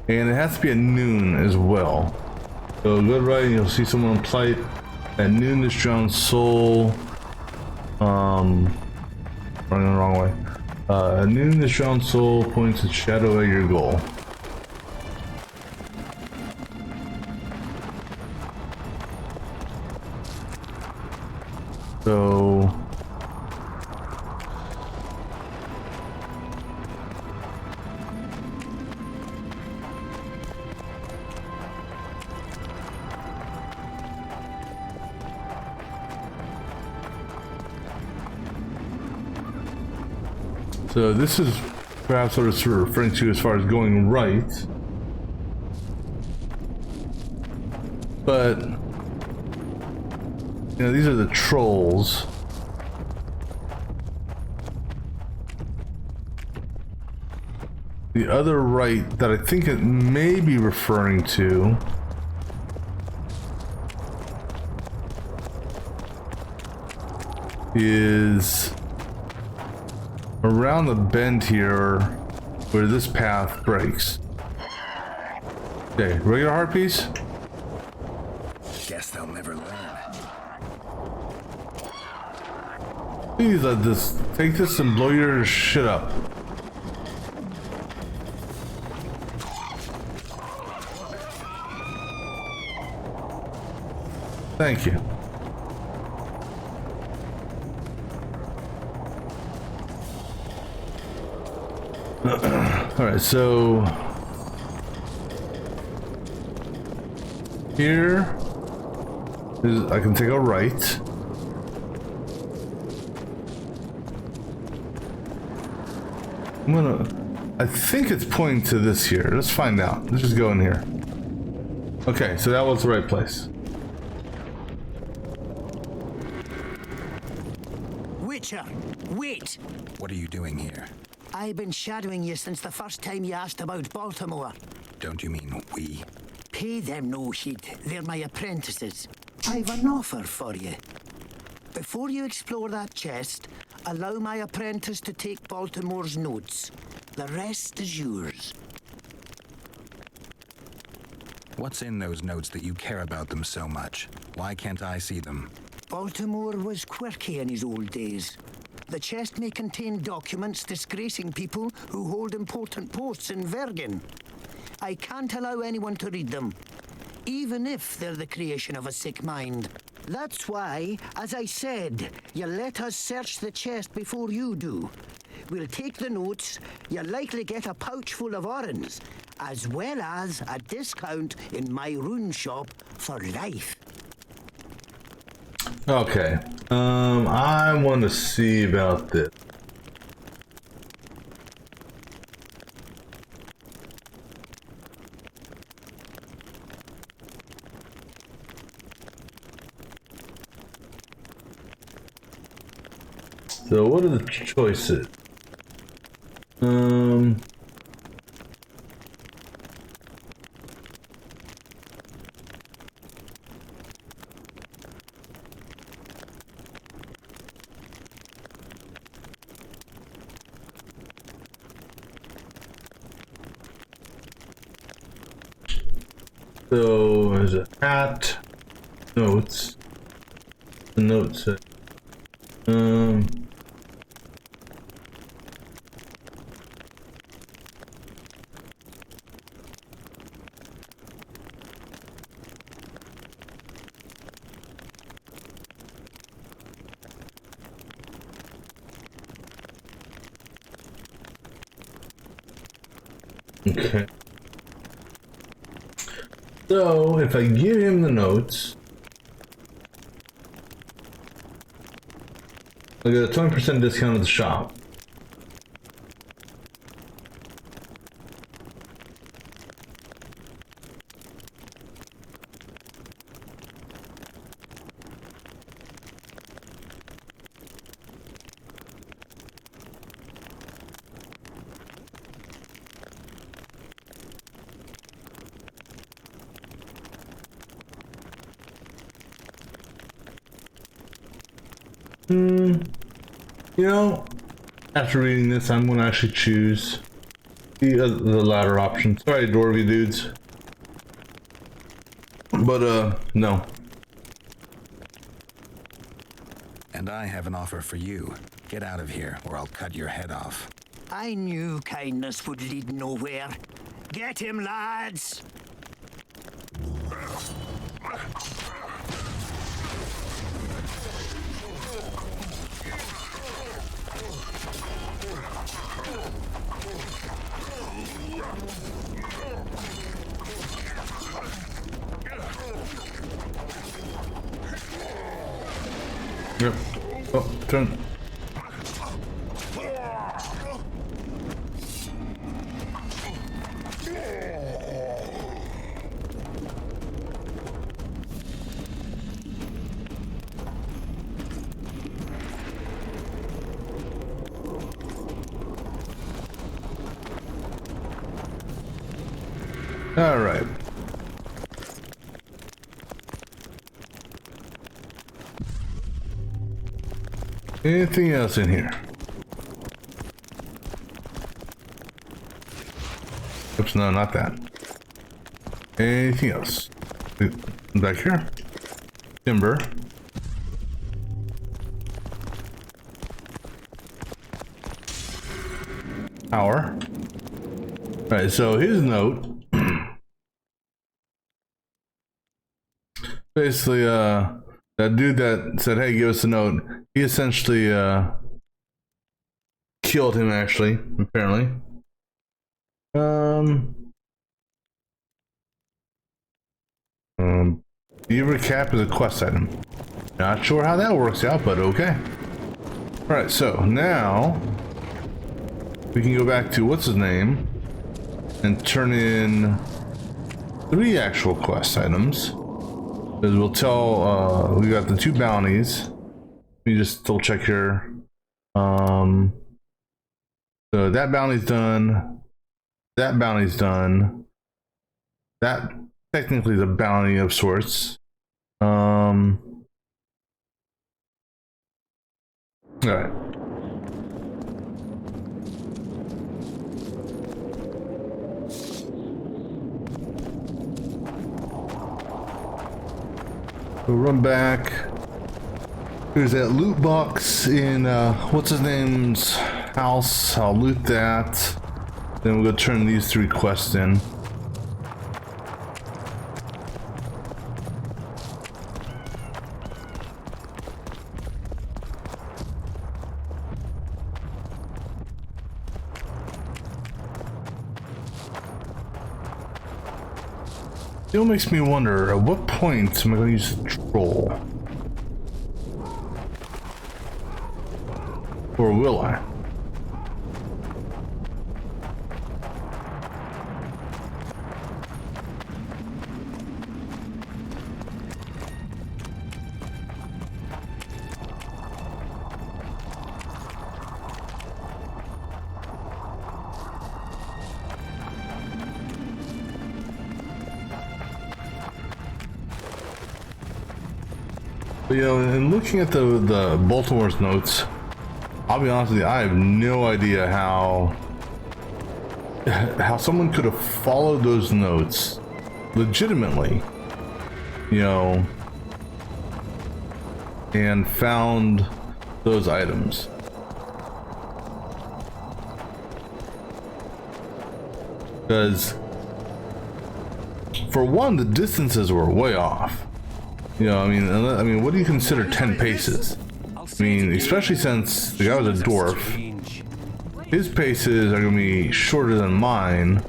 And it has to be at noon as well. So go right and you'll see someone on plight. At noon, this drowned soul. Running the wrong way. At noon, this drowned soul points its shadow at your goal. So... So this is perhaps what it's referring to as far as going right. But, you know, these are the trolls. The other right that I think it may be referring to is around the bend here where this path breaks. Okay, regular harpies? Guess they'll never learn. Please let this, take this and blow your shit up. Thank you. All right, so here is, I can take a right. I think it's pointing to this here. Let's find out. Let's just go in here. Okay, so that was the right place. Witcher, wait! What are you doing here? I've been shadowing you since the first time you asked about Baltimore. Don't you mean we? Pay them no heed. They're my apprentices. I've an offer for you. Before you explore that chest, allow my apprentice to take Baltimore's notes. The rest is yours. What's in those notes that you care about them so much? Why can't I see them? Baltimore was quirky in his old days. The chest may contain documents disgracing people who hold important posts in Vergen. I can't allow anyone to read them, even if they're the creation of a sick mind. That's why, as I said, you let us search the chest before you do. We'll take the notes, you'll likely get a pouch full of oranges, as well as a discount in my rune shop for life. Okay. I want to see about this. So what are the choices? So there's a hat, notes, the notes. Okay. So if I give him the notes, I get a 20% discount at the shop. You know, after reading this, I'm gonna actually choose the latter option. Sorry, Dwarvy dudes, but no. And I have an offer for you. Get out of here, or I'll cut your head off. I knew kindness would lead nowhere. Get him, lads! Yep. Oh, turn. All right. Anything else in here? Oops, no, not that. Anything else? Back here? Timber. Power. Alright, so his note. Basically, that dude that said, hey, give us a note, he essentially killed him, actually, apparently. Beaver cap is a quest item. Not sure how that works out, but okay. Alright, so now we can go back to what's his name and turn in 3 actual quest items. Because we'll tell, we got the 2 bounties. Let me just double check here. So that bounty's done. That bounty's done. That technically is a bounty of sorts. All right. We'll run back. There's that loot box in what's his name's house. I'll loot that. Then we'll go turn these 3 quests in. Still makes me wonder, at what point am I going to use the troll? Or will I? But, you know, in looking at the Baltimore's notes, I'll be honest with you, I have no idea how someone could have followed those notes legitimately, you know, and found those items. Because, for one, the distances were way off. You know, I mean, what do you consider 10 paces? I mean, especially since the guy was a dwarf, his paces are going to be shorter than mine.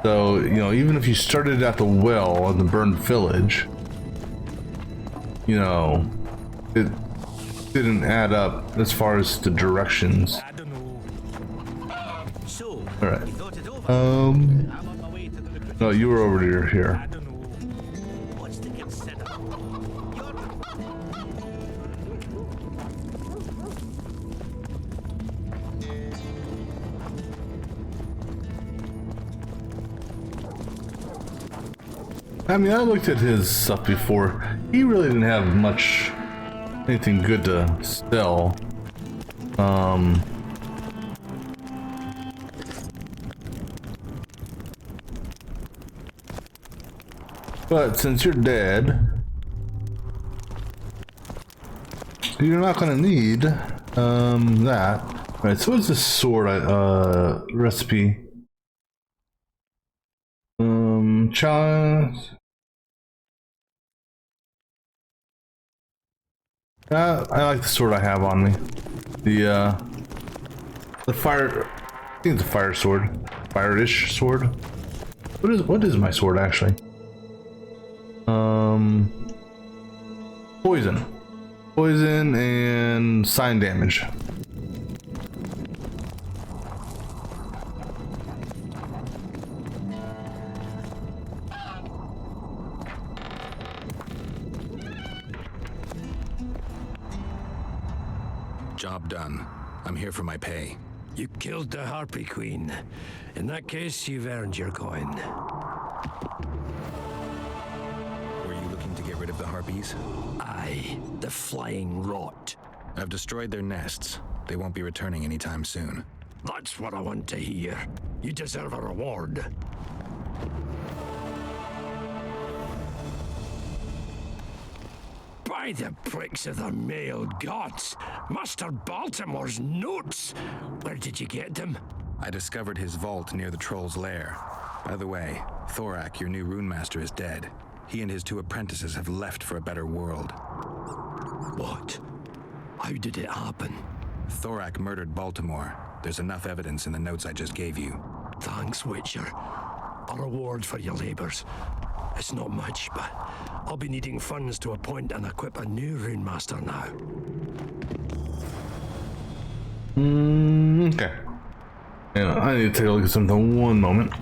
So, you know, even if you started at the well in the burned village, you know, it didn't add up as far as the directions. Alright. No, you were over here. I mean, I looked at his stuff before. He really didn't have much, anything good to sell. But since you're dead, you're not gonna need that. All right, so what's this sword recipe? Challenge. I like the sword I have on me. The fire. I think it's a fire sword, fire-ish sword. What is my sword actually? Poison and sign damage. Job done. I'm here for my pay. You killed the Harpy Queen. In that case, you've earned your coin. Were you looking to get rid of the Harpies? Aye, the flying rot. I've destroyed their nests. They won't be returning anytime soon. That's what I want to hear. You deserve a reward. By the pricks of the male gods! Master Baltimore's notes! Where did you get them? I discovered his vault near the Troll's lair. By the way, Thorak, your new rune master, is dead. He and his 2 apprentices have left for a better world. What? How did it happen? Thorak murdered Baltimore. There's enough evidence in the notes I just gave you. Thanks, Witcher. A reward for your labors. It's not much, but I'll be needing funds to appoint and equip a new rune master now. Okay. And I need to take a look at something. One moment.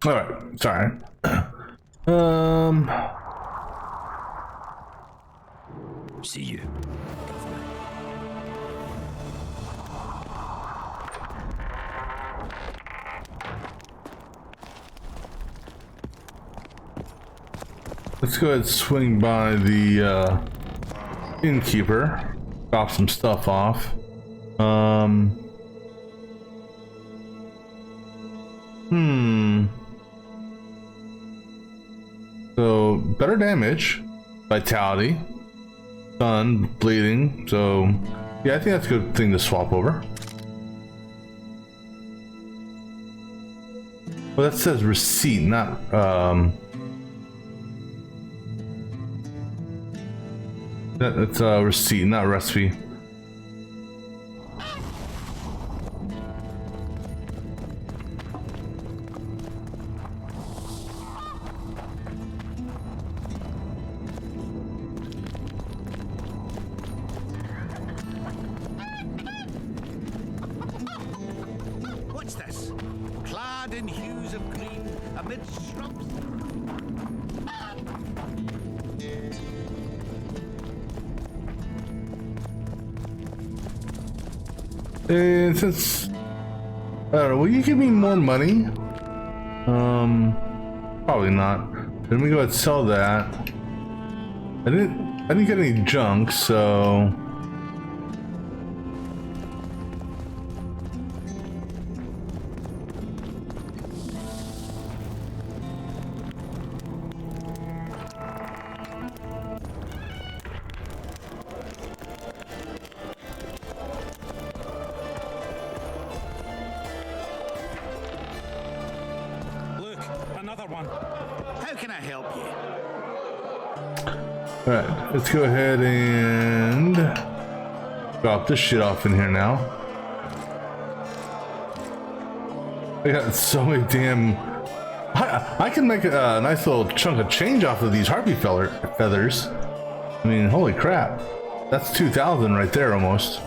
All right, sorry. See you. Let's go ahead and swing by the innkeeper, drop some stuff off. So better damage, vitality, stun, bleeding. So yeah, I think that's a good thing to swap over. Well, that says receipt, not that's a receipt, not recipe. What's this? Clad in hues of green, amidst shrubs. And since I don't know, will you give me more money? Probably not. Then we go ahead and sell that. I didn't get any junk, so Another one. How can I help you? alright, let's go ahead and drop this shit off in here now. I got so many damn... I can make a nice little chunk of change off of these harpy feathers. I mean, holy crap. That's 2,000 right there almost.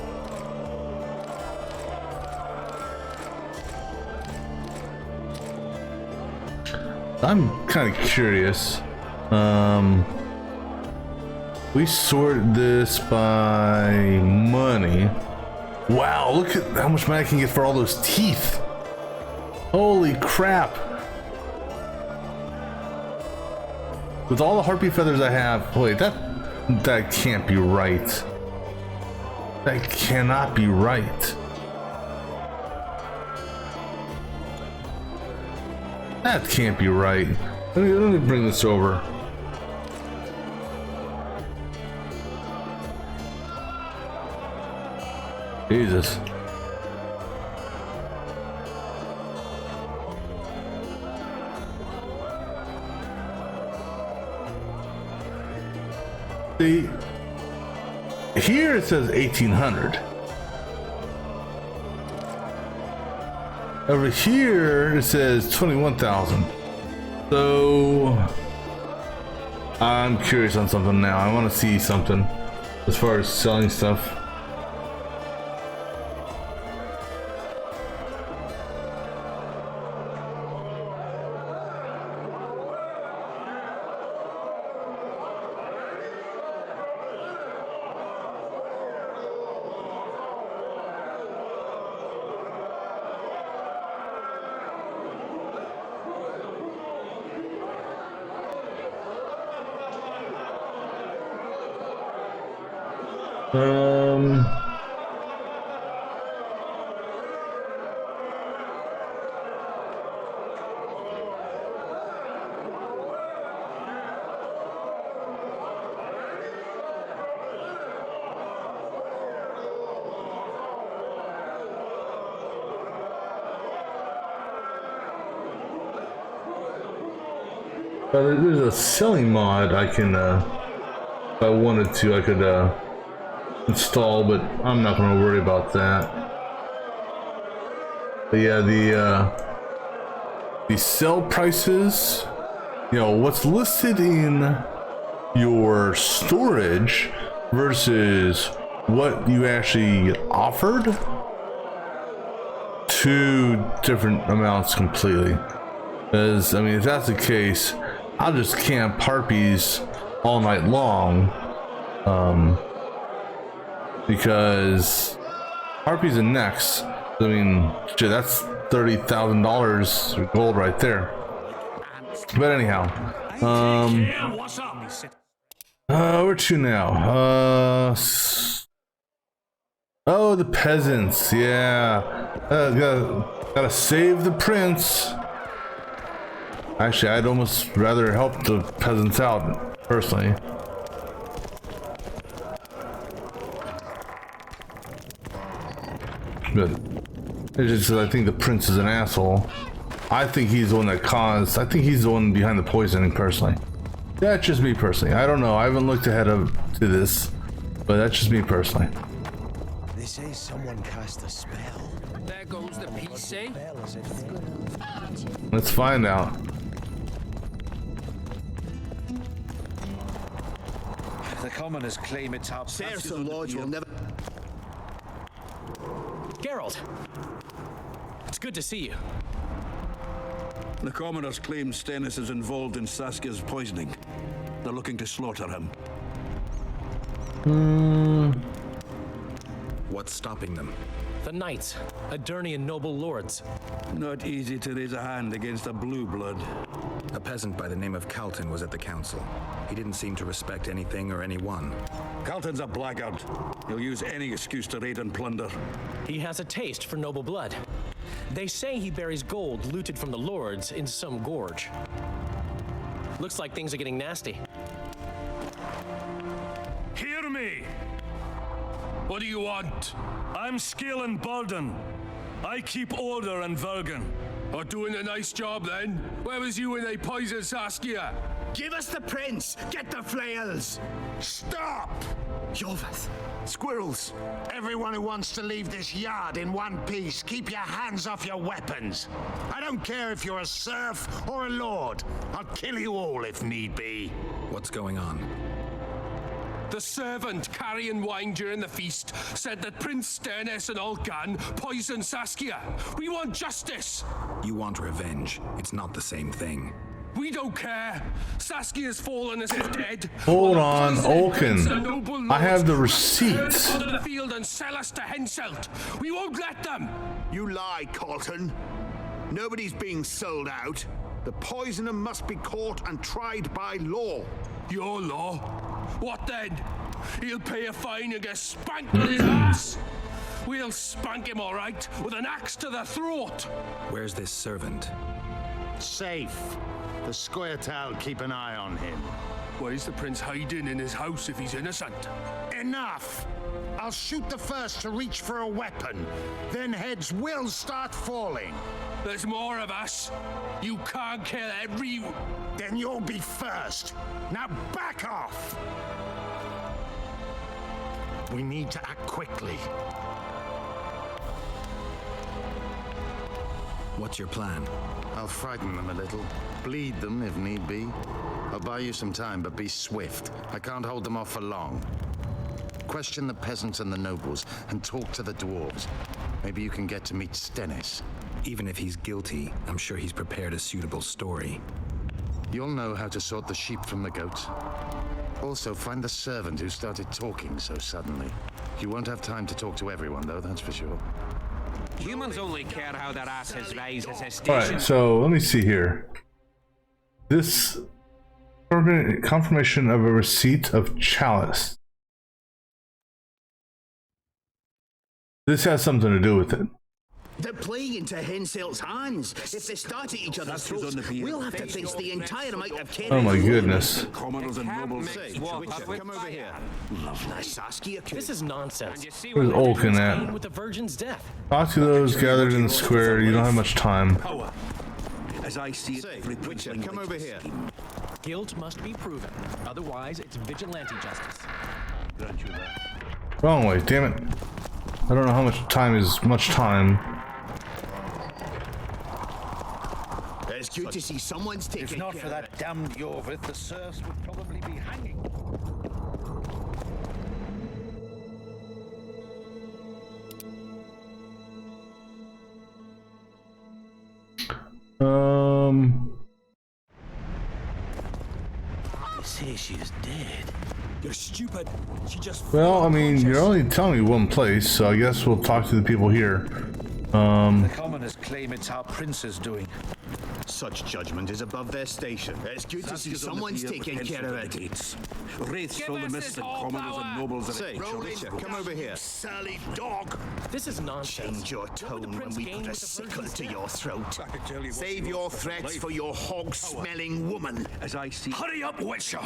I'm kind of curious. We sort this by money. Wow, look at how much money I can get for all those teeth. Holy crap. With all the harpy feathers I have, wait, that can't be right. That cannot be right. That can't be right. Let me bring this over. Jesus. See, here it says 1,800. Over here it says 21,000. So I'm curious on something now. I want to see something as far as selling stuff. There's a selling mod I can, if I wanted to, I could install, but I'm not going to worry about that. But yeah, the sell prices, you know, what's listed in your storage versus what you actually offered, two different amounts completely. Because, I mean, if that's the case, I'll just camp harpies all night long, because harpies and necks, I mean, shit, that's $30,000 gold right there. But anyhow, where to now? Oh, the peasants, yeah, gotta save the prince. Actually, I'd almost rather help the peasants out, personally. But it's just I think the prince is an asshole. I think he's the one that caused. I think he's the one behind the poisoning, personally. That's just me personally. I don't know. I haven't looked ahead to this, but that's just me personally. They say someone cast a spell. There goes the PC. Let's find out. The commoners claim it's our Serfs and lords will never. Geralt! It's good to see you. The commoners claim Stennis is involved in Saskia's poisoning. They're looking to slaughter him. What's stopping them? The knights, Aedirnian noble lords. Not easy to raise a hand against a blue blood. A peasant by the name of Calton was at the council. He didn't seem to respect anything or anyone. Calton's a blackguard. He'll use any excuse to raid and plunder. He has a taste for noble blood. They say he buries gold looted from the lords in some gorge. Looks like things are getting nasty. Hear me! What do you want? I'm Scalen Baldon. I keep order in Vergen. Are doing a nice job then? Where was you when they poisoned Saskia? Give us the prince! Get the flails! Stop! Yorveth! Squirrels! Everyone who wants to leave this yard in one piece, keep your hands off your weapons. I don't care if you're a serf or a lord. I'll kill you all if need be. What's going on? The servant carrying wine during the feast said that Prince Stennis and Olcan poisoned Saskia. We want justice! You want revenge. It's not the same thing. We don't care. Saskia's fallen as if dead. Hold on, Olcan. I have the receipts. Under the field and sell us to Henselt. We won't let them. You lie, Calton. Nobody's being sold out. The poisoner must be caught and tried by law. Your law? What then? He'll pay a fine and get spanked on his ass. We'll spank him all right, with an axe to the throat. Where's this servant? Safe. The Scoia'tael keep an eye on him. Where is the prince hiding in his house if he's innocent? Enough! I'll shoot the first to reach for a weapon. Then heads will start falling. There's more of us. You can't kill every... Then you'll be first. Now back off! We need to act quickly. What's your plan? I'll frighten them a little. Bleed them if need be. I'll buy you some time, but be swift. I can't hold them off for long. Question the peasants and the nobles, and talk to the dwarves. Maybe you can get to meet Stennis. Even if he's guilty, I'm sure he's prepared a suitable story. You'll know how to sort the sheep from the goats. Also, find the servant who started talking so suddenly. You won't have time to talk to everyone, though, that's for sure. Humans only care how their asses raises his All right, so let me see here. This confirmation of a receipt of chalice. This has something to do with it. They're playing into Henselt's hands. If they start at each other's throats, we'll have to face the entire amount of Kerry. Oh my goodness. Commoners and nobles. Come over here. Lovely Saskia. This is nonsense. Where's Olkin at? With the Virgin's death. Talk to those gathered in the square. You don't have much time. Power. As I see it, Witcher, come over here. Guilt must be proven. Otherwise, it's vigilante justice. Grant you that. Wrong way, damn it. I don't know how much time is much time. It's good to see someone's taking If not for that damned Jorvith, the serfs would probably be hanging. They say she is dead. You're stupid. She just. Well, I mean, you're only telling me one place, so I guess we'll talk to the people here. The commoners claim it's our prince's doing. Such judgment is above their station. It's good to see someone's taking care of it. Wraiths from the mist and commoners and nobles. Say, Witcher, come over here. Sally dog. This is nonsense. Change your tone when we put a sickle to your throat. Save your threats for your hog-smelling woman. As I see. Hurry up, Witcher!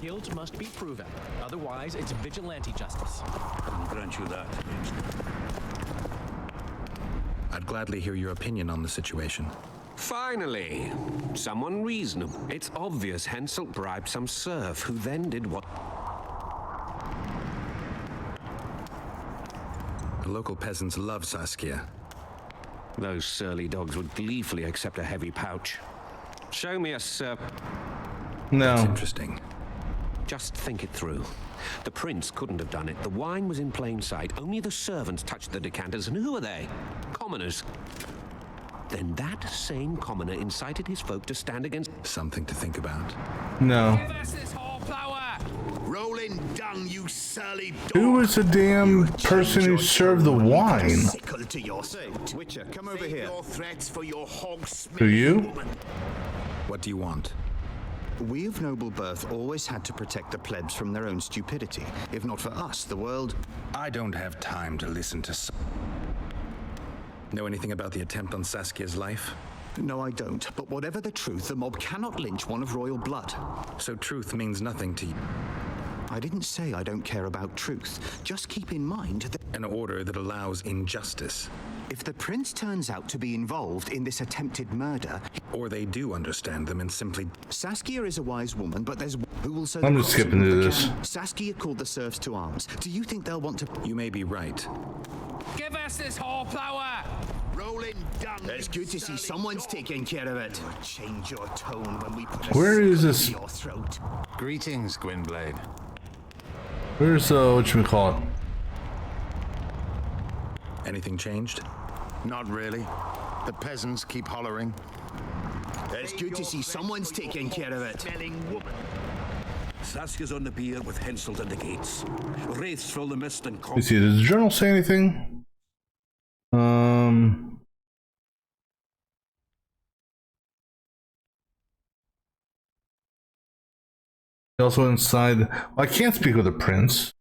Guilt must be proven. Otherwise, it's vigilante justice. I'll grant you that. I'd gladly hear your opinion on the situation. Finally, someone reasonable. It's obvious Henselt bribed some serf who then did what? The local peasants love Saskia. Those surly dogs would gleefully accept a heavy pouch. Show me a serf. No. That's interesting. Just think it through. The prince couldn't have done it. The wine was in plain sight. Only the servants touched the decanters. And who are they? Commoners. Then that same commoner incited his folk to stand against... Something to think about. No. Give us this horsepower! Rolling dung, you surly dog. Who was the damn person who served the wine? Sickle to your throat. Witcher, come over here. Your threats for your hog-smelling Do you? woman. What do you want? We of noble birth always had to protect the plebs from their own stupidity. If not for us, the world... I don't have time to listen to... Know anything about the attempt on Saskia's life? No, I don't. But whatever the truth, the mob cannot lynch one of royal blood. So truth means nothing to you? I didn't say I don't care about truth. Just keep in mind that... An order that allows injustice. If the prince turns out to be involved in this attempted murder... Or they do understand them and simply... Saskia is a wise woman, but there's... Who will say... I'm just skipping through this. Saskia called the serfs to arms. Do you think they'll want to... You may be right. Give us this horsepower! Rolling dung. It's good to see someone's taking care of it. Change your tone when we put a Where is sickle this? to your throat. Greetings, Gwynblade. Where's, whatchamacallit? Anything changed? Not really. The peasants keep hollering. It's good to see someone's taking care of it. Saskia's on the pier with Henselt at the gates. Wraiths fill the mist and Let's see, does the journal say anything? Also inside. Well, I can't speak with the prince.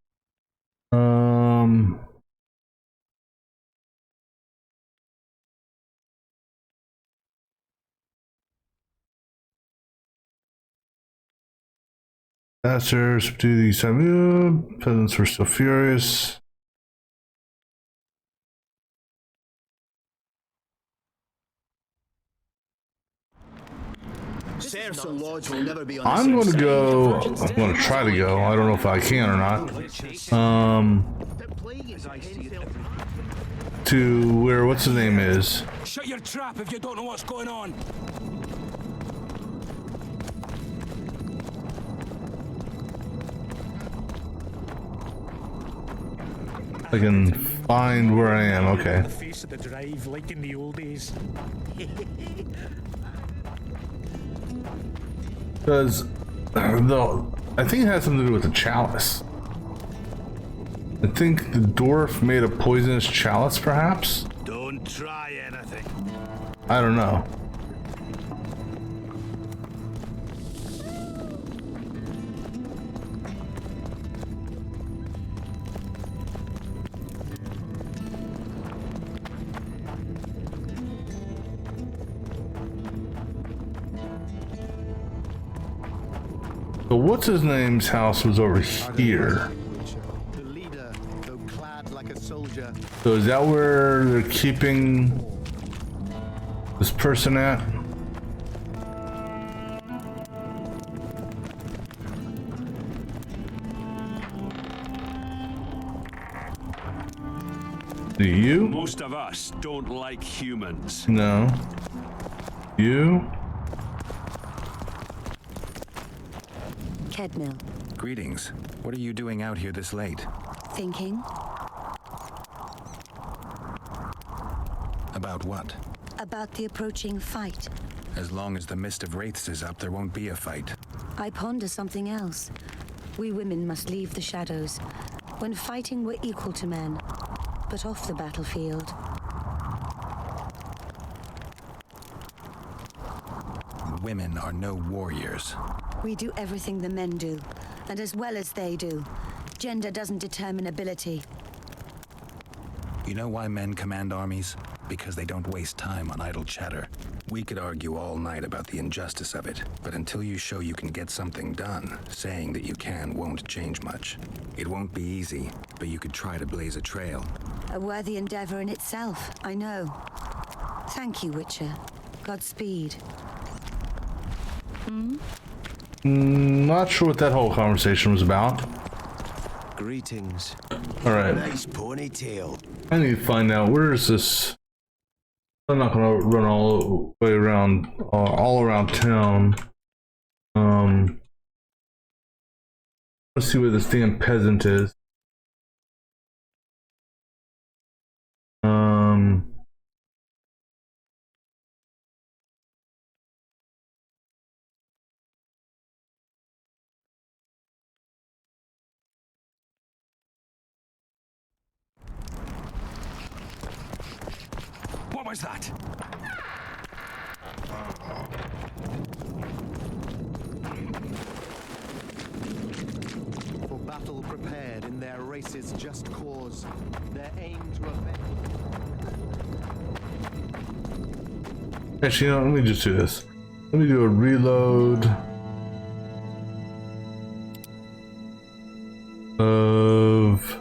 Master, subdue these peasants were still furious. Serfs and lords will never be on I'm going to go. I'm going to try to go. I don't know if I can or not. To where what's his name is. Shut your trap if you don't know what's going on. I can find where I am. Okay. The face of the drive, like in the old days. Because though I think it has something to do with the chalice. I think the dwarf made a poisonous chalice, perhaps. Don't try anything. I don't know. So what's his name's house was over here. The leader, though clad like a soldier. So is that where they're keeping this person at? Do you? Most of us don't like humans. No. You? Kedmil. Greetings. What are you doing out here this late? Thinking? About what? About the approaching fight. As long as the mist of wraiths is up, there won't be a fight. I ponder something else. We women must leave the shadows. When fighting, we're equal to men. But off the battlefield. Women are no warriors. We do everything the men do, and as well as they do. Gender doesn't determine ability. You know why men command armies? Because they don't waste time on idle chatter. We could argue all night about the injustice of it, but until you show you can get something done, saying that you can won't change much. It won't be easy, but you could try to blaze a trail. A worthy endeavor in itself, I know. Thank you, Witcher. Godspeed. Not sure what that whole conversation was about. Greetings. All right. Nice ponytail. I need to find out where is this. I'm not gonna run all the way around, all around town. Let's see where this damn peasant is. What was that? For battle prepared in their race's just cause, their aim to avenge. Actually, you know, let me just do this. Let me do a reload of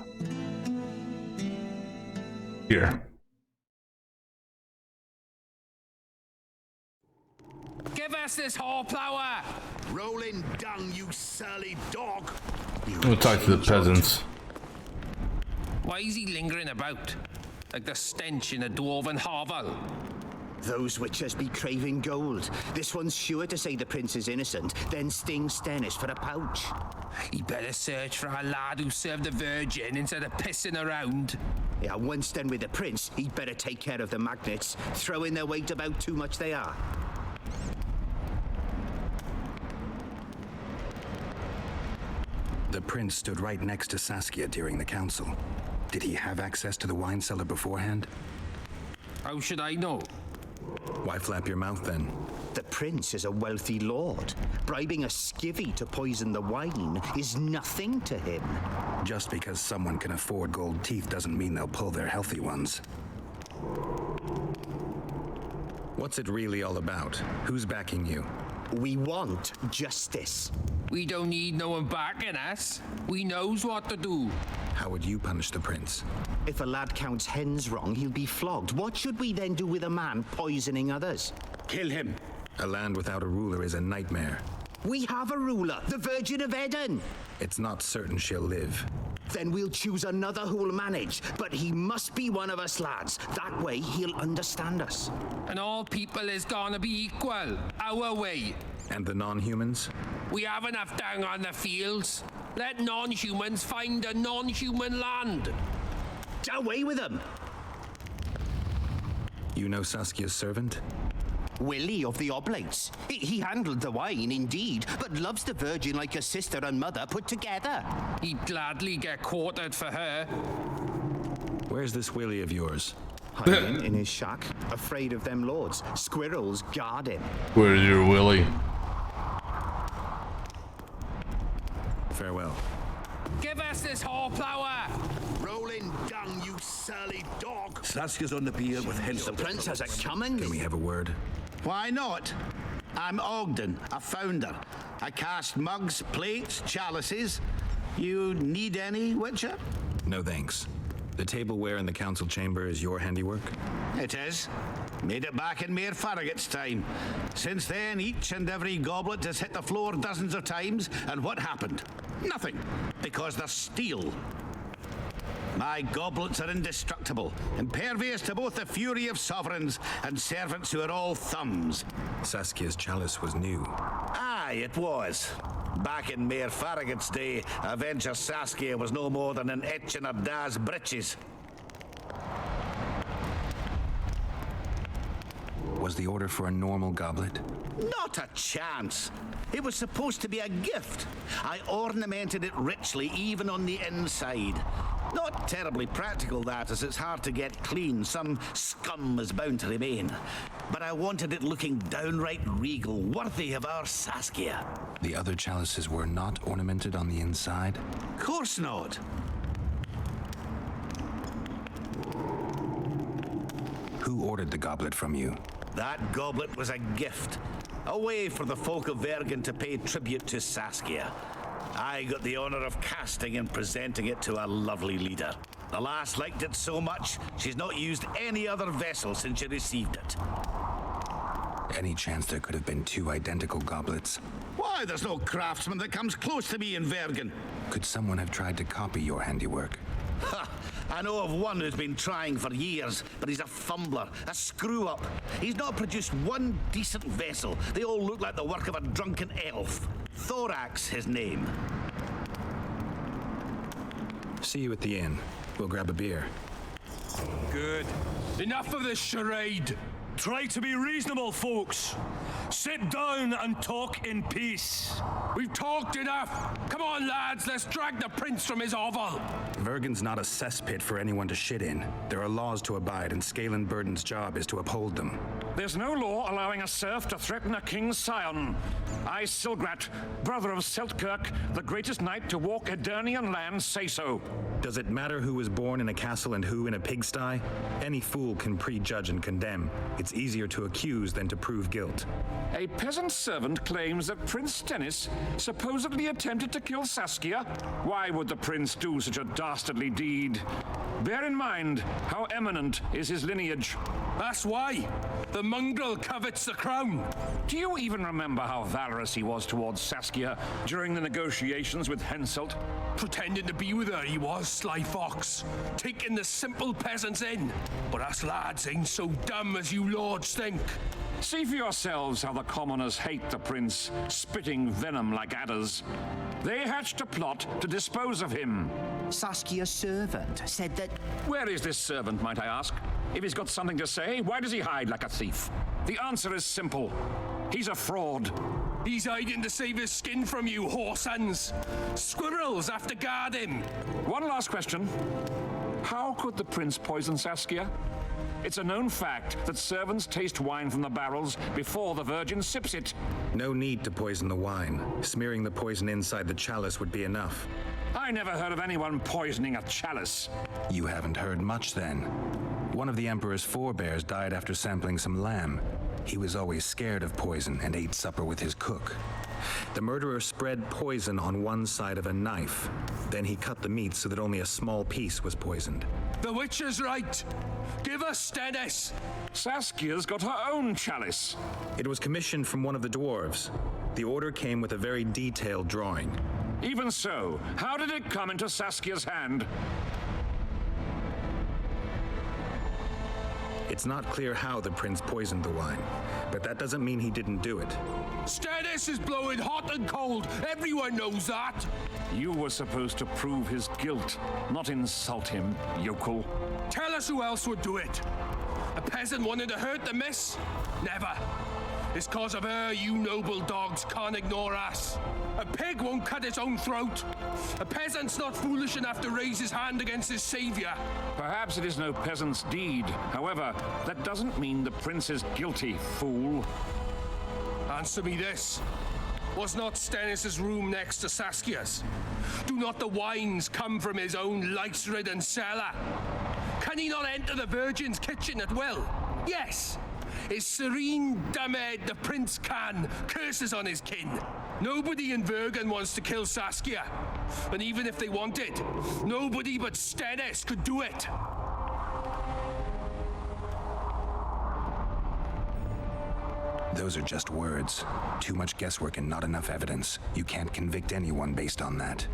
here. Give us this hornplower! Rolling dung, you surly dog! I'm gonna talk to the peasants. Why is he lingering about? Like the stench in a dwarven hovel? Those witches be craving gold. This one's sure to say the prince is innocent, then sting Stennis for a pouch. He better search for a lad who served the Virgin instead of pissing around. Yeah, once done with the prince, he'd better take care of the magnets, throwing their weight about too much they are. The prince stood right next to Saskia during the council. Did he have access to the wine cellar beforehand? How should I know? Why flap your mouth then? The prince is a wealthy lord. Bribing a skivvy to poison the wine is nothing to him. Just because someone can afford gold teeth doesn't mean they'll pull their healthy ones. What's it really all about? Who's backing you? We want justice. We don't need no one backing us. We knows what to do. How would you punish the prince? If a lad counts hens wrong, he'll be flogged. What should we then do with a man poisoning others? Kill him. A land without a ruler is a nightmare. We have a ruler, the Virgin of Eden. It's not certain she'll live. Then we'll choose another who'll manage, but he must be one of us lads. That way he'll understand us. And all people is gonna be equal, our way. And the non-humans? We have enough down on the fields. Let non-humans find a non-human land. Away with them! You know Saskia's servant? Willie of the Oblates. He handled the wine, indeed, but loves the Virgin like a sister and mother put together. He'd gladly get quartered for her. Where's this Willie of yours? Hiding in his shack, afraid of them lords. Squirrels guard him. Where's your Willie? Farewell. Give us this hornplower! Rolling dung, you surly dog! Saskia's on the pier with hens. The prince has it coming. Can we have a word? Why not? I'm Ogden, a founder. I cast mugs, plates, chalices. You need any, Witcher? No thanks. The tableware in the council chamber is your handiwork? It is. Made it back in Mayor Farragut's time. Since then, each and every goblet has hit the floor dozens of times, and what happened? Nothing, because they're steel. My goblets are indestructible, impervious to both the fury of sovereigns and servants who are all thumbs. Saskia's chalice was new. Aye, it was. Back in Mayor Farragut's day, Avenger Saskia was no more than an etch in her da's breeches. Was the order for a normal goblet? Not a chance. It was supposed to be a gift. I ornamented it richly, even on the inside. Not terribly practical, that, as it's hard to get clean. Some scum is bound to remain. But I wanted it looking downright regal, worthy of our Saskia. The other chalices were not ornamented on the inside? Course not. Who ordered the goblet from you? That goblet was a gift. A way for the folk of Vergen to pay tribute to Saskia. I got the honor of casting and presenting it to a lovely leader. The lass liked it so much, she's not used any other vessel since she received it. Any chance there could have been two identical goblets? Why, there's no craftsman that comes close to me in Vergen. Could someone have tried to copy your handiwork? Ha! I know of one who's been trying for years, but he's a fumbler, a screw-up. He's not produced one decent vessel. They all look like the work of a drunken elf. Thorax, his name. See you at the inn. We'll grab a beer. Good. Enough of this charade. Try to be reasonable, folks. Sit down and talk in peace. We've talked enough. Come on, lads, let's drag the prince from his hovel. Vergen's not a cesspit for anyone to shit in. There are laws to abide, and Scalen Burden's job is to uphold them. There's no law allowing a serf to threaten a king's scion. I, Silgrat, brother of Seltkirk, the greatest knight to walk Edirnian land, say so. Does it matter who was born in a castle and who in a pigsty? Any fool can prejudge and condemn. It's easier to accuse than to prove guilt. A peasant servant claims that Prince Stennis supposedly attempted to kill Saskia. Why would the prince do such a dastardly deed? Bear in mind how eminent is his lineage. That's why. The mongrel covets the crown. Do you even remember how valorous he was towards Saskia during the negotiations with Henselt? Pretending to be with her, he was, sly fox. Taking the simple peasants in. But us lads ain't so dumb as you lords think. See for yourselves how the commoners hate the prince, spitting venom like adders. They hatched a plot to dispose of him. Saskia's servant said that... Where is this servant, might I ask? If he's got something to say, why does he hide like a thief? The answer is simple. He's a fraud. He's hiding to save his skin from you, whoresons. Squirrels have to guard him. One last question. How could the prince poison Saskia? It's a known fact that servants taste wine from the barrels before the virgin sips it. No need to poison the wine. Smearing the poison inside the chalice would be enough. I never heard of anyone poisoning a chalice. You haven't heard much then. One of the Emperor's forebears died after sampling some lamb. He was always scared of poison and ate supper with his cook. The murderer spread poison on one side of a knife. Then he cut the meat so that only a small piece was poisoned. The witch is right. Give us Stennis. Saskia's got her own chalice. It was commissioned from one of the dwarves. The order came with a very detailed drawing. Even so, how did it come into Saskia's hand? It's not clear how the prince poisoned the wine, but that doesn't mean he didn't do it. Stennis is blowing hot and cold. Everyone knows that. You were supposed to prove his guilt, not insult him, yokel. Tell us who else would do it. A peasant wanted to hurt the miss? Never. It's cause of her you noble dogs can't ignore us. A pig won't cut its own throat. A peasant's not foolish enough to raise his hand against his savior. Perhaps it is no peasant's deed. However, that doesn't mean the prince is guilty, fool. Answer me this. Was not Stennis' room next to Saskia's? Do not the wines come from his own lice-ridden cellar? Can he not enter the Virgin's kitchen at will? Yes. His Serene Damed the Prince Khan curses on his kin. Nobody in Vergen wants to kill Saskia. And even if they wanted, nobody but Stennis could do it. Those are just words. Too much guesswork and not enough evidence. You can't convict anyone based on that.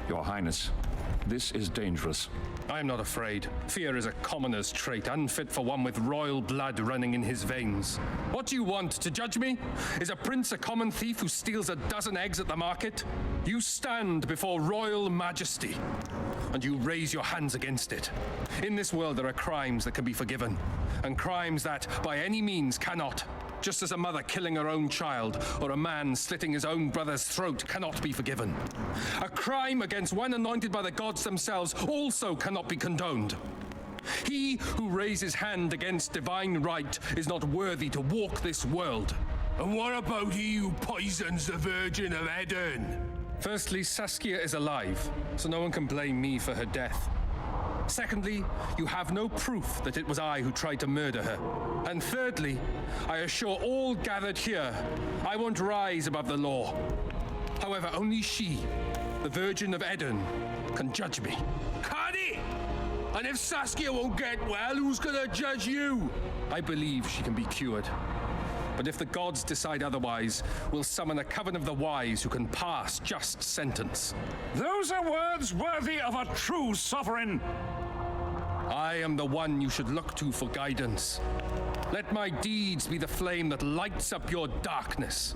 Your Highness, this is dangerous. I am not afraid. Fear is a commoner's trait, unfit for one with royal blood running in his veins. What do you want, to judge me? Is a prince a common thief who steals a dozen eggs at the market? You stand before royal majesty, and you raise your hands against it. In this world there are crimes that can be forgiven, and crimes that, by any means, cannot. Just as a mother killing her own child, or a man slitting his own brother's throat cannot be forgiven. A crime against one anointed by the gods themselves also cannot be condoned. He who raises hand against divine right is not worthy to walk this world. And what about he who poisons the Virgin of Eden? Firstly, Saskia is alive, so no one can blame me for her death. Secondly, you have no proof that it was I who tried to murder her. And thirdly, I assure all gathered here, I won't rise above the law. However, only she, the Virgin of Eden, can judge me. Can he? And if Saskia won't get well, who's gonna judge you? I believe she can be cured. But if the gods decide otherwise, we'll summon a coven of the wise who can pass just sentence. Those are words worthy of a true sovereign. I am the one you should look to for guidance. Let my deeds be the flame that lights up your darkness.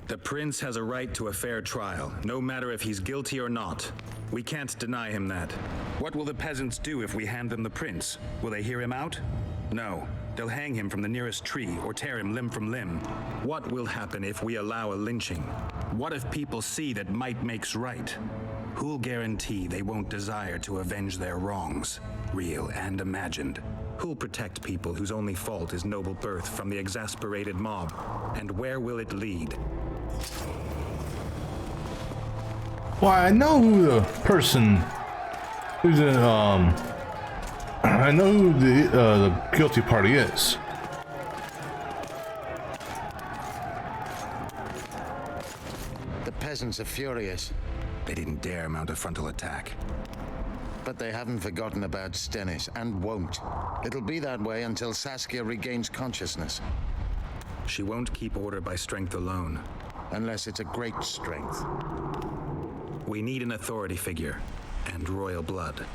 The prince has a right to a fair trial, no matter if he's guilty or not. We can't deny him that. What will the peasants do if we hand them the prince? Will they hear him out? No. They'll hang him from the nearest tree or tear him limb from limb. What will happen if we allow a lynching? What if people see that might makes right? Who'll guarantee they won't desire to avenge their wrongs, real and imagined? Who'll protect people whose only fault is noble birth from the exasperated mob? And where will it lead? Why, I know who the person who's in, I know who the guilty party is. The peasants are furious. They didn't dare mount a frontal attack. But they haven't forgotten about Stennis, and won't. It'll be that way until Saskia regains consciousness. She won't keep order by strength alone. Unless it's a great strength. We need an authority figure, and royal blood.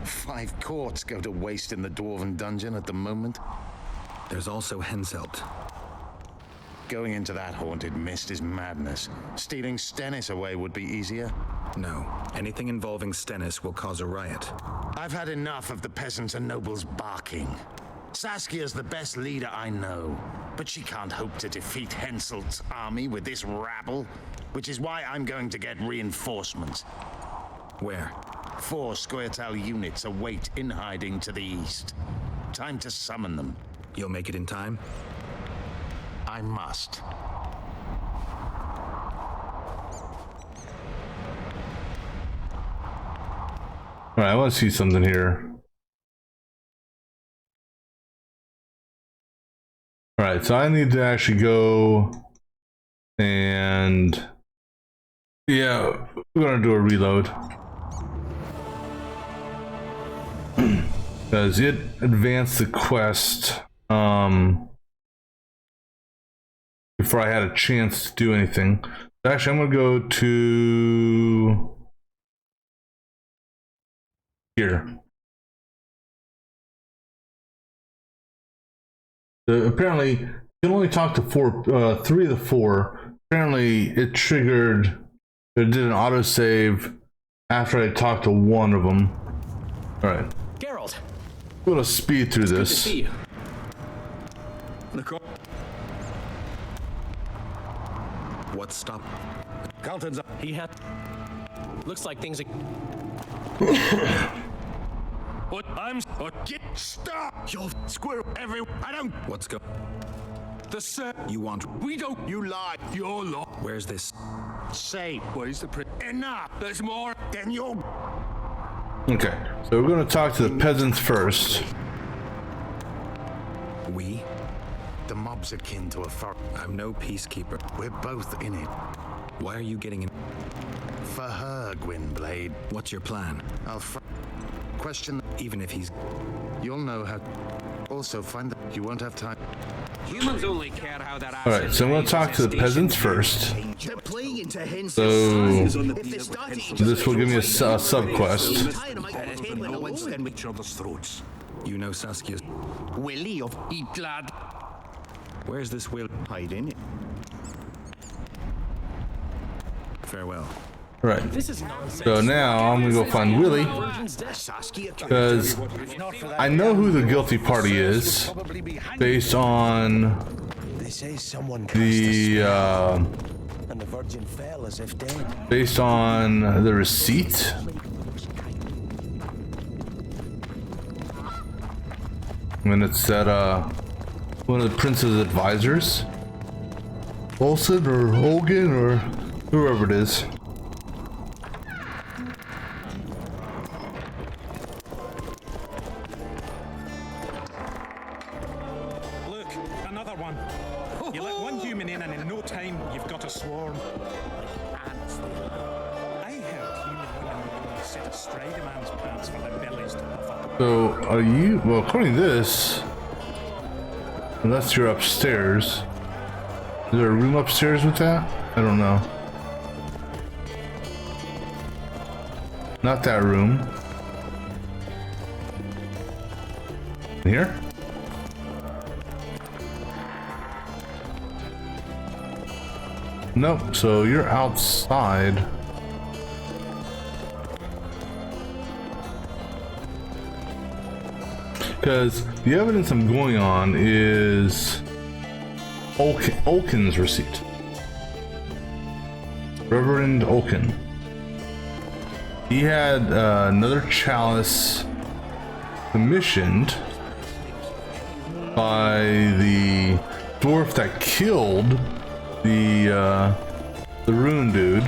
5 courts go to waste in the Dwarven dungeon at the moment. There's also Henselt. Going into that haunted mist is madness. Stealing Stennis away would be easier. No. Anything involving Stennis will cause a riot. I've had enough of the peasants and nobles barking. Saskia's the best leader I know, but she can't hope to defeat Henselt's army with this rabble, which is why I'm going to get reinforcements. Where? 4 Scoia'tael units await in hiding to the east. Time to summon them. You'll make it in time? I must. Alright, I want to see something here. Alright, so I need to actually go and yeah, we're gonna do a reload. Because it advanced the quest before I had a chance to do anything. So actually, I'm gonna go to here. Apparently, you can only talk to 3 of the 4. Apparently, it triggered. It did an autosave after I talked to 1 of them. All right. Geralt. I'm gonna speed through this. Good to see you. What stopped? Carlton's up. He had. Looks like things are. What? Get stop! You'll squirrel every. I don't. What's go? The sir. You want? We don't. You lie. You're law. Where's this? Say, where's the prince? Enough! There's more! Then you're... Okay, so we're gonna talk to the peasants first. We? The mob's akin to a fur. I'm no peacekeeper. We're both in it. Why are you getting in? For her, Gwynblade. What's your plan? I'll question... Even if he's... You'll know how... Also find... You won't have time. Humans only care how that All right, so I'm gonna talk to the peasants first. So this will give me a sub quest. Each other's throats. You know Saskia's... Willie of Eat lad. Where's this will? Hide in it. Farewell. Right. This is nonsense. So now I'm gonna go find Willie, because I know who the guilty party is based on the and the Virgin fell as if dead. based on the receipt. When it's that one of the prince's advisors, Olsen or Hogan or whoever it is. Look, another one. You let one human in and in no time you've got a swarm. I heard human women would only set astride a man's pants for their bellies to puff up. So are you, well, according to this, unless you're upstairs, is there a room upstairs with that? I don't know. Not that room. Here? Nope, so you're outside. Because the evidence I'm going on is Olkin's receipt. Reverend Olkin. He had another chalice commissioned by the dwarf that killed the rune dude.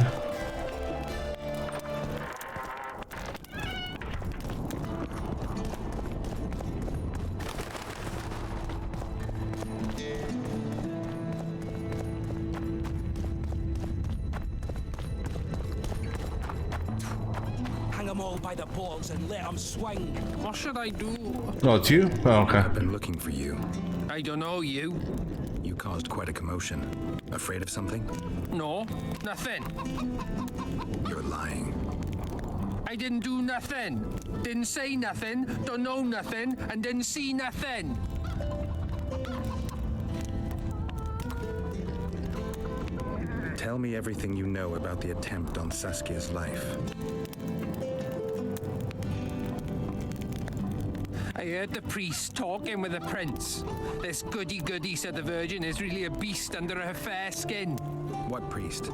Hang them all by the balls and let them swing. What should I do? Oh, it's you? Oh, okay. I've been looking for you. I don't know you. You caused quite a commotion. Afraid of something? No, nothing. You're lying. I didn't do nothing. Didn't say nothing, don't know nothing, and didn't see nothing. Tell me everything you know about the attempt on Saskia's life. I heard the priest talking with the prince. This goody-goody, said the Virgin, is really a beast under her fair skin. What priest?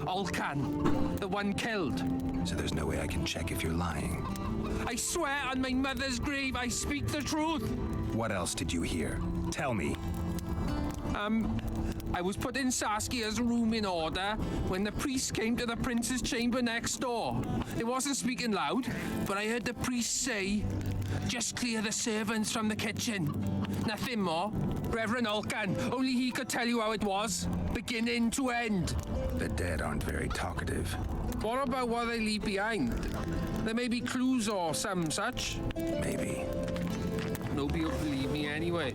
Olcan, the one killed. So there's no way I can check if you're lying. I swear on my mother's grave I speak the truth. What else did you hear? Tell me. I was putting Saskia's room in order when the priest came to the prince's chamber next door. They wasn't speaking loud, but I heard the priest say, "Just clear the servants from the kitchen." Nothing more. Reverend Olcan, only he could tell you how it was, beginning to end. The dead aren't very talkative. What about what they leave behind? There may be clues or some such. Maybe. Nobody will believe me anyway.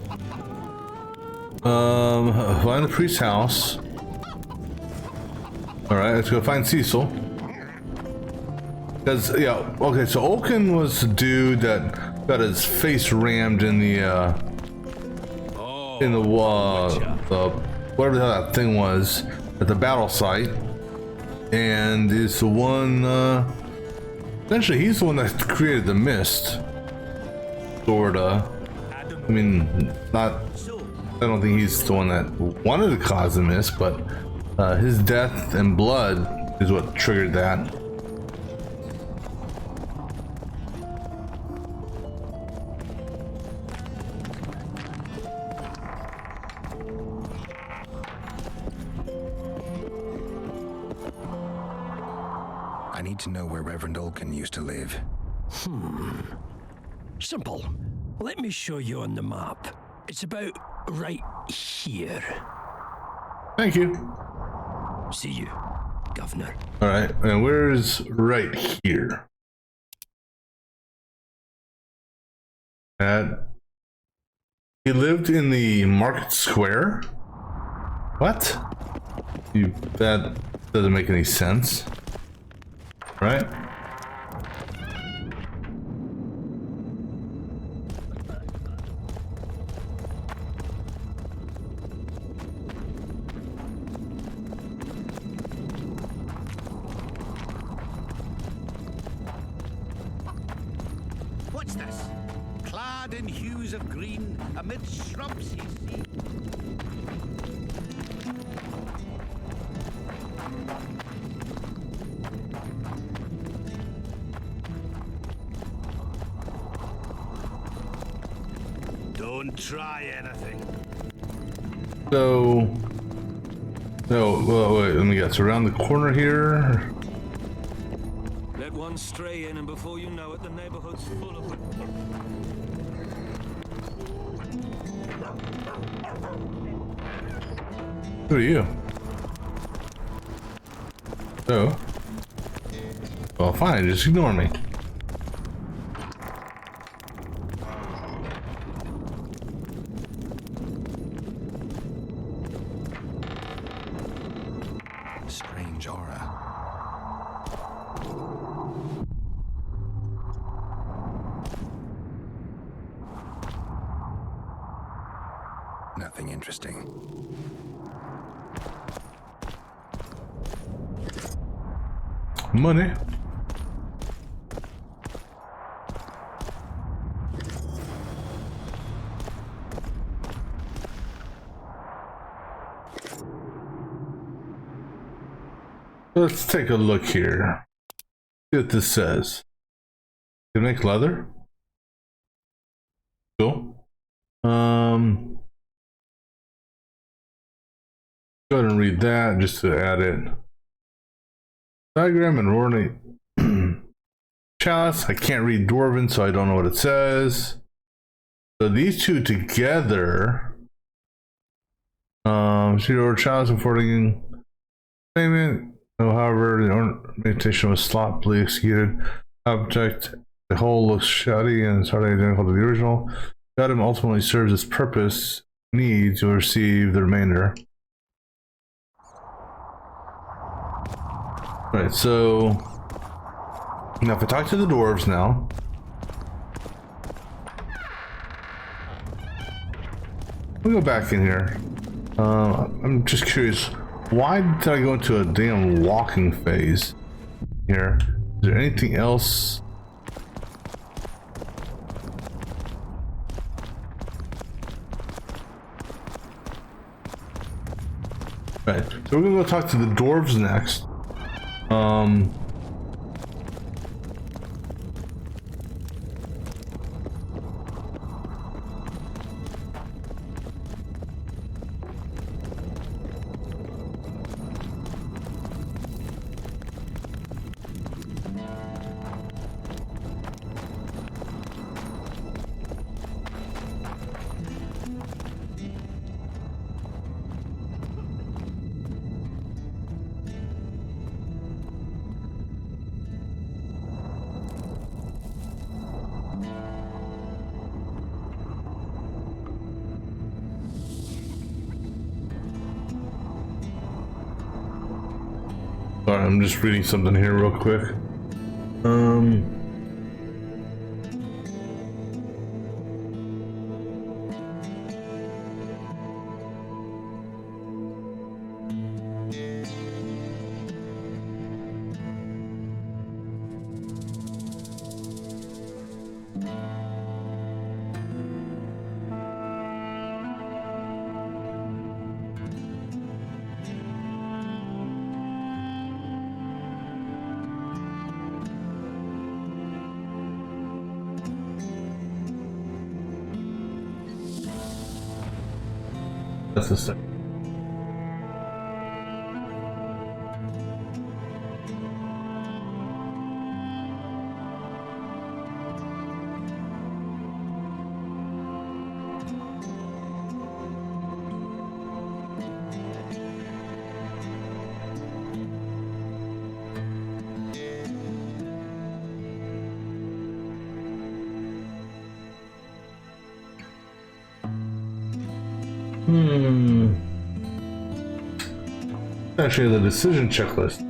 Find the priest's house. Alright, let's go find Cecil. Because, yeah, okay, so Olkin was the dude that got his face rammed in the whatever the hell that thing was at the battle site. And is the one, essentially he's the one that created the mist. Sorta. I mean, not, I don't think he's the one that wanted to cause the mist, but his death and blood is what triggered that. need to know where Reverend Olkin used to live. Simple. Let me show you on the map. It's about right here. Thank you. See you, Governor. All right, and where's right here? He lived in the market square? What? That doesn't make any sense. Right? What's this? Clad in hues of green, amid shrubs he sees. Don't try anything. So, well, wait, let me guess. Around the corner here. Let one stray in, and before you know it, the neighborhood's full of them. Who are you? Oh. Well, fine. Just ignore me. Strange aura. Nothing interesting. Money. Let's take a look here. See what this says. Can make leather? Cool. Go ahead and read that just to add it. Diagram and ornate chalice. I can't read Dwarven, so I don't know what it says. So these two together. Zero chalice affording payment. No, however, the ornamentation was sloppily executed. Object, the whole looks shoddy and is hardly identical to the original. The item ultimately serves its purpose. Needs to receive the remainder. Right, so now if I talk to the dwarves now, we'll go back in here. I'm just curious, why did I go into a damn walking phase here? Is there anything else? Right, so we're gonna go talk to the dwarves next. Sorry, I'm just reading something here real quick. That's the step. Actually, the decision checklist.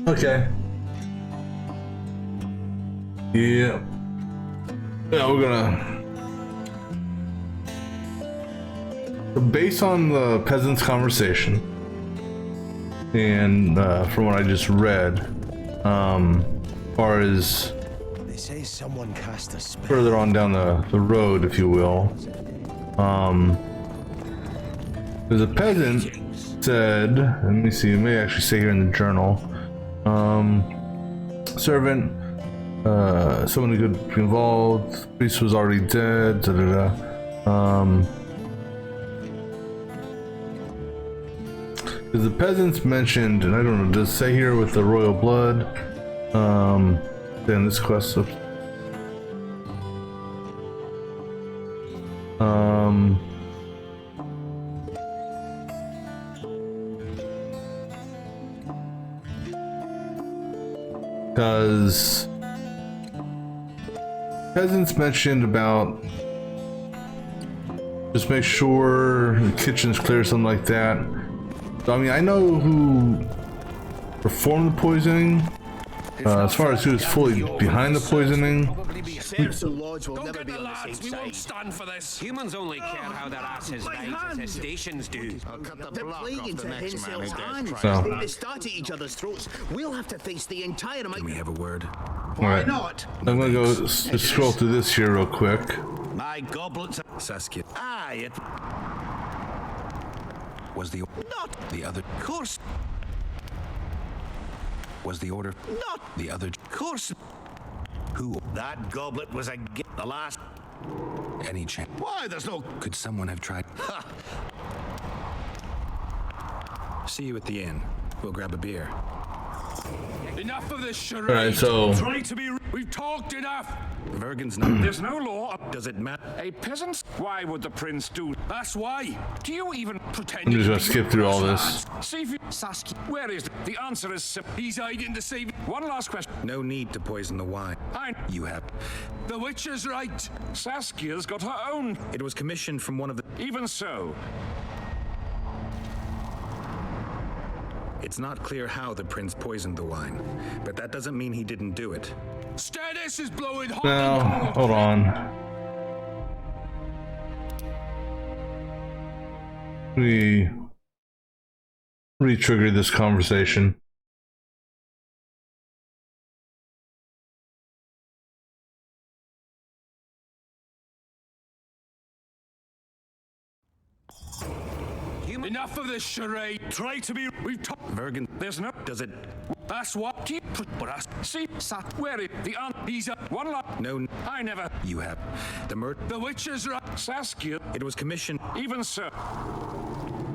Okay. Yeah. Yeah, we're gonna. Based on the peasant's conversation, and from what I just read, far as They say someone cast a spell. further on down the road, if you will, there's a peasant said, let me see, it may actually say here in the journal, servant, someone who could be involved, priest was already dead, because the peasants mentioned, and I don't know, does it say here with the royal blood, then this quest of because peasants mentioned about just make sure the kitchen's clear, something like that. So, I mean, I know who performed the poisoning. As far as who's fully behind the poisoning, Don't get the lads, we won't stand for this. Humans only care how their asses died, as stations do. They're playing into Hensel's hands. So. If they start at each other's throats, we'll have to face the entire... Can we have a word? Alright, not? I'm gonna go just scroll through this here real quick. My goblets. Saskia. Aye, it Was the not the other course. Was the order Not the other course. who? That goblet was the last. Any chance? Why? There's no. Could someone have tried? See you at the inn. We'll grab a beer. Enough of this charade. Alright, so Try to be. We've talked enough. Vergen's not. There's no law. Does it matter? A peasant? Why would the prince do? That's why. Do you even pretend? I'm just gonna skip through all this. See if you... Saskia. Where is the answer is simple. He's hiding to save. One last question. No need to poison the wine. You have. The witch is right. Saskia's got her own. It was commissioned from one of the. Even so, It's not clear how the prince poisoned the wine, but that doesn't mean he didn't do it. Stannis is blowing hot. Now, hold on. We re-triggered this conversation. Enough of this charade. Try to be. We've talked. Vergen, there's no. does it? That's what. Do you but us see sat where it the aunt He's a. one lot. No. I never. You have. The witch is right. Saskia. It was commissioned. Even so.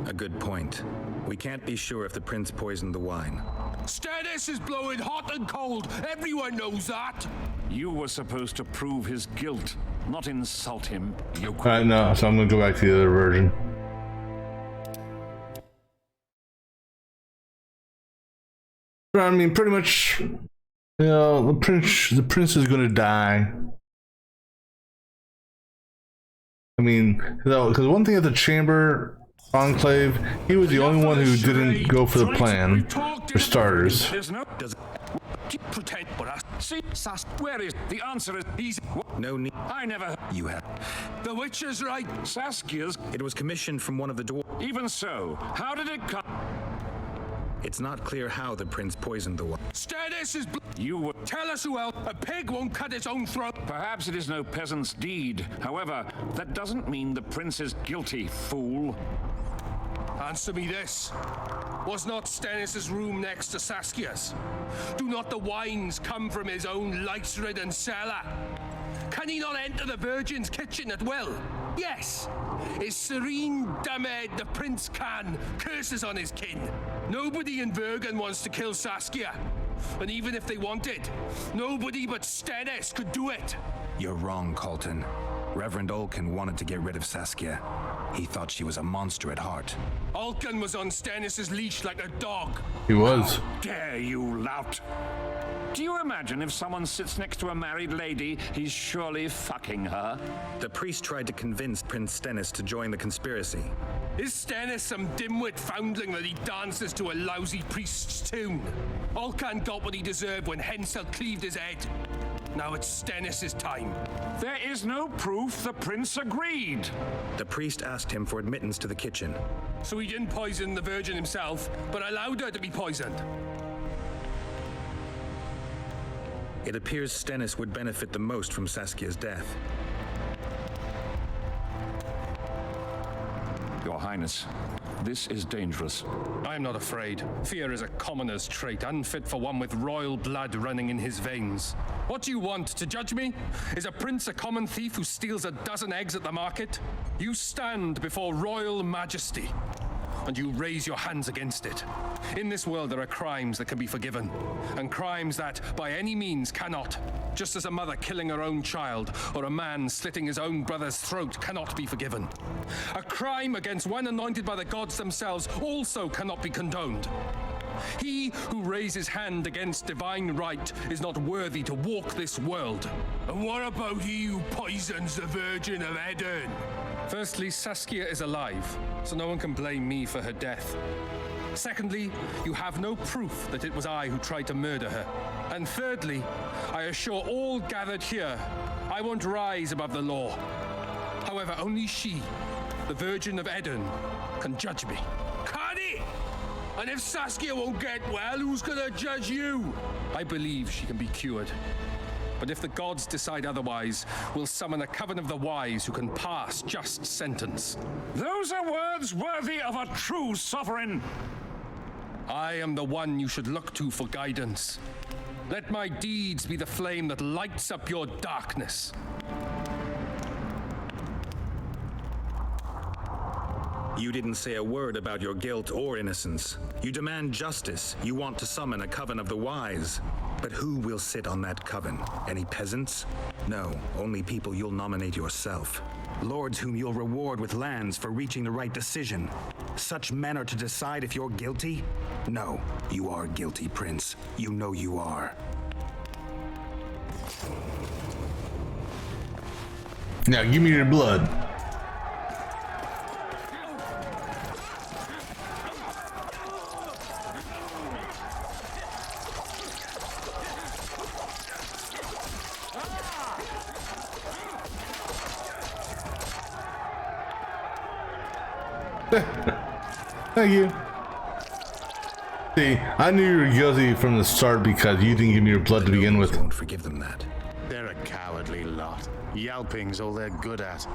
A good point. We can't be sure if the prince poisoned the wine. Stannis is blowing hot and cold. Everyone knows that. You were supposed to prove his guilt, not insult him. You No, so I'm gonna go back to the other version. I mean, pretty much, you know, the prince is gonna die. I mean, because one thing at the chamber enclave, he was the only one who didn't go for the plan, for starters. There's no. Does pretend but us see Sas where is the answer is he's no need. I never. You have. The witch is right. Saskia's. It was commissioned from one of the dwarves. Even so, how did it come? It's not clear how the prince poisoned the wine. Stannis is. You were. Tell us who else. A pig won't cut its own throat. Perhaps it is no peasant's deed. However, that doesn't mean the prince is guilty, fool. Answer me this. Was not Stannis' room next to Saskia's? Do not the wines come from his own lice-ridden cellar? Can he not enter the Virgin's kitchen at will? Yes. His serene Damed, the Prince Khan, curses on his kin. Nobody in Vergen wants to kill Saskia. And even if they wanted, nobody but Stannis could do it. You're wrong, Colton. Reverend Olkin wanted to get rid of Saskia. He thought she was a monster at heart. Olkin was on Stannis' leash like a dog. He was. How dare you, lout! Do you imagine if someone sits next to a married lady, he's surely fucking her? The priest tried to convince Prince Stennis to join the conspiracy. Is Stannis some dimwit foundling that he dances to a lousy priest's tune? Olcan got what he deserved when Hensel cleaved his head. Now it's Stannis' time. There is no proof the prince agreed. The priest asked him for admittance to the kitchen. So he didn't poison the Virgin himself, but allowed her to be poisoned. It appears Stennis would benefit the most from Saskia's death. Your Highness, this is dangerous. I am not afraid. Fear is a commoner's trait, unfit for one with royal blood running in his veins. What do you want, to judge me? Is a prince a common thief who steals a dozen eggs at the market? You stand before royal majesty, and you raise your hands against it. In this world there are crimes that can be forgiven, and crimes that, by any means, cannot. Just as a mother killing her own child, or a man slitting his own brother's throat cannot be forgiven. A crime against one anointed by the gods themselves also cannot be condoned. He who raises hand against divine right is not worthy to walk this world. And what about he who poisons the Virgin of Edirn? Firstly, Saskia is alive, so no one can blame me for her death. Secondly, you have no proof that it was I who tried to murder her. And thirdly, I assure all gathered here, I won't rise above the law. However, only she, the Virgin of Edirn, can judge me. Can he? And if Saskia won't get well, who's gonna judge you? I believe she can be cured. But if the gods decide otherwise, we'll summon a coven of the wise who can pass just sentence. Those are words worthy of a true sovereign. I am the one you should look to for guidance. Let my deeds be the flame that lights up your darkness. You didn't say a word about your guilt or innocence. You demand justice. You want to summon a coven of the wise. But who will sit on that coven? Any peasants? No, only people you'll nominate yourself. Lords whom you'll reward with lands for reaching the right decision. Such men are to decide if you're guilty? No, you are guilty, Prince. You know you are. Now give me your blood. Thank you. See, I knew you were guilty from the start because you didn't give me your blood to begin with. Won't forgive them that. They're a cowardly lot. Yelping's all they're good at.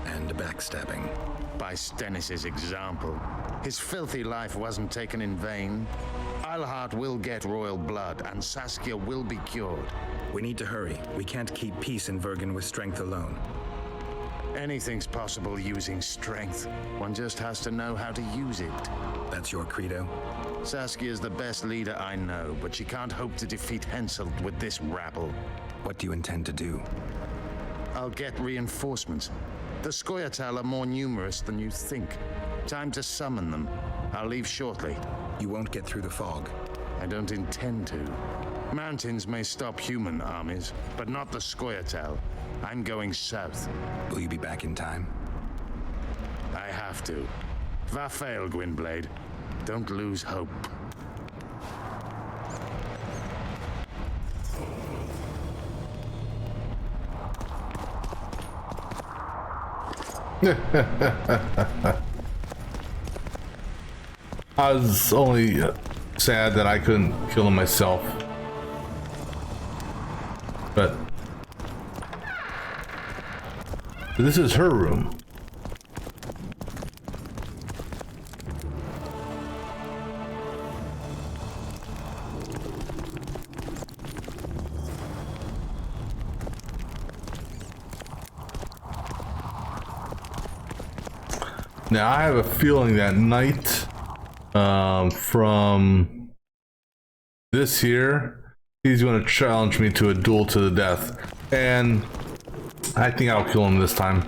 And backstabbing. By Stennis' example. His filthy life wasn't taken in vain. Eilhart will get royal blood, and Saskia will be cured. We need to hurry. We can't keep peace in Vergen with strength alone. Anything's possible using strength. One just has to know how to use it. That's your credo? Saskia's the best leader I know, but she can't hope to defeat Hensel with this rabble. What do you intend to do? I'll get reinforcements. The Scoia'tael are more numerous than you think. Time to summon them. I'll leave shortly. You won't get through the fog. I don't intend to. Mountains may stop human armies, but not the Scoia'tael. I'm going south. Will you be back in time? I have to. Va fail, Gwynblade. Don't lose hope. I was only sad that I couldn't kill him myself. But this is her room. Now I have a feeling that Knight from this here, he's going to challenge me to a duel to the death, and I think I'll kill him this time.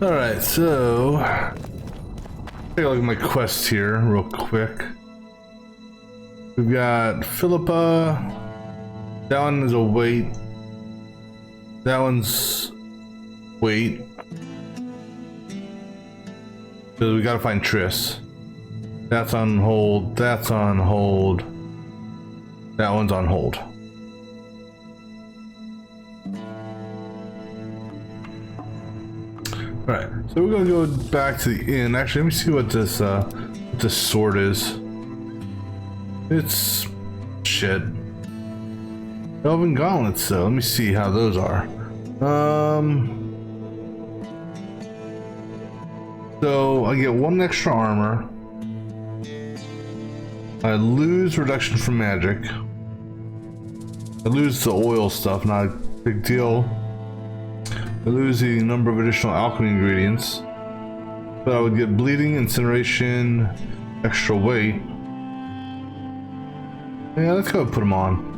Alright, so take a look at my quests here real quick. We've got Philippa. That one is a wait. That one's wait. So we gotta find Triss. That's on hold. That's on hold. That one's on hold. Alright, so we're gonna go back to the inn. Actually, let me see what this sword is. It's shit. Elven gauntlets, though. Let me see how those are. So I get 1 extra armor. I lose reduction from magic. I lose the oil stuff, not a big deal. I lose the number of additional alchemy ingredients, but I would get bleeding, incineration, extra weight. Yeah, let's go and put them on.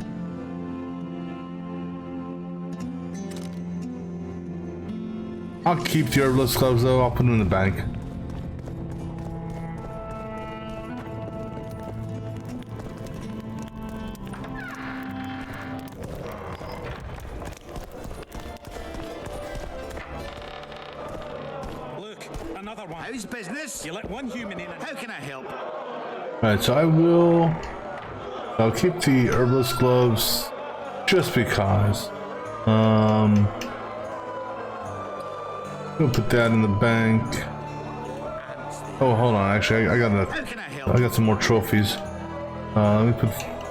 I'll keep the herbalist gloves though, I'll put them in the bank. How's business? You let one human in. How can I help? Alright, so I'll keep the herbalist gloves just because. We'll put that in the bank. Oh, hold on. Actually, I got some more trophies. Let me put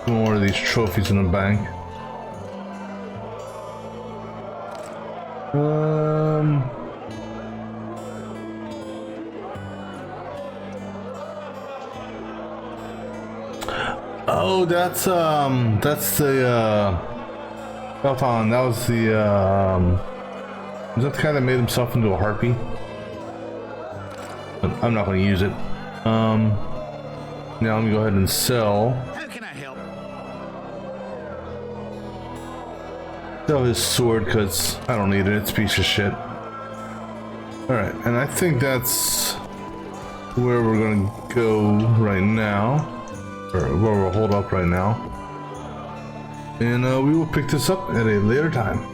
more of these trophies in the bank. Oh, that's the Belton. That was the is that the guy that made himself into a harpy? I'm not going to use it. Now let me go ahead and sell. How can I help? Sell his sword because I don't need it. It's a piece of shit. All right, and I think that's where we're going to go right now, or where we'll hold up right now, and we will pick this up at a later time.